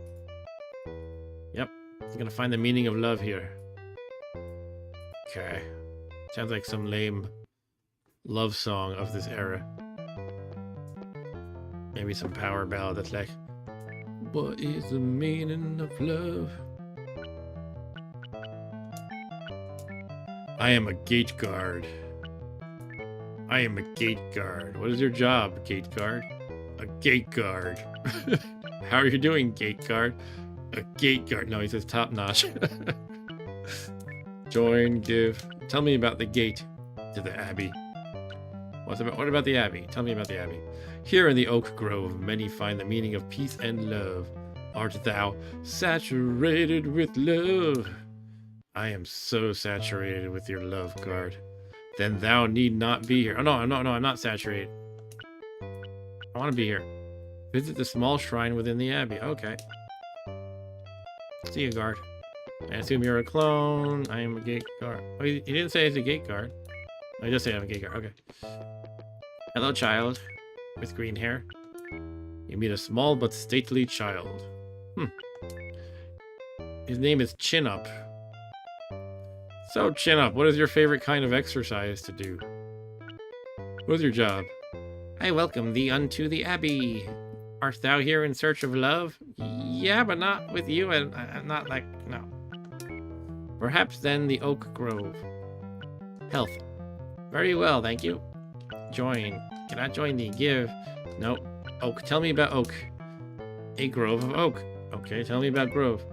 Yep. I'm gonna find the meaning of love here. Okay. Sounds like some lame love song of this era. Maybe some power ballad that's like, what is the meaning of love? I am a gate guard. I am a gate guard. What is your job, gate guard? A gate guard. How are you doing, gate guard? A gate guard. No, he says top notch. Join, give. Tell me about the gate to the abbey. What about the abbey? Tell me about the abbey. Here in the oak grove, many find the meaning of peace and love. Art thou saturated with love? I am so saturated with your love, guard. Then thou need not be here. Oh, no, I'm not saturated. I want to be here. Visit the small shrine within the abbey. Okay. See you, guard. I assume you're a clone. I am a gate guard. Oh, he didn't say he's a gate guard. Oh, he just said I'm a gate guard. Okay. Hello, child. With green hair. You meet a small but stately child. His name is Chin Up. So, Chin Up, what is your favorite kind of exercise to do? What is your job? I welcome thee unto the abbey. Art thou here in search of love? Yeah, but not with you, and not like, no. Perhaps then the oak grove. Health. Very well, thank you. Join. Cannot join thee. Give. No. Oak. Tell me about oak. A grove of oak. Okay, tell me about grove.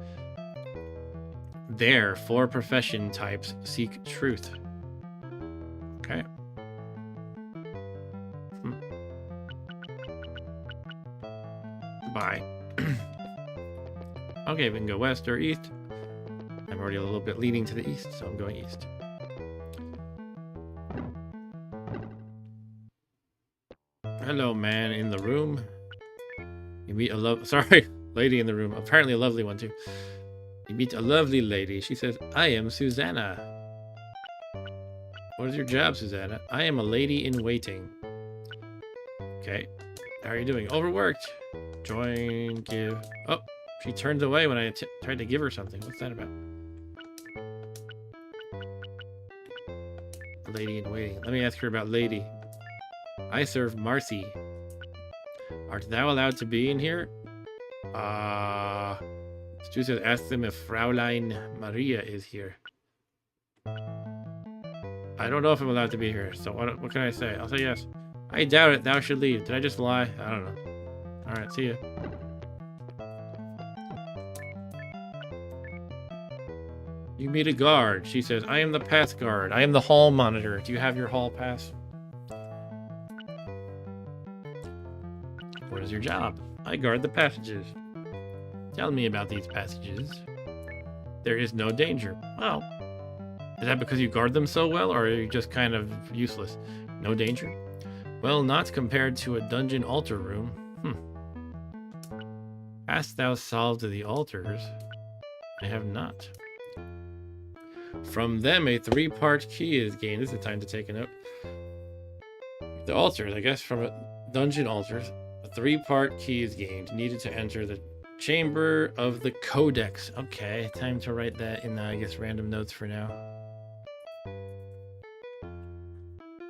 There, 4 profession types seek truth. Okay. Bye. Okay, we can go west or east. I'm already a little bit leaning to the east, so I'm going east. Hello, man in the room. You meet a sorry, lady in the room. Apparently a lovely one, too. You meet a lovely lady. She says, I am Susanna. What is your job, Susanna? I am a lady in waiting. Okay. How are you doing? Overworked. Join, give. Oh, she turns away when I tried to give her something. What's that about? A lady in waiting. Let me ask her about lady. I serve Marcy. Art thou allowed to be in here? Stu says, ask them if Fraulein Maria is here. I don't know if I'm allowed to be here, so what can I say? I'll say yes. I doubt it. Thou should leave. Did I just lie? I don't know. Alright, see ya. You meet a guard. She says, I am the pass guard. I am the hall monitor. Do you have your hall pass? What is your job? I guard the passages. Tell me about these passages. There is no danger. Well, is that because you guard them so well, or are you just kind of useless? No danger? Well, not compared to a dungeon altar room. Hast thou solved the altars? I have not. From them, a 3-part key is gained. This is the time to take a note. The altars, I guess, from dungeon altars, a 3-part key is gained, needed to enter the chamber of the codex. Okay, time to write that in, I guess, random notes for now.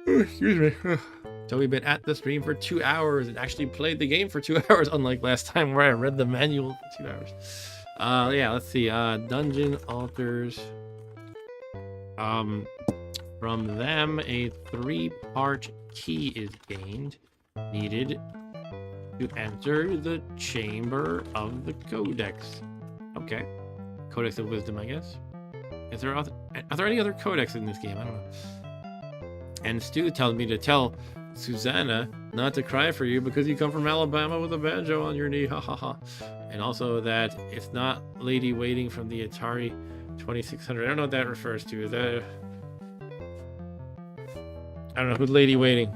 Excuse me. So we've been at the stream for 2 hours and actually played the game for 2 hours, unlike last time where I read the manual for 2 hours. Yeah, let's see. Dungeon altars. From them, a 3-part key is gained, needed to enter the chamber of the codex. Okay. Codex of Wisdom, I guess. Are there any other codex in this game? I don't know. And Stu tells me to tell Susanna not to cry for you because you come from Alabama with a banjo on your knee. Ha ha ha. And also that it's not Lady Waiting from the Atari 2600. I don't know what that refers to. Is that... I don't know. Who's Lady Waiting?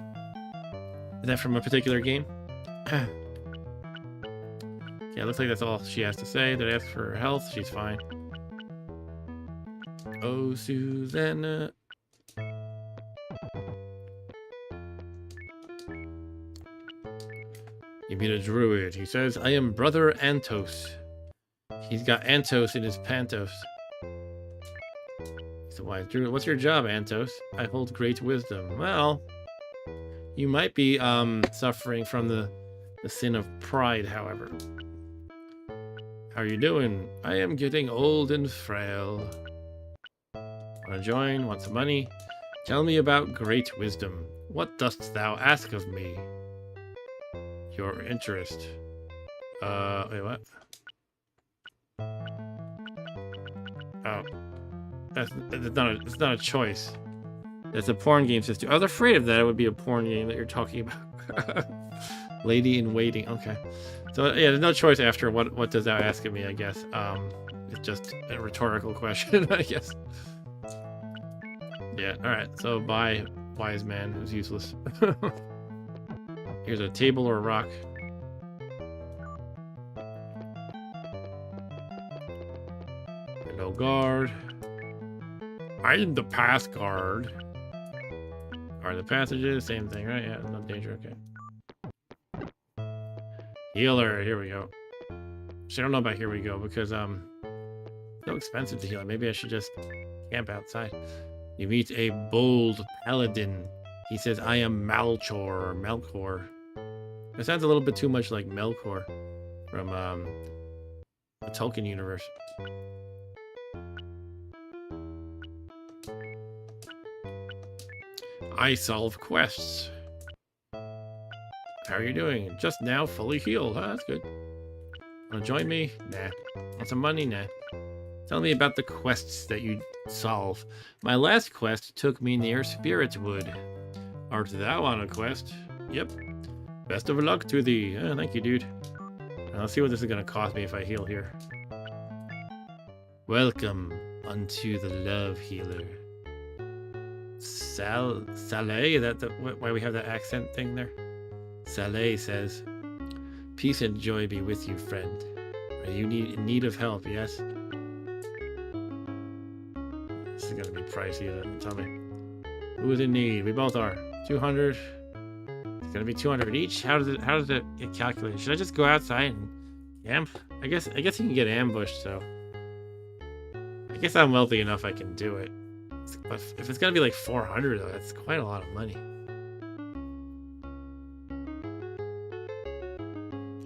Is that from a particular game? Yeah, it looks like that's all she has to say. Did I ask for her health? She's fine. Oh, Susanna. You meet a druid. He says, I am Brother Antos. He's got Antos in his pantos. He's a wise druid. What's your job, Antos? I hold great wisdom. Well, you might be suffering from the sin of pride, however. How are you doing? I am getting old and frail. Want to join? Want some money? Tell me about great wisdom. What dost thou ask of me? Your interest. Wait, what? Oh. It's not a choice. It's a porn game system. I was afraid of that. It would be a porn game that you're talking about. Lady in waiting. Okay. So yeah, there's no choice after what does thou ask of me, I guess. It's just a rhetorical question, I guess. Yeah, alright. So bye, wise man who's useless. Here's a table or a rock. No guard. I'm the pass guard. Guard the passages, same thing, right? Yeah, no danger, okay. Healer, here we go. Actually, I don't know about here we go because so expensive to heal. Maybe I should just camp outside. You meet a bold paladin. He says, I am Malchor or Melkor. It sounds a little bit too much like Melkor from the Tolkien universe. I solve quests. How are you doing? Just now fully healed. Huh? That's good. Wanna join me? Nah. Want some money? Nah. Tell me about the quests that you solve. My last quest took me near Spiritwood. Art thou on a quest? Yep. Best of luck to thee. Thank you, dude. Let's see what this is gonna cost me if I heal here. Welcome unto the love healer. Saleh? Is that why we have that accent thing there? Saleh says, peace and joy be with you, friend. Are you in need of help, yes? This is gonna be pricey, tell me. Who's in need? We both are. 200. It's gonna be 200 each. How does it get calculated? Should I just go outside and camp? I guess you can get ambushed, so I guess I'm wealthy enough I can do it. But if it's gonna be like 400 though, that's quite a lot of money.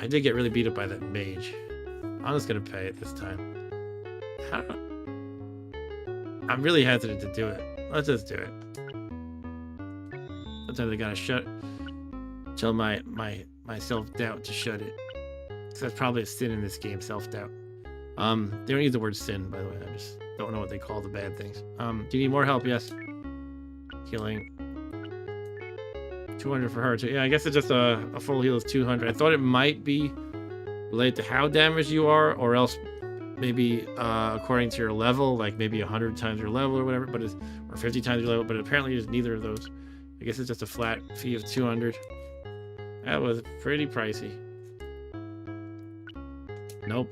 I did get really beat up by that mage. I'm just gonna pay it this time. I'm really hesitant to do it. Let's just do it. Sometimes I gotta tell my self-doubt to shut it. Because that's probably a sin in this game, self-doubt. They don't use the word sin, by the way. I just don't know what they call the bad things. Do you need more help? Yes. Healing. 200 for her too. Yeah, I guess it's just a full heal is 200. I thought it might be related to how damaged you are, or else maybe according to your level, like maybe 100 times your level or whatever, but it's, or 50 times your level, but apparently it's neither of those. I guess it's just a flat fee of 200. That was pretty pricey. Nope.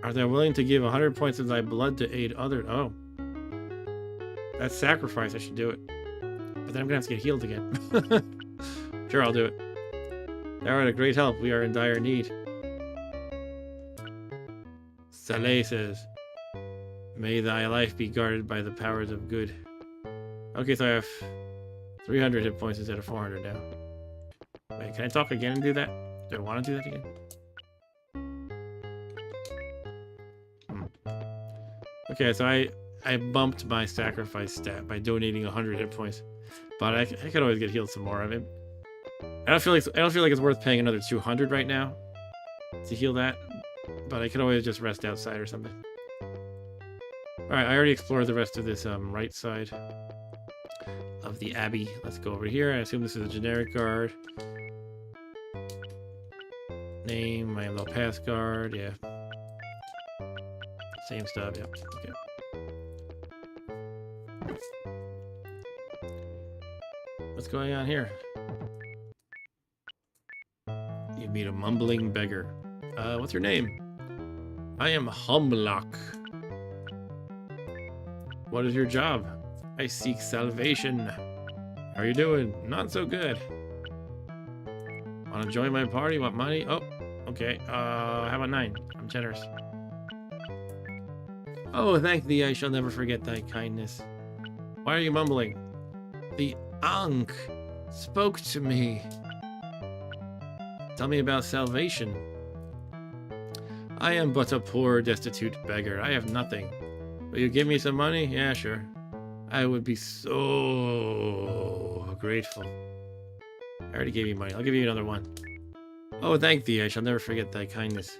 Are they willing to give 100 points of thy blood to aid others? Oh. That's sacrifice. I should do it. But then I'm gonna have to get healed again. Sure, I'll do it. Thou art a great help. We are in dire need. Saleh says, may thy life be guarded by the powers of good. Okay, so I have 300 hit points instead of 400 now. Wait, can I talk again and do that? Do I want to do that again? Okay, so I bumped my sacrifice stat by donating 100 hit points, but I could always get healed some more. I mean, I don't feel like it's worth paying another 200 right now to heal that, but I could always just rest outside or something. All right, I already explored the rest of this right side of the abbey. Let's go over here. I assume this is a generic guard. Name, I am the pass guard. Yeah. Same stuff, yep. Okay. What's going on here? You meet a mumbling beggar. What's your name? I am Humlock. What is your job? I seek salvation. How are you doing? Not so good. Want to join my party? Want money? Oh, okay. How about 9? I'm generous. Oh, thank thee, I shall never forget thy kindness. Why are you mumbling? The Ankh spoke to me. Tell me about salvation. I am but a poor, destitute beggar. I have nothing. Will you give me some money? Yeah, sure. I would be so grateful. I already gave you money. I'll give you another one. Oh, thank thee, I shall never forget thy kindness.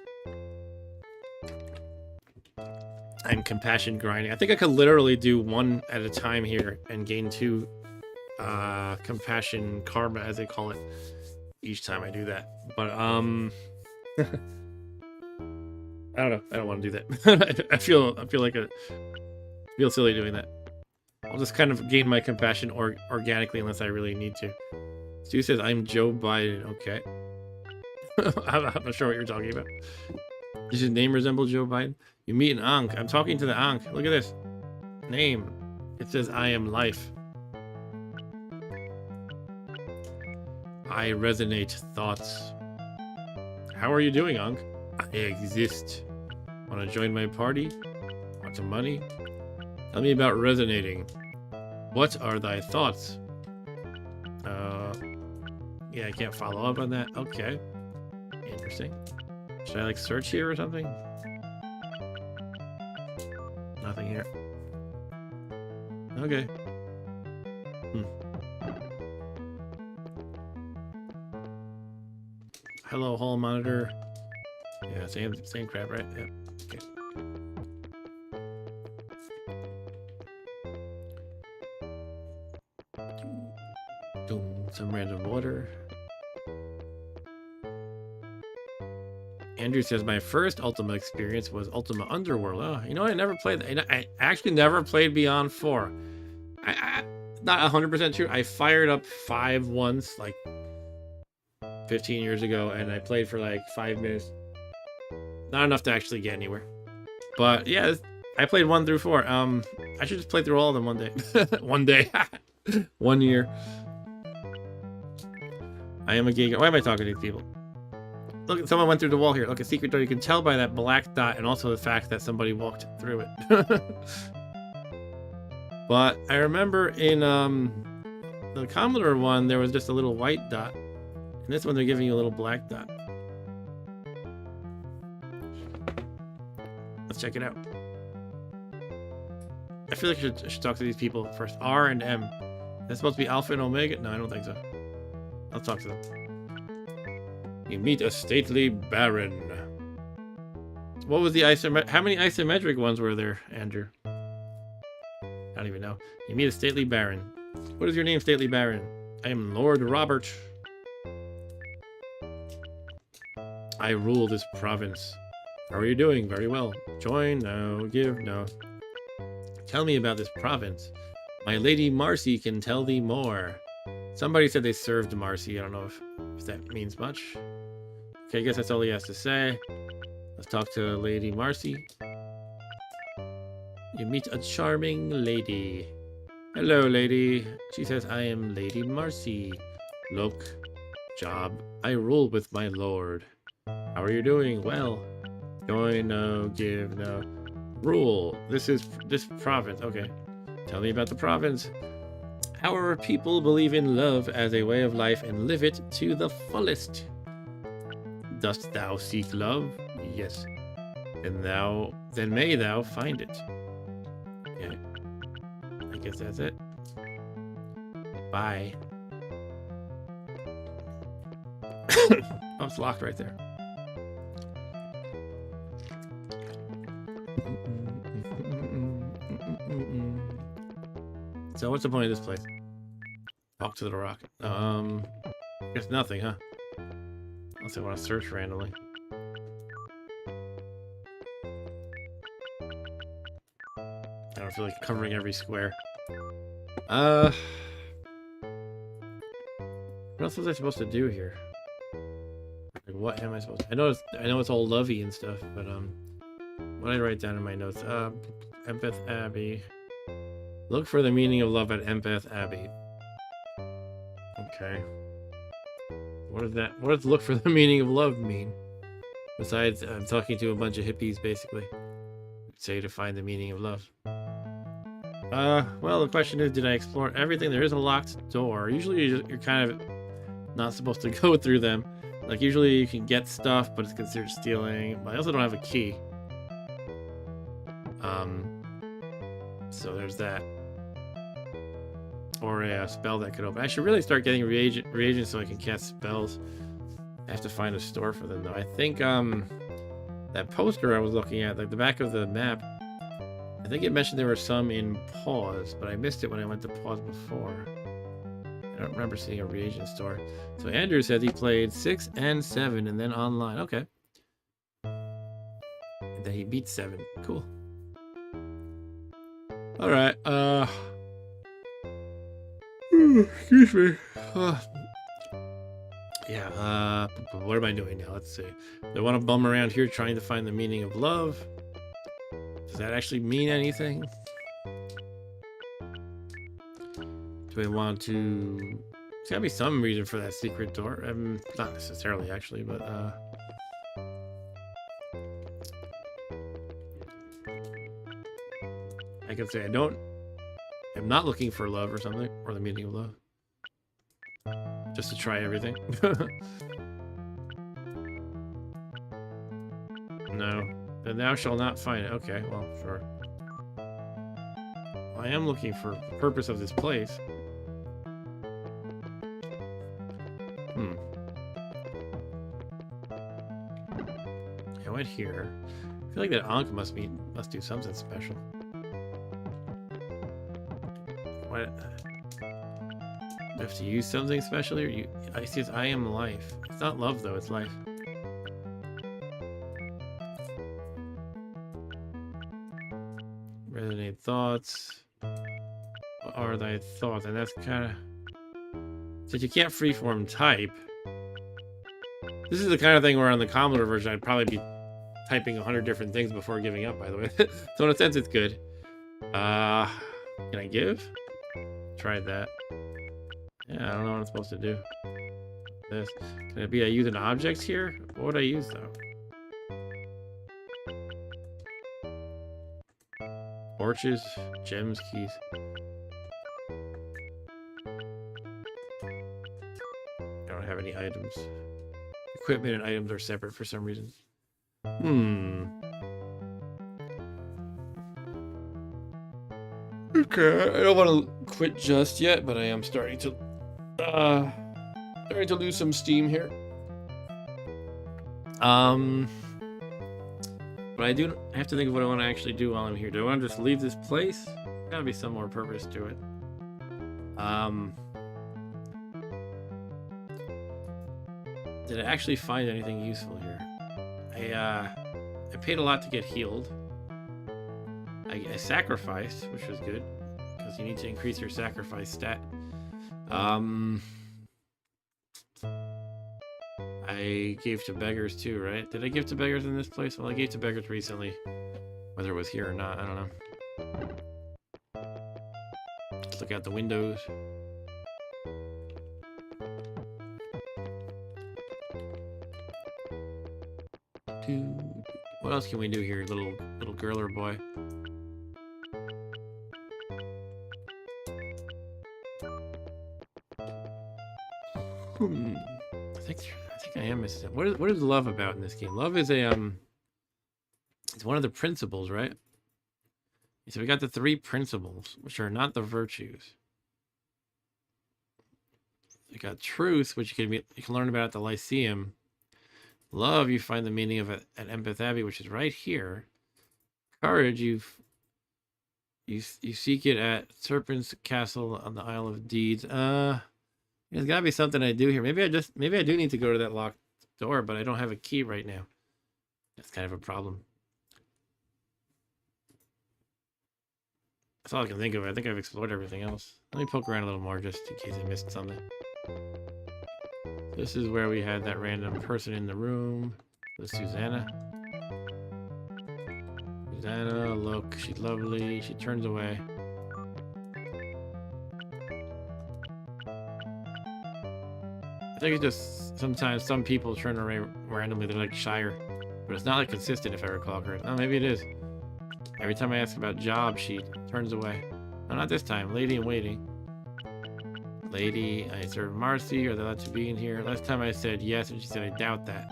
I'm compassion grinding. I think I could literally do 1 at a time here and gain 2 compassion karma, as they call it, each time I do that. But I don't know. I don't want to do that. I feel silly doing that. I'll just kind of gain my compassion organically unless I really need to. Stu says I'm Joe Biden. Okay. I'm not sure what you're talking about. Does his name resemble Joe Biden? You meet an Ankh. I'm talking to the Ankh. Look at this. Name. It says I am life. I resonate thoughts. How are you doing, Ankh? I exist. Want to join my party? Want some money? Tell me about resonating. What are thy thoughts? Yeah, I can't follow up on that. Okay. Interesting. Should I like search here or something? Nothing here. Okay. Hello, hall monitor. Yeah, same crap, right? Yeah. Okay. Some random water. Andrew says my first Ultima experience was Ultima Underworld. Oh, you know, I never played that. I actually never played Beyond 4. I not 100% true. I fired up 5 once, like 15 years ago, and I played for like 5 minutes. Not enough to actually get anywhere. But yeah, I played 1 through 4. I should just play through all of them one day. One day. 1 year. I am a giga. Why am I talking to these people? Look, someone went through the wall here. Look, a secret door. You can tell by that black dot and also the fact that somebody walked through it. But I remember in the Commodore one, there was just a little white dot. In this one, they're giving you a little black dot. Let's check it out. I feel like I should talk to these people first. R and M. That's supposed to be Alpha and Omega? No, I don't think so. I'll talk to them. You meet a stately baron. What was the isometric? How many isometric ones were there, Andrew? I don't even know. You meet a stately baron. What is your name, stately baron? I am Lord Robert. I rule this province. How are you doing? Very well. Join? No. Give? No. Tell me about this province. My lady Marcy can tell thee more. Somebody said they served Marcy. I don't know if that means much. Okay, I guess that's all he has to say. Let's talk to Lady Marcy. You meet a charming lady. Hello, lady. She says, I am Lady Marcy. Look. Job. I rule with my lord. How are you doing? Well. Join? No. Give? No. Rule. This province. Okay. Tell me about the province. Our people believe in love as a way of life and live it to the fullest. Dost thou seek love? Yes. Then may thou find it. Okay. I guess that's it. Bye. Oh, it's locked right there. So what's the point of this place? Talk to the rock. Guess nothing, huh? Unless I want to search randomly. I don't feel like covering every square. What else was I supposed to do here? Like, what am I supposed to... I know it's all lovey and stuff, but what did I write down in my notes? Empath Abbey. Look for the meaning of love at Empath Abbey. Okay. What does look for the meaning of love mean? Besides, I'm talking to a bunch of hippies, basically. Say to find the meaning of love. Well, the question is, did I explore everything? There is a locked door. Usually you're kind of not supposed to go through them. Like, usually you can get stuff, but it's considered stealing. But I also don't have a key. So there's that. Or a spell that could open. I should really start getting reagents so I can cast spells. I have to find a store for them, though. I think, that poster I was looking at, like the back of the map, I think it mentioned there were some in pause, but I missed it when I went to pause before. I don't remember seeing a reagent store. So Andrew said he played 6 and 7 and then online. Okay. And then he beat 7. Cool. Alright, excuse me. Yeah, what am I doing now? Let's see. Do I want to bum around here trying to find the meaning of love? Does that actually mean anything? Do I want to... There's gotta be some reason for that secret door. Not necessarily, actually, but, I can say I'm not looking for love or something, or the meaning of love. Just to try everything. No. Then thou shalt not find it. Okay, well, sure. I am looking for the purpose of this place. I went here. I feel like that Ankh must do something special. What? Do I have to use something special here? I see I am life. It's not love though, it's life. Resonate thoughts. What are thy thoughts? And that's kind of... Since you can't freeform type, this is the kind of thing where on the Commodore version I'd probably be typing 100 different things before giving up, by the way. So in a sense it's good. Can I give? Tried that. Yeah, I don't know what I'm supposed to do. This. Can it be I use an object here? What would I use though? Torches, gems, keys. I don't have any items. Equipment and items are separate for some reason. Okay, I don't want to quit just yet, but I am starting to lose some steam here. But I have to think of what I want to actually do while I'm here. Do I want to just leave this place? Gotta be some more purpose to it. Did I actually find anything useful here? I paid a lot to get healed. I sacrificed, which was good, because you need to increase your sacrifice stat. I gave to beggars too, right? Did I give to beggars in this place? Well, I gave to beggars recently. Whether it was here or not, I don't know. Let's look out the windows. What else can we do here, little girl or boy? I think I am missing it. What is love about in this game? Love is it's one of the principles, right? So we got the 3 principles, which are not the virtues. We got truth, which you can learn about at the Lyceum. Love, you find the meaning of it at Empath Abbey, which is right here. Courage, you seek it at Serpent's Castle on the Isle of Deeds. There's gotta be something I do here. Maybe I do need to go to that locked door, but I don't have a key right now. That's kind of a problem. That's all I can think of. I think I've explored everything else. Let me poke around a little more just in case I missed something. This is where we had that random person in the room. The Susanna. Susanna, look, she's lovely. She turns away. I think it's just sometimes some people turn away randomly. They're like shyer, but it's not like consistent if I recall correctly. Oh, maybe it is. Every time I ask about jobs, she turns away. No, not this time. Lady in waiting. Lady, I serve Marcy. Are they allowed to be in here? Last time I said yes, and she said I doubt that.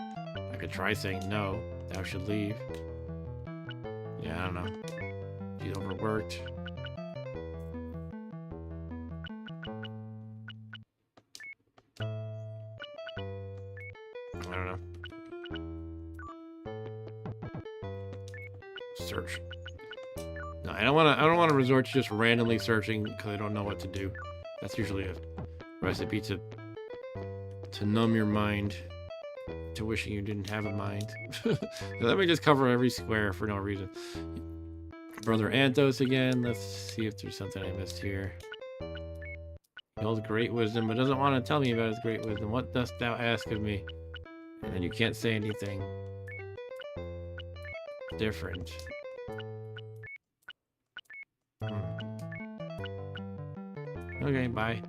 I could try saying no. Thou should leave. Yeah, I don't know. She's overworked. I don't know. Search. No, I don't want to resort to just randomly searching because I don't know what to do. That's usually a recipe to numb your mind to wishing you didn't have a mind. Let me just cover every square for no reason. Brother Anthos again. Let's see if there's something I missed here. He holds great wisdom, but doesn't want to tell me about his great wisdom. What dost thou ask of me? And then you can't say anything different. Okay, bye.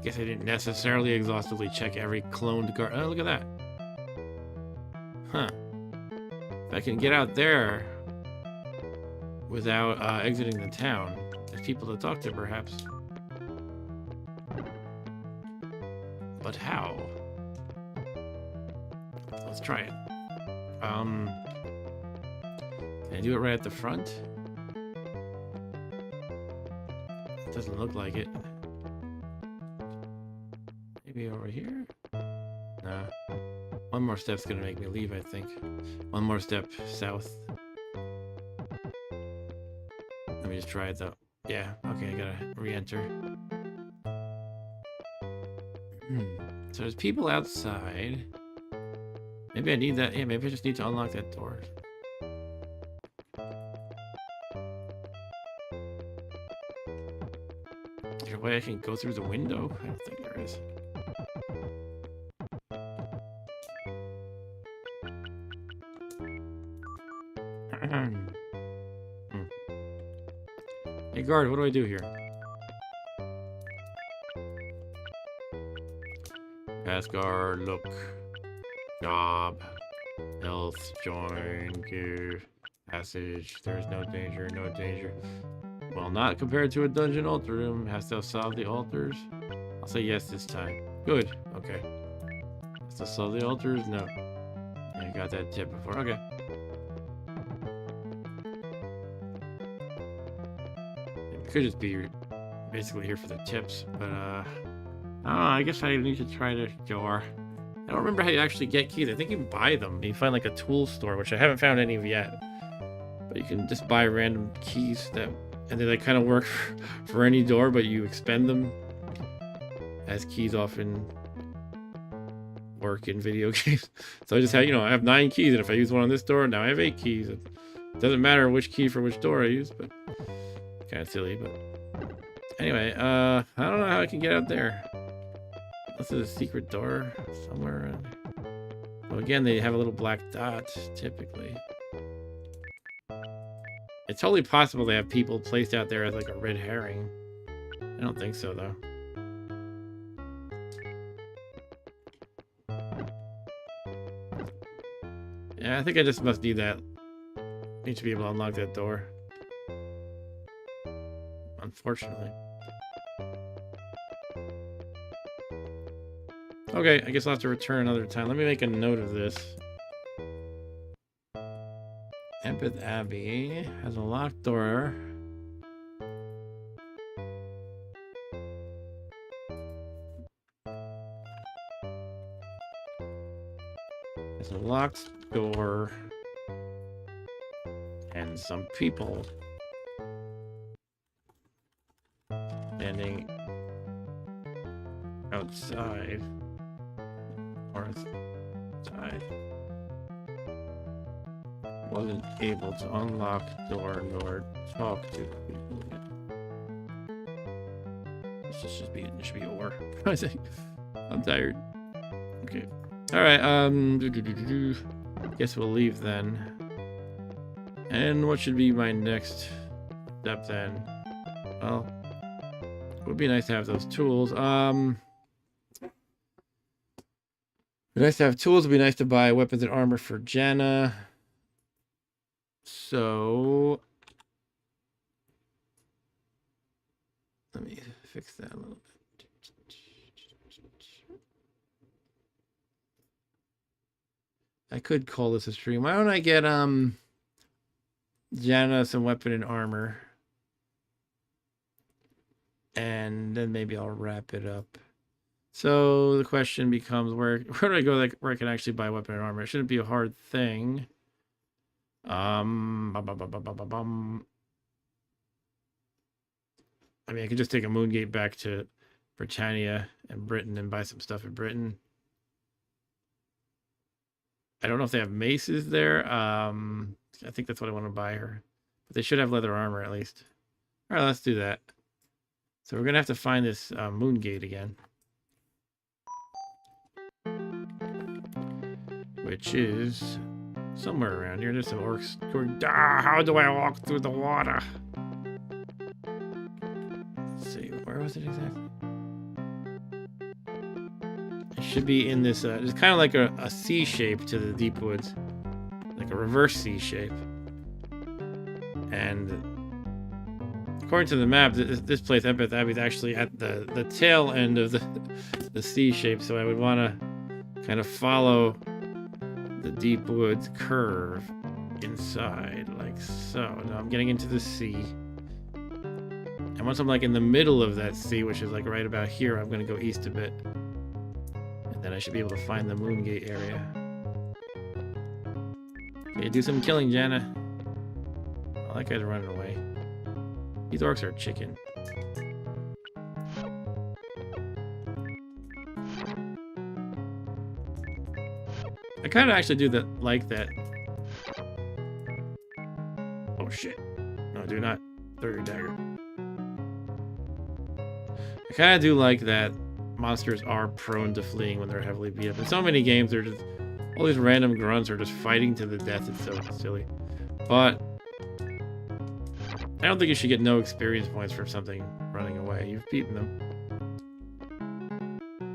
Guess I didn't necessarily exhaustively check every cloned guard. Oh, look at that. Huh. If I can get out there without exiting the town, there's people to talk to, perhaps. But how? Let's try it. Can I do it right at the front? It doesn't look like it. Maybe over here? Nah. One more step's gonna make me leave, I think. One more step south. Let me just try it though. Yeah, okay, I gotta re-enter. So there's people outside. Maybe I need that. Yeah, maybe I just need to unlock that door. Is there a way I can go through the window? I don't think there is. Hey guard, what do I do here? Pass guard, look. Job. Health, join, gear, passage. There's no danger, no danger. Well, not compared to a dungeon altar room. Has to solve the altars. I'll say yes this time. Good. Okay. Has to solve the altars? No. Yeah, I got that tip before. Okay. It could just be basically here for the tips, but I don't know. I guess I need to try the door. I don't remember how you actually get keys. I think you buy them. You find like a tool store, which I haven't found any of yet. But you can just buy random keys that, and they kind of work for any door, but you expend them, as keys often work in video games. So I just have, I have 9 keys, and if I use one on this door, now I have 8 keys. It doesn't matter which key for which door I use, but kind of silly. But anyway, I don't know how I can get out there. This is a secret door somewhere around there. Well, again, they have a little black dot, typically. It's totally possible they have people placed out there as like a red herring. I don't think so, though. Yeah, I think I just must need that. Need to be able to unlock that door. Unfortunately. Okay, I guess I'll have to return another time. Let me make a note of this. Empeth Abbey has a locked door. There's a locked door. And some people standing outside. Side. Wasn't able to unlock the door nor talk to people. This should be a war. I think. I'm tired. Okay. Alright, guess we'll leave then. And what should be my next step then? Well, it would be nice to have those tools. It'd be nice to have tools. It'd be nice to buy weapons and armor for Jana. So let me fix that a little bit. I could call this a stream. Why don't I get Jana some weapon and armor, and then maybe I'll wrap it up. So the question becomes, where do I go where I can actually buy weapon and armor? It shouldn't be a hard thing. I mean, I could just take a Moongate back to Britannia and Britain and buy some stuff in Britain. I don't know if they have maces there. I think that's what I want to buy her. But they should have leather armor at least. All right, let's do that. So we're going to have to find this Moongate again. Which is somewhere around here. There's some orcs going, how do I walk through the water? Let's see, where was it exactly? It should be in this, it's kind of like a C shape to the deep woods. Like a reverse C shape. And according to the map, this place, Empeth Abbey, is actually at the tail end of the C shape. So I would want to kind of follow the deep woods curve inside, like so. Now I'm getting into the sea, and once I'm like in the middle of that sea, which is like right about here, I'm gonna go east a bit, and then I should be able to find the Moongate area. Okay, do some killing, Jana. Oh, that guy's running away. These orcs are chicken. I kind of actually do like that. Oh shit. No, do not throw your dagger. I kind of do like that monsters are prone to fleeing when they're heavily beat up. In so many games, they're just, all these random grunts are just fighting to the death. It's so silly. But I don't think you should get no experience points for something running away. You've beaten them.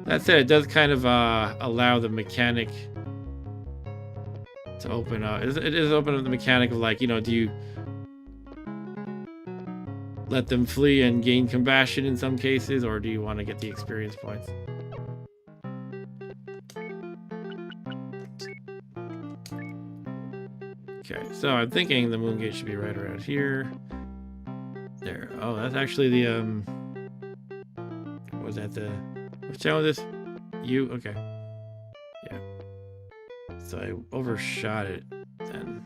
That said, it does kind of allow the mechanic to open up. It is open up the mechanic of, like, you know, do you let them flee and gain compassion in some cases, or do you want to get the experience points? Okay, so I'm thinking the moon gate should be right around here. There. Oh, that's actually the what was that, the which town was this? You? Okay. Yeah. So I overshot it then.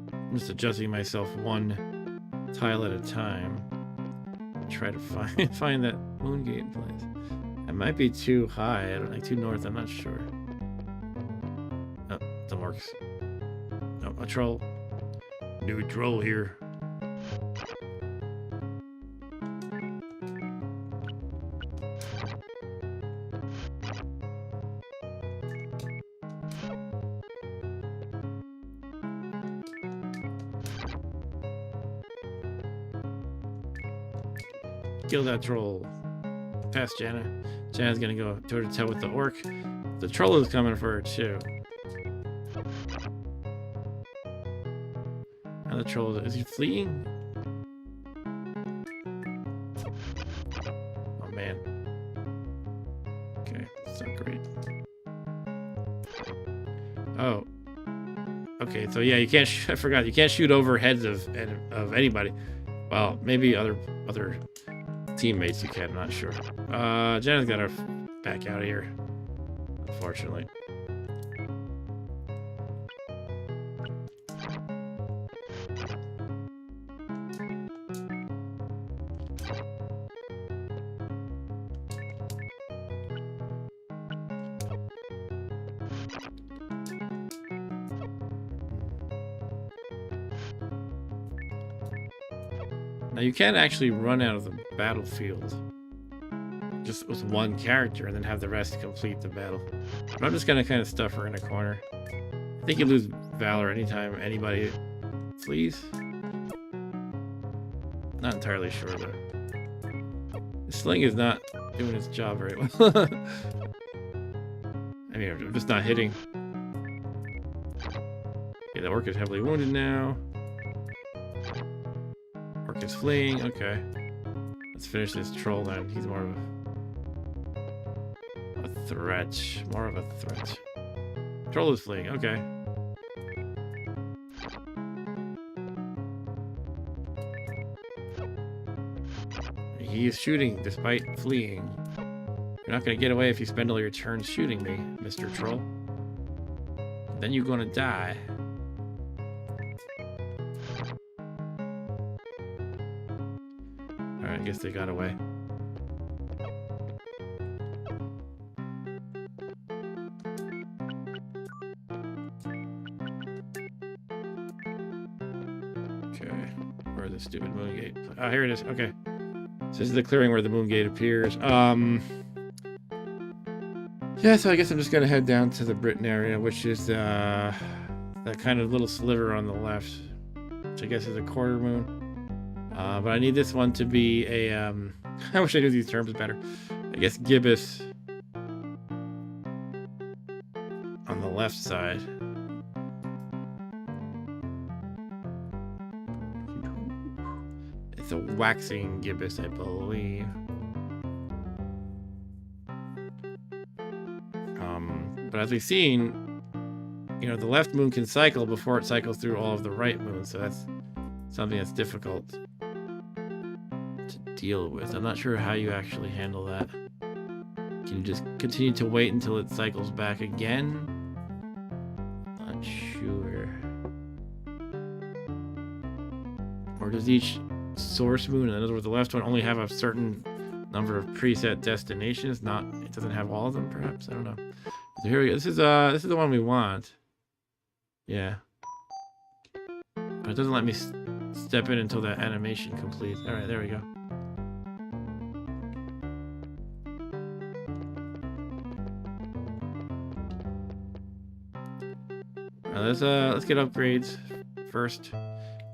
I'm just adjusting myself one tile at a time. Try to find that moon gate place. It might be too high. I don't like too north. I'm not sure. Oh, the works. Oh, a troll. New troll here. Kill that troll. Past Jana. Jana's gonna go toe to toe with the orc. The troll is coming for her too. Now the troll, is he fleeing? Oh man. Okay, that's not great. Oh. Okay, so yeah, you can't. I forgot, you can't shoot over heads of anybody. Well, maybe other teammates you can, I'm not sure. Jenna's got her back out of here, unfortunately. Now you can actually run out of the battlefield just with one character and then have the rest complete the battle. But I'm just gonna kind of stuff her in a corner. I think you lose Valor anytime anybody flees. Not entirely sure though. The sling is not doing its job very well. I mean, I'm just not hitting. Okay, the orc is heavily wounded now. Orc is fleeing. Okay. Let's finish this troll then. He's more of a threat. More of a threat. Troll is fleeing. Okay. He is shooting despite fleeing. You're not going to get away if you spend all your turns shooting me, Mr. Troll. Then you're going to die. Alright, I guess they got away. Okay, where's the stupid moon gate? Oh, here it is. Okay. So this is the clearing where the moon gate appears. Yeah, so I guess I'm just gonna head down to the Britannia, which is that kind of little sliver on the left, which I guess is a quarter moon. But I need this one to be a I wish I knew these terms better. I guess gibbous on the left side. It's a waxing gibbous, I believe. But as we've seen, you know, the left moon can cycle before it cycles through all of the right moons, so that's something that's difficult to deal with. I'm not sure how you actually handle that. Can you just continue to wait until it cycles back again? Not sure. Or does each source moon, in other words, the left one, only have a certain number of preset destinations? Not, it doesn't have all of them, perhaps? I don't know. So here we go. This is the one we want. Yeah. But it doesn't let me step in until that animation completes. All right, there we go. Let's get upgrades first.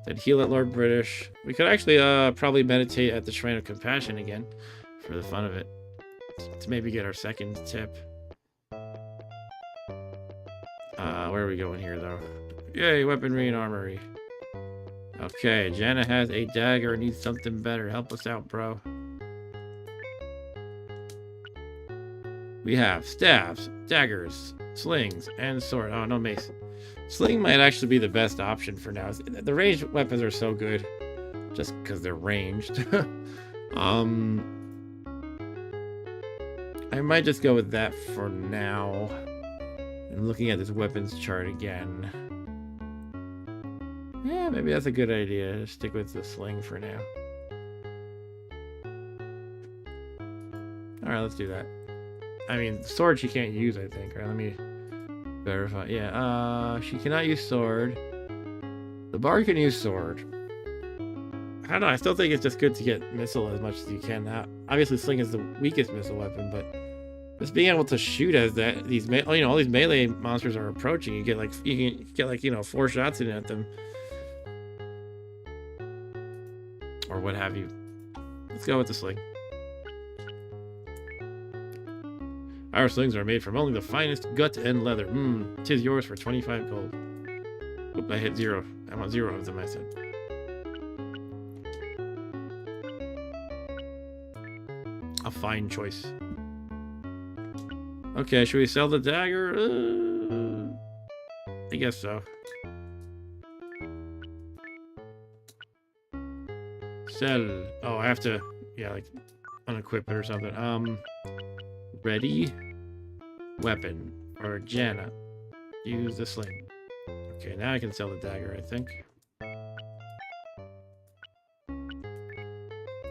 Then heal at Lord British. We could actually probably meditate at the Shrine of Compassion again, for the fun of it, to maybe get our second tip. Where are we going here though? Yay, weaponry and armory. Okay, Jana has a dagger, needs something better. Help us out, bro. We have staves, daggers, slings, and sword. Oh, no mace. Sling might actually be the best option for now. The ranged weapons are so good, just because they're ranged. I might just go with that for now. And looking at this weapons chart again. Yeah, maybe that's a good idea. Just stick with the sling for now. Alright, let's do that. I mean, sword she can't use, I think. Alright, let me verify. Yeah, she cannot use sword. The bard can use sword. I don't know, I still think it's just good to get missile as much as you can. Now, obviously, sling is the weakest missile weapon, but just being able to shoot as that all these melee monsters are approaching, you can get 4 shots in at them. Or what have you. Let's go with the sling. Our slings are made from only the finest gut and leather. Tis yours for 25 gold. Oop, I hit 0. I want 0 of them, I said. A fine choice. Okay, should we sell the dagger? I guess so. Sell. Oh, I have to, unequip it or something. Ready. Weapon. Or Jana. Use the sling. Okay, now I can sell the dagger, I think.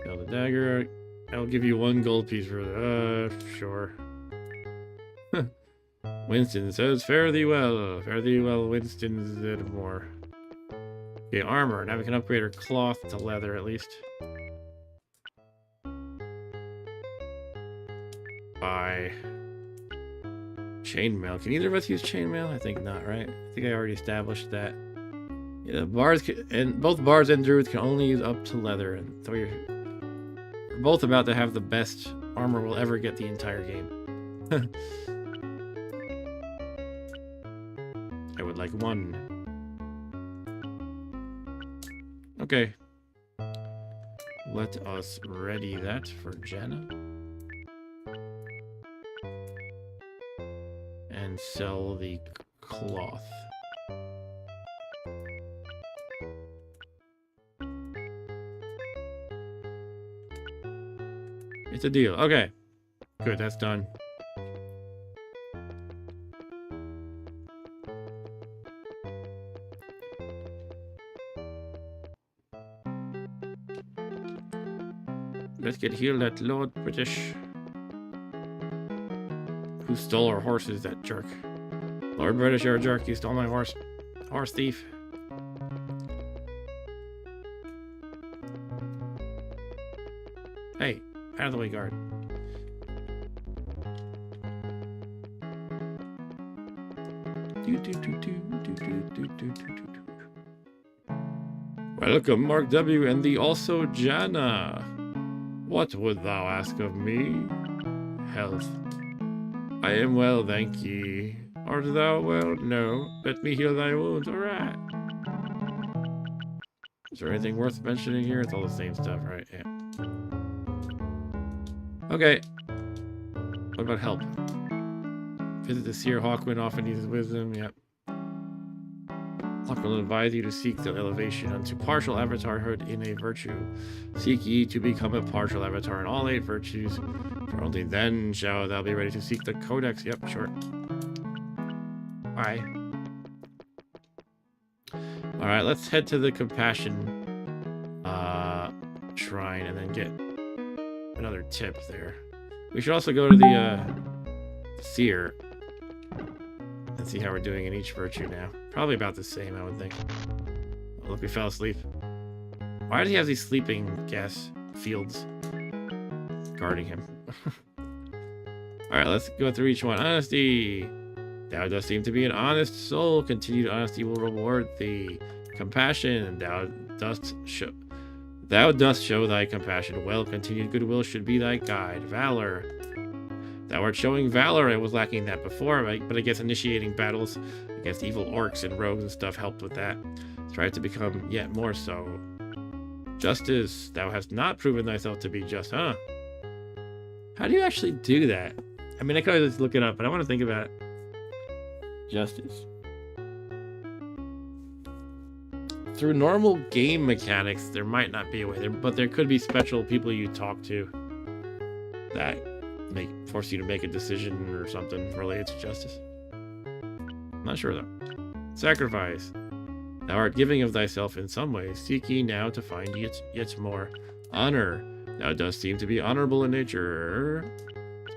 Sell the dagger. I'll give you 1 gold piece for it. Sure. Winston says, fare thee well. Fare thee well, Winston Zedmore. Okay, armor. Now we can upgrade our cloth to leather at least. Buy chainmail. Can either of us use chainmail? I think not, right? I think I already established that. Yeah, both bards and druids can only use up to leather, and so we're both about to have the best armor we'll ever get the entire game. I would like 1. Okay. Let us ready that for Jana. And sell the cloth. It's a deal. Okay. Good, that's done. Let's get healed at Lord British. Who stole our horses, that jerk? Lord British, you're a jerk. You stole my horse. Horse thief. Hey, out of the way, guard. Welcome, Mark W. and the also Jana. What would thou ask of me? Health. I am well, thank ye. Art thou well? No. Let me heal thy wounds. Alright. Is there anything worth mentioning here? It's all the same stuff, right? Yeah. Okay. What about help? Visit the seer Hawkwind, often uses wisdom. Yep. Hawkwind will advise you to seek the elevation unto partial avatarhood in a virtue. Seek ye to become a partial avatar in all 8 virtues, for only then shall thou be ready to seek the codex. Yep, sure. Bye. Alright, let's head to the Compassion shrine and then get another tip there. We should also go to the seer and see how we're doing in each virtue now. Probably about the same, I would think. Oh, look, we fell asleep. Why does he have these sleeping gas fields guarding him? Alright, let's go through each one. Honesty. Thou dost seem to be an honest soul. Continued honesty will reward thee. Compassion, thou dost show thy compassion well. Continued goodwill should be thy guide. Valor, thou art showing valor. I was lacking that before, but I guess initiating battles against evil orcs and rogues and stuff helped with that. Strive to become yet more so. Justice, thou hast not proven thyself to be just, huh? How do you actually do that? I mean, I could just look it up, but I want to think about it. Justice. Through normal game mechanics, there might not be a way there, but there could be special people you talk to that force you to make a decision or something related to justice. Not sure though. Sacrifice. Thou art giving of thyself in some ways. Seek ye now to find yet more. Honor. Thou dost seem to be honorable in nature.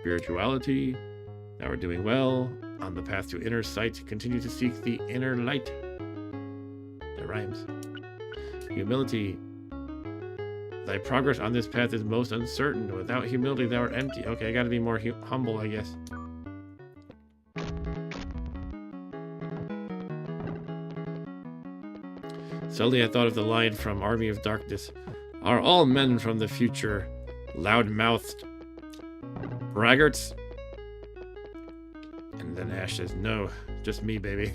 Spirituality. Thou art doing well. On the path to inner sight, continue to seek the inner light. That rhymes. Humility. Thy progress on this path is most uncertain. Without humility, thou art empty. Okay, I gotta be more humble, I guess. Suddenly I thought of the line from Army of Darkness. Are all men from the future loud-mouthed braggarts? And then Ash says, no, just me, baby.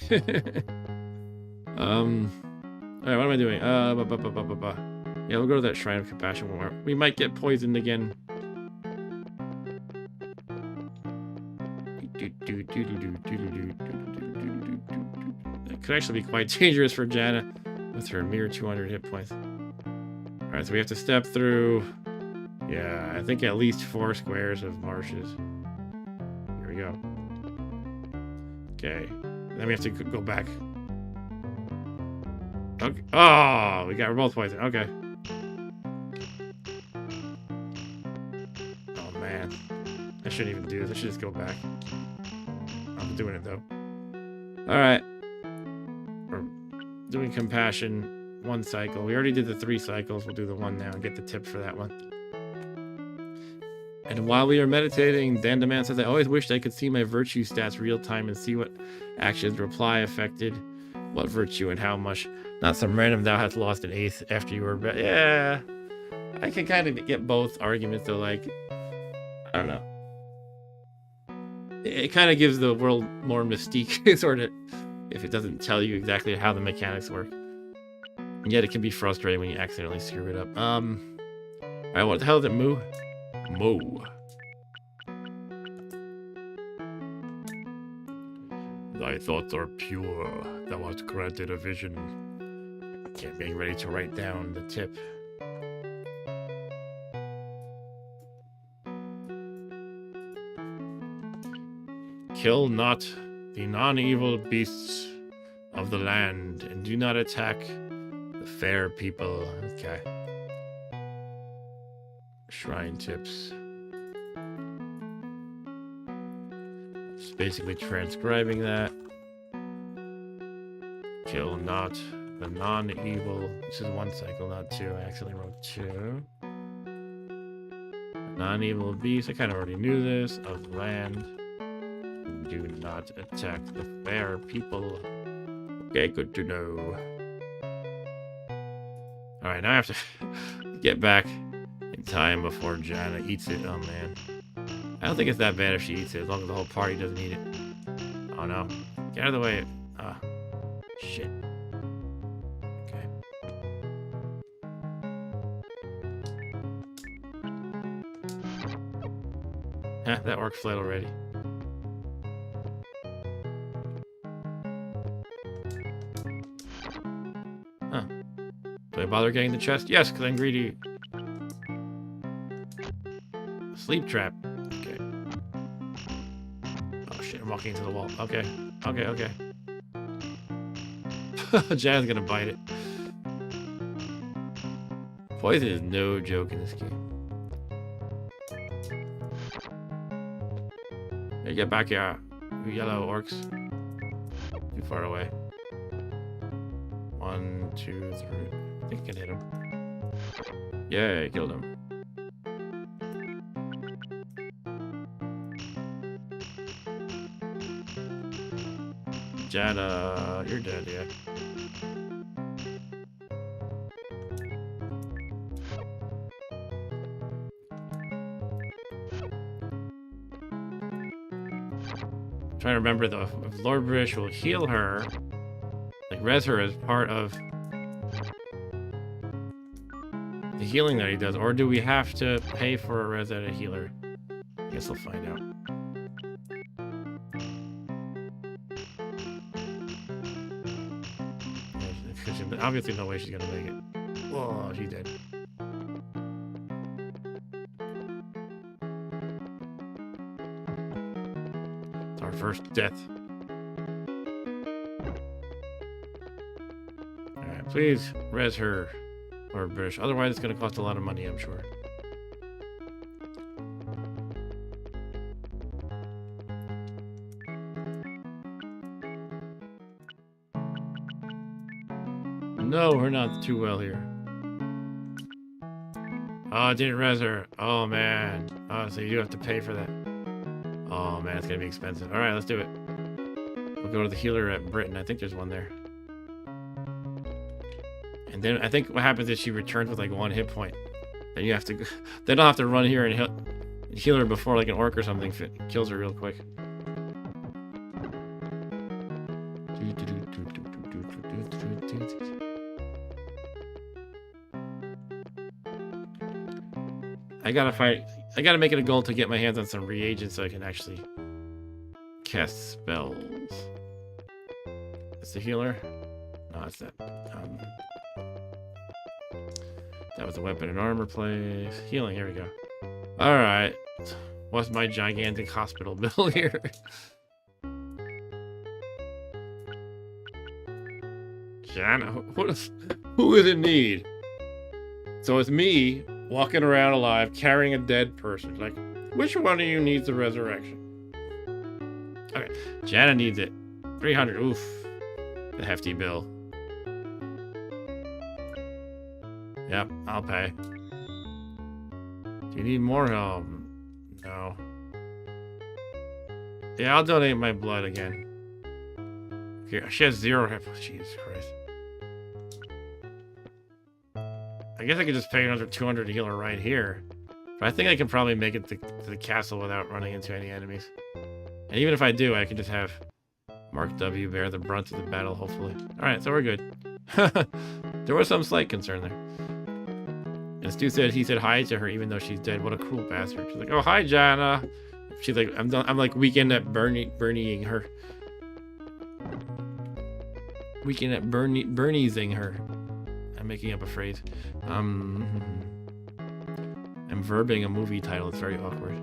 Alright, what am I doing? Yeah, we'll go to that Shrine of Compassion more. We might get poisoned again. That could actually be quite dangerous for Janna with her mere 200 hit points. Alright, so we have to step through, yeah, I think at least 4 squares of marshes. Here we go. Okay, then we have to go back. Okay. Oh, we're both poisoned. Okay. Oh man, I shouldn't even do this. I should just go back. I'm doing it though. All right, we're doing compassion 1 cycle. We already did the 3 cycles. We'll do the 1 now and get the tip for that one. And while we are meditating, Dandaman says, I always wished I could see my virtue stats real time and see what actions reply affected what virtue and how much. Not some random thou hast lost an 8th after you were... Yeah, I can kind of get both arguments though, like, I don't know. It kind of gives the world more mystique, sort of, if it doesn't tell you exactly how the mechanics work. And yet it can be frustrating when you accidentally screw it up. Alright, what the hell is it, Moo? Moo. Thy thoughts are pure. Thou art granted a vision. Okay, I'm getting ready to write down the tip. Kill not the non-evil beasts of the land, and do not attack the fair people. Okay. Shrine tips. Just basically transcribing that. Kill not the non-evil. This is 1 cycle, not 2. I accidentally wrote 2. Non-evil beasts. I kind of already knew this. Of the land. Do not attack the fair people. Okay, good to know. Alright, now I have to get back in time before Janna eats it. Oh man. I don't think it's that bad if she eats it, as long as the whole party doesn't eat it. Oh no. Get out of the way. Ah. Shit. Okay. Huh, that orc fled already. Huh. Do I bother getting the chest? Yes, because I'm greedy. Sleep trap. Okay. Oh shit, I'm walking into the wall. Okay. Okay, okay. Jan's gonna bite it. Poison is no joke in this game. Hey, get back here, you yellow orcs. Too far away. 1, 2, 3. I think I can hit him. Yeah, I killed him. Jana, you're dead, yeah. I'm trying to remember though, if Lord British will heal her, like res her as part of the healing that he does, or do we have to pay for a res at a healer? I guess we'll find out. Obviously no way she's gonna make it. Oh, she's dead. It's our first death. Alright, please res her or British. Otherwise it's gonna cost a lot of money, I'm sure. No, we're not too well here. Oh, I didn't res her. Oh, man. Oh, so you do have to pay for that. Oh, man, it's going to be expensive. All right, let's do it. We'll go to the healer at Britain. I think there's one there. And then I think what happens is she returns with like 1 hit point. Then you have to... Then I'll have to run here and heal her before like an orc or something kills her real quick. I gotta make it a goal to get my hands on some reagents so I can actually cast spells. It's the healer? No, it's that. That was a weapon and armor place. Healing, here we go. Alright. What's my gigantic hospital bill here? Jana, who is in need? So it's me walking around alive, carrying a dead person. Like, which one of you needs the resurrection? Okay, Jana needs it. 300. Oof, a hefty bill. Yep, I'll pay. Do you need more help? No. Yeah, I'll donate my blood again. Okay, she has 0 hit points. Jesus Christ. I guess I could just pay another 200 to heal her right here. But I think I can probably make it to the castle without running into any enemies. And even if I do, I can just have Mark W. bear the brunt of the battle, hopefully. Alright, so we're good. There was some slight concern there. And Stu said he said hi to her even though she's dead. What a cruel bastard. She's like, oh, hi, Jana. She's like, I'm like weekend at Bernieing her. Weekend at Berniezing her. I'm making up a phrase. I'm verbing a movie title. It's very awkward.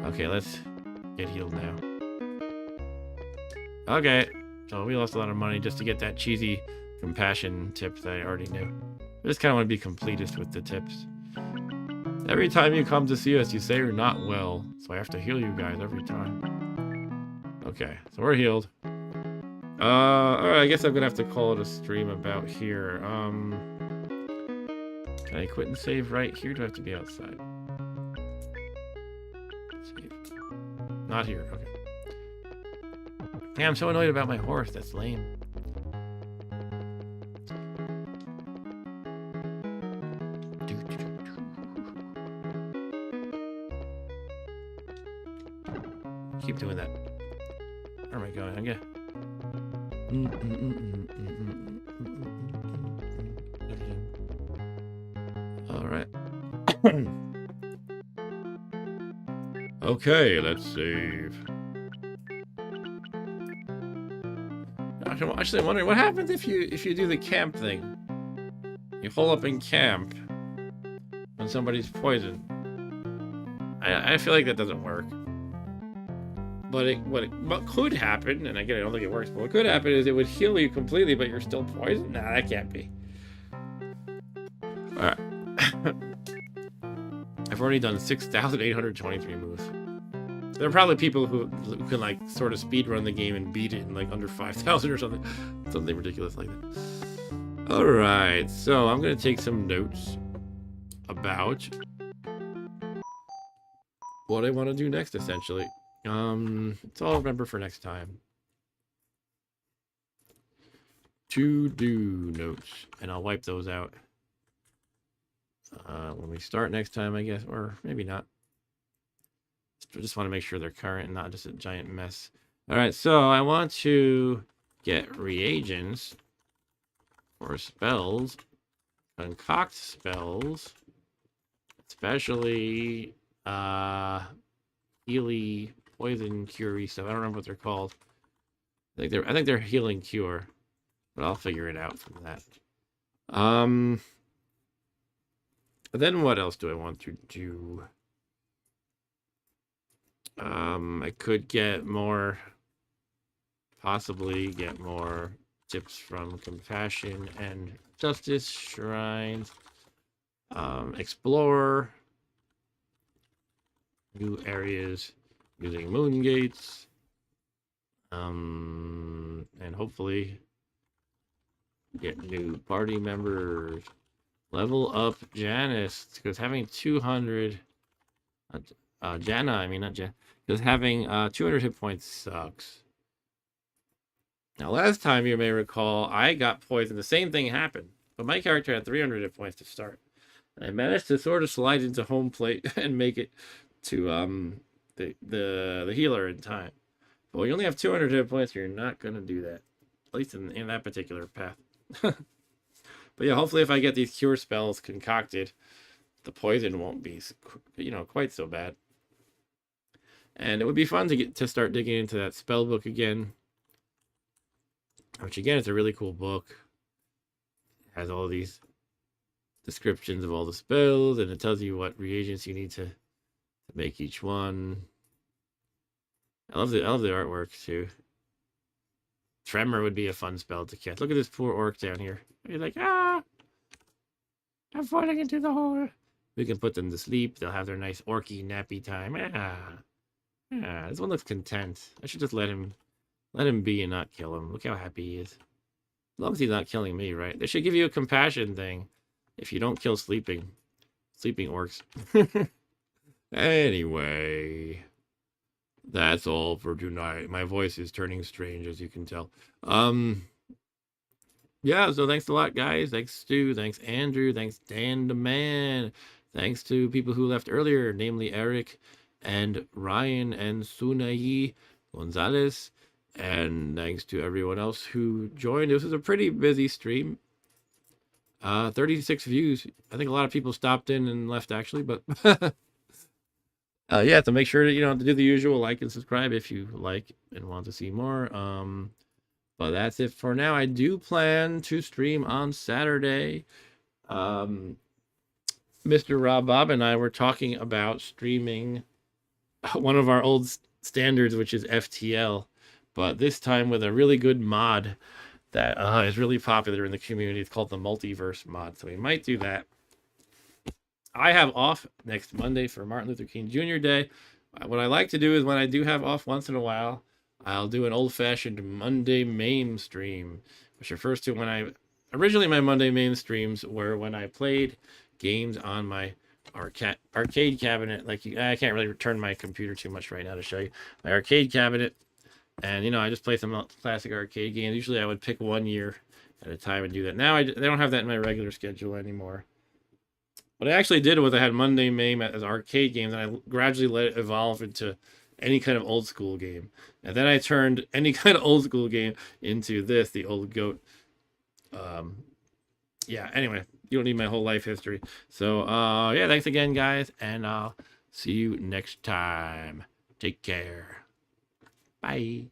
Okay, let's get healed now. Okay, so we lost a lot of money just to get that cheesy compassion tip that I already knew. I just kind of want to be completist with the tips. Every time you come to see us, you say you're not well, so I have to heal you guys every time. Okay, so we're healed. Alright, I guess I'm gonna have to call it a stream about here. Can I quit and save right here? Do I have to be outside? Save. Not here, okay. Damn, I'm so annoyed about my horse, that's lame. Keep doing that. Where am I going? I'm gonna... Alright. Okay, let's save. Actually, I'm wondering what happens if you do the camp thing. You hole up in camp when somebody's poisoned. I feel like that doesn't work. But what could happen, and again I don't think it works, but what could happen is it would heal you completely, but you're still poisoned. Nah, that can't be. All right. I've already done 6,823 moves. There are probably people who can like sort of speed run the game and beat it in like under 5,000 or something ridiculous like that. All right, so I'm gonna take some notes about what I want to do next, essentially. It's all I'll remember for next time. to-do notes, and I'll wipe those out when we start next time, I guess, or maybe not. Just want to make sure they're current and not just a giant mess. All right, so I want to get reagents for spells, concoct spells, especially healy, poison, cure stuff. I don't remember what they're called. I think they're healing cure, but I'll figure it out from that. Then what else do I want to do? I could get more, possibly get more tips from compassion and justice shrines. Explore new areas using moon gates. And hopefully get new party members. Level up Janice, because having 200 Janna, I mean not Jan, because having 200 hit points sucks. Now last time you may recall I got poisoned. The same thing happened, but my character had 300 hit points to start. And I managed to sort of slide into home plate and make it to the healer in time. But when you only have 200 hit points, you're not gonna do that, at least in that particular path. But yeah, hopefully if I get these cure spells concocted, the poison won't be, quite so bad. And it would be fun to start digging into that spell book again, which again is a really cool book. It has all these descriptions of all the spells, and it tells you what reagents you need to make each one. I love the artwork too. Tremor would be a fun spell to catch. Look at this poor orc down here. He's like, I'm falling into the hole. We can put them to sleep. They'll have their nice orky nappy time. This one looks content. I should just let him be and not kill him. Look how happy he is. As long as he's not killing me, right? They should give you a compassion thing if you don't kill sleeping orcs. Anyway, that's all for tonight. My voice is turning strange, as you can tell. Yeah, so thanks a lot, guys. Thanks, Stu. Thanks, Andrew. Thanks, Dan the Man. Thanks to people who left earlier, namely Eric and Ryan and Sunai Gonzalez. And thanks to everyone else who joined. This was a pretty busy stream. 36 views. I think a lot of people stopped in and left, actually, but yeah, to make sure that to do the usual, like and subscribe if you like and want to see more. But that's it for now. I do plan to stream on Saturday. Mr. Rob Bob and I were talking about streaming one of our old standards, which is FTL, but this time with a really good mod that is really popular in the community. It's called the Multiverse mod, so we might do that. I have off next Monday for Martin Luther King Jr. Day. What I like to do is when I do have off once in a while, I'll do an old-fashioned Monday MAME stream, which refers to originally my Monday MAME streams were when I played games on my arcade cabinet. I can't really turn my computer too much right now to show you my arcade cabinet, and I just play some classic arcade games. Usually I would pick one year at a time and do that. Now they don't have that in my regular schedule anymore. What I actually did was I had Monday MAME as arcade games, and I gradually let it evolve into any kind of old school game. And then I turned any kind of old school game into the old goat. Yeah, anyway, you don't need my whole life history. So, yeah, thanks again, guys, and I'll see you next time. Take care. Bye.